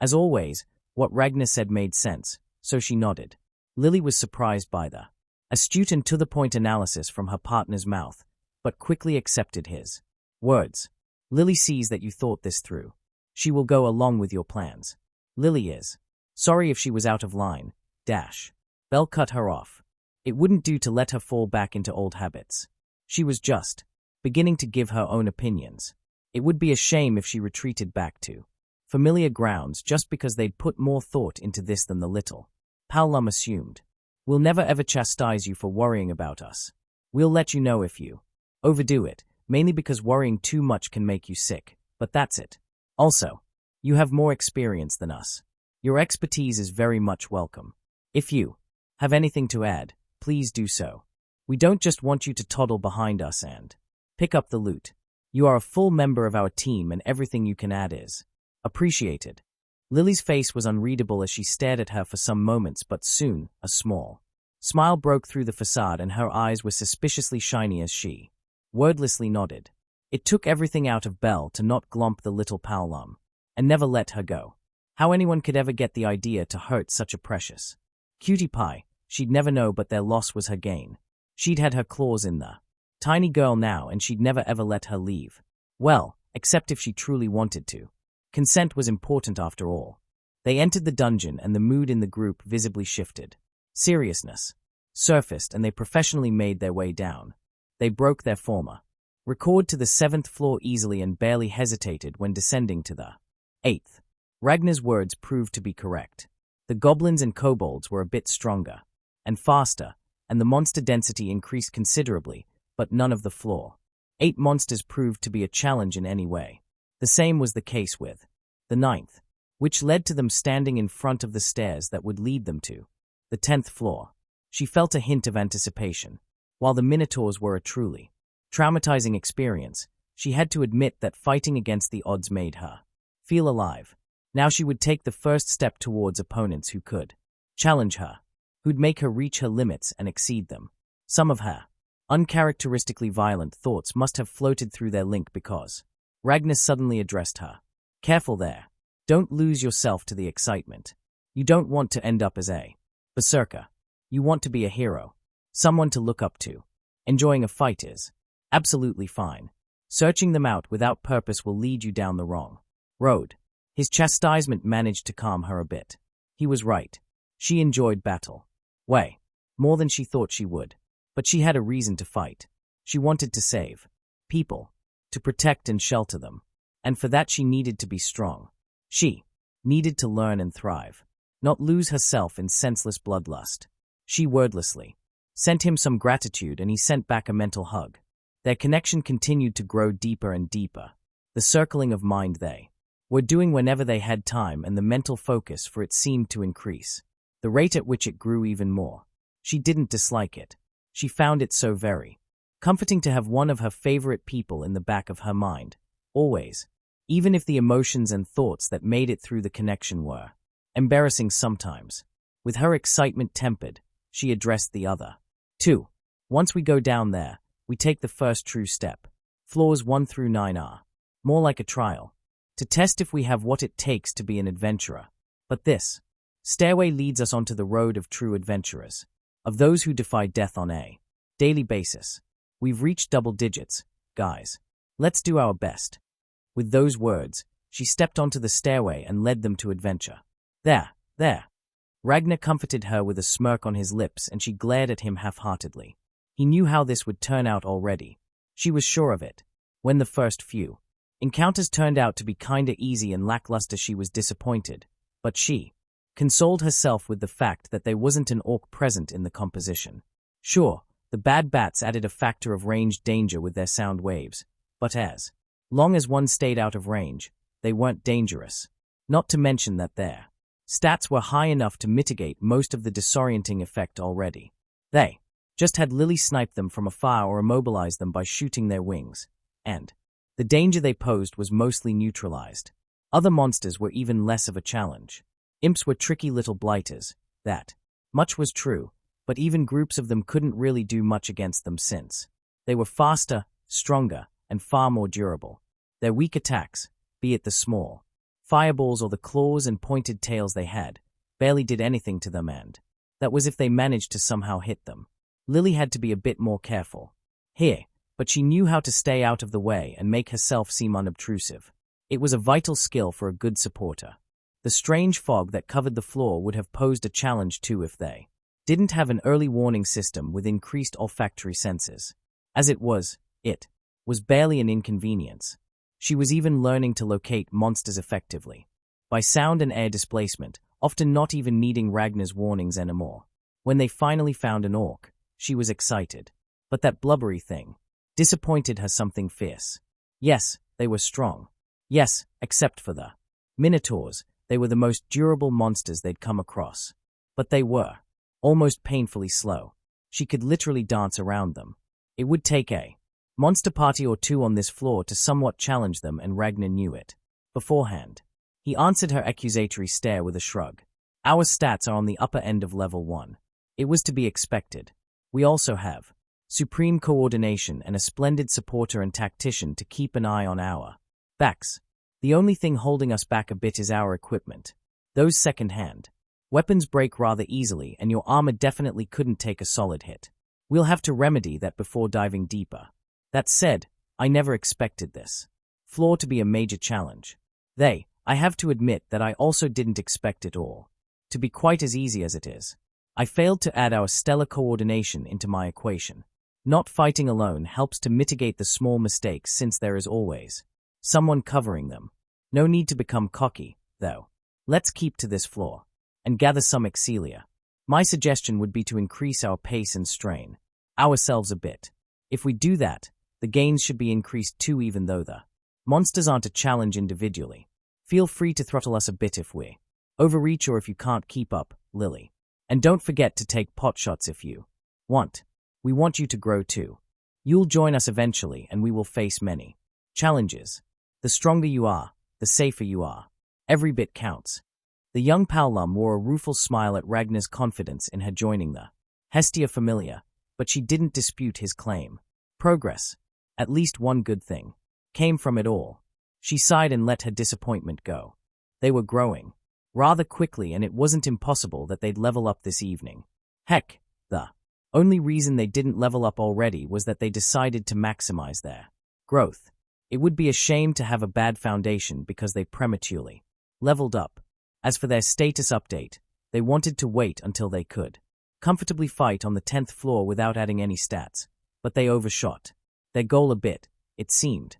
As always, what Ragnar said made sense, so she nodded. Lily was surprised by the astute and to-the-point analysis from her partner's mouth, but quickly accepted his words. Lily sees that you thought this through. She will go along with your plans. Lily is sorry if she was out of line. Bell cut her off. It wouldn't do to let her fall back into old habits. She was just beginning to give her own opinions. It would be a shame if she retreated back to familiar grounds just because they'd put more thought into this than the little Paulum assumed. We'll never ever chastise you for worrying about us. We'll let you know if you overdo it, mainly because worrying too much can make you sick, but that's it. Also, you have more experience than us. Your expertise is very much welcome. If you have anything to add, please do so. We don't just want you to toddle behind us and pick up the loot. You are a full member of our team, and everything you can add is appreciated. Lily's face was unreadable as she stared at her for some moments, but soon a small smile broke through the facade, and her eyes were suspiciously shiny as she wordlessly nodded. It took everything out of Belle to not glomp the little Paulum and never let her go. How anyone could ever get the idea to hurt such a precious cutie pie, she'd never know, but their loss was her gain. She'd had her claws in the tiny girl now, and she'd never ever let her leave. Well, except if she truly wanted to. Consent was important after all. They entered the dungeon, and the mood in the group visibly shifted. Seriousness surfaced, and they professionally made their way down. They broke their former record to the 7th floor easily and barely hesitated when descending to the 8th. Ragnar's words proved to be correct. The goblins and kobolds were a bit stronger and faster, and the monster density increased considerably, but none of the floor 8 monsters proved to be a challenge in any way. The same was the case with the 9th, which led to them standing in front of the stairs that would lead them to the 10th floor. She felt a hint of anticipation. While the Minotaurs were a truly traumatizing experience, she had to admit that fighting against the odds made her feel alive. Now she would take the first step towards opponents who could challenge her, who'd make her reach her limits and exceed them. Some of her uncharacteristically violent thoughts must have floated through their link because Ragnar suddenly addressed her. Careful there. Don't lose yourself to the excitement. You don't want to end up as a berserker. You want to be a hero, someone to look up to. Enjoying a fight is absolutely fine. Searching them out without purpose will lead you down the wrong road. His chastisement managed to calm her a bit. He was right. She enjoyed battle. Way more than she thought she would. But she had a reason to fight. She wanted to save people, to protect and shelter them. And for that she needed to be strong. She needed to learn and thrive, not lose herself in senseless bloodlust. She wordlessly sent him some gratitude, and he sent back a mental hug. Their connection continued to grow deeper and deeper. The circling of mind they were doing whenever they had time, and the mental focus for it seemed to increase. The rate at which it grew even more. She didn't dislike it. She found it so very comforting to have one of her favorite people in the back of her mind, always, even if the emotions and thoughts that made it through the connection were embarrassing sometimes. With her excitement tempered, she addressed the other. 2. Once we go down there, we take the first true step. Floors 1 through 9 are more like a trial, to test if we have what it takes to be an adventurer. But this stairway leads us onto the road of true adventurers, of those who defy death on a daily basis. We've reached double digits, guys. Let's do our best. With those words, she stepped onto the stairway and led them to adventure. There. Ragnar comforted her with a smirk on his lips, and she glared at him half-heartedly. He knew how this would turn out already. She was sure of it. When the first few encounters turned out to be kinda easy and lackluster, she was disappointed, but she consoled herself with the fact that there wasn't an orc present in the composition. Sure, the bad bats added a factor of ranged danger with their sound waves, but as long as one stayed out of range, they weren't dangerous. Not to mention that their stats were high enough to mitigate most of the disorienting effect already. They just had Lily snipe them from afar or immobilize them by shooting their wings, and the danger they posed was mostly neutralized. Other monsters were even less of a challenge. Imps were tricky little blighters, that much was true, but even groups of them couldn't really do much against them since they were faster, stronger, and far more durable. Their weak attacks, be it the small fireballs or the claws and pointed tails they had, barely did anything to them, and that was if they managed to somehow hit them. Lily had to be a bit more careful here, but she knew how to stay out of the way and make herself seem unobtrusive. It was a vital skill for a good supporter. The strange fog that covered the floor would have posed a challenge too if they didn't have an early warning system with increased olfactory senses. As it was barely an inconvenience. She was even learning to locate monsters effectively, by sound and air displacement, often not even needing Ragnar's warnings anymore. When they finally found an orc, she was excited. But that blubbery thing disappointed her something fierce. Yes, they were strong. Yes, except for the minotaurs, they were the most durable monsters they'd come across. But they were almost painfully slow. She could literally dance around them. It would take a monster party or two on this floor to somewhat challenge them, and Ragnar knew it beforehand. He answered her accusatory stare with a shrug. Our stats are on the upper end of level 1. It was to be expected. We also have supreme coordination and a splendid supporter and tactician to keep an eye on our backs. The only thing holding us back a bit is our equipment. Those second-hand weapons break rather easily, and your armor definitely couldn't take a solid hit. We'll have to remedy that before diving deeper. That said, I never expected this floor to be a major challenge. I have to admit that I also didn't expect it all to be quite as easy as it is. I failed to add our stellar coordination into my equation. Not fighting alone helps to mitigate the small mistakes, since there is always someone covering them. No need to become cocky, though. Let's keep to this floor and gather some excelia. My suggestion would be to increase our pace and strain ourselves a bit. If we do that, the gains should be increased too, even though the monsters aren't a challenge individually. Feel free to throttle us a bit if we overreach or if you can't keep up, Lily. And don't forget to take pot shots if you want. We want you to grow too. You'll join us eventually, and we will face many challenges. The stronger you are, the safer you are. Every bit counts. The young Paulum wore a rueful smile at Ragnar's confidence in her joining the Hestia Familia, but she didn't dispute his claim. Progress, at least one good thing, came from it all. She sighed and let her disappointment go. They were growing rather quickly, and it wasn't impossible that they'd level up this evening. Heck, the only reason they didn't level up already was that they decided to maximize their growth. It would be a shame to have a bad foundation because they prematurely leveled up. As for their status update, they wanted to wait until they could comfortably fight on the 10th floor without adding any stats, but they overshot their goal a bit, it seemed.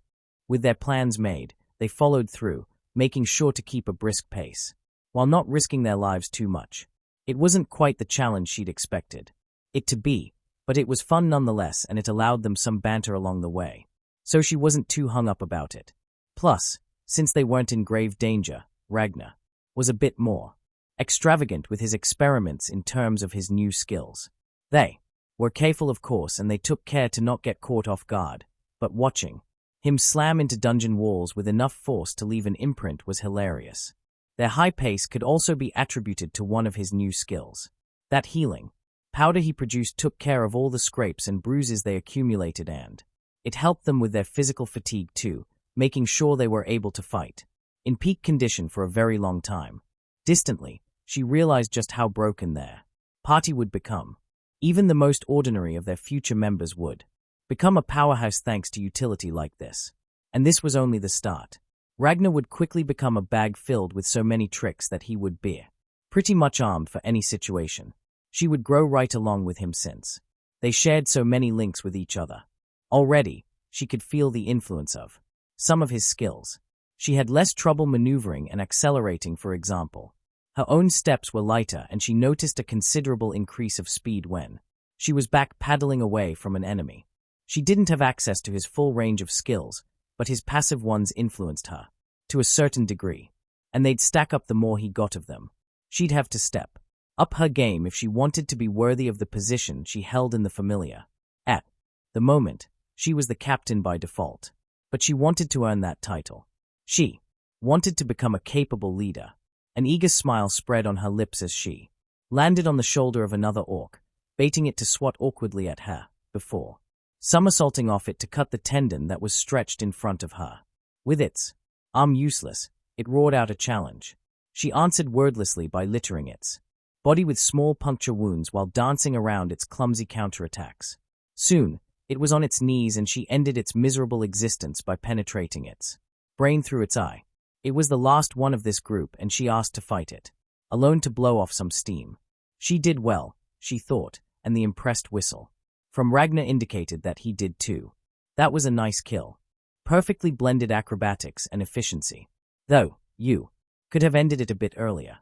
With their plans made, they followed through, making sure to keep a brisk pace, while not risking their lives too much. It wasn't quite the challenge she'd expected it to be, But it was fun nonetheless, and it allowed them some banter along the way. So she wasn't too hung up about it. Plus, since they weren't in grave danger, Ragnar was a bit more extravagant with his experiments in terms of his new skills. They were careful, of course, and they took care to not get caught off guard, but watching him slam into dungeon walls with enough force to leave an imprint was hilarious. Their high pace could also be attributed to one of his new skills. That healing powder he produced took care of all the scrapes and bruises they accumulated, and it helped them with their physical fatigue too, making sure they were able to fight in peak condition for a very long time. Distantly, she realized just how broken their party would become. Even the most ordinary of their future members would become a powerhouse thanks to utility like this. And this was only the start. Ragnar would quickly become a bag filled with so many tricks that he would be pretty much armed for any situation. She would grow right along with him since they shared so many links with each other. Already, she could feel the influence of some of his skills. She had less trouble maneuvering and accelerating, for example. Her own steps were lighter, and she noticed a considerable increase of speed when she was back paddling away from an enemy. She didn't have access to his full range of skills, but his passive ones influenced her to a certain degree, and they'd stack up the more he got of them. She'd have to step up her game if she wanted to be worthy of the position she held in the familiar. At the moment, she was the captain by default, but she wanted to earn that title. She wanted to become a capable leader. An eager smile spread on her lips as she landed on the shoulder of another orc, baiting it to swat awkwardly at her, before somersaulting off it to cut the tendon that was stretched in front of her. With its arm useless, it roared out a challenge. She answered wordlessly by littering its body with small puncture wounds while dancing around its clumsy counterattacks. Soon, it was on its knees, and she ended its miserable existence by penetrating its brain through its eye. It was the last one of this group, and she asked to fight it alone to blow off some steam. She did well, she thought, and the impressed whistle from Ragnar indicated that he did too. That was a nice kill. Perfectly blended acrobatics and efficiency. Though, you could have ended it a bit earlier.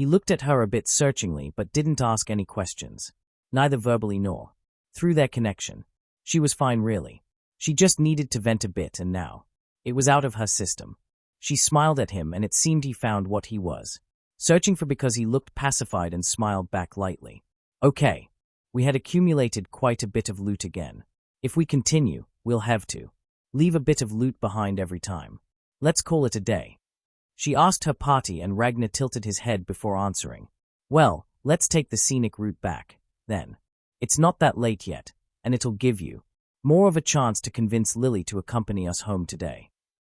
He looked at her a bit searchingly but didn't ask any questions, neither verbally nor through their connection. She was fine, really. She just needed to vent a bit, and now it was out of her system. She smiled at him, and it seemed he found what he was searching for because he looked pacified and smiled back lightly. Okay. We had accumulated quite a bit of loot again. If we continue, we'll have to leave a bit of loot behind every time. Let's call it a day. She asked her party, and Ragnar tilted his head before answering. Well, let's take the scenic route back, then. It's not that late yet, and it'll give you more of a chance to convince Lily to accompany us home today.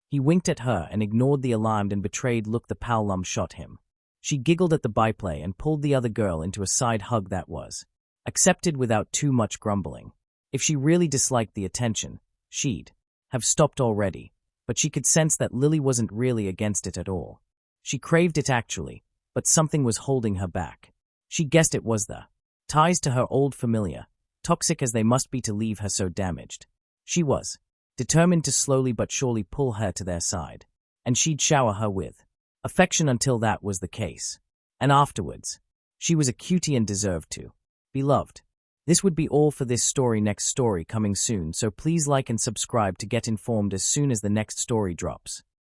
He winked at her and ignored the alarmed and betrayed look the Powlum shot him. She giggled at the byplay and pulled the other girl into a side hug that was accepted without too much grumbling. If she really disliked the attention, she'd have stopped already, but she could sense that Lily wasn't really against it at all. She craved it actually, but something was holding her back. She guessed it was the ties to her old familiar, toxic as they must be to leave her so damaged. She was determined to slowly but surely pull her to their side, and she'd shower her with affection until that was the case. And afterwards, she was a cutie and deserved to be loved. This would be all for this story. Next story coming soon, so please like and subscribe to get informed as soon as the next story drops.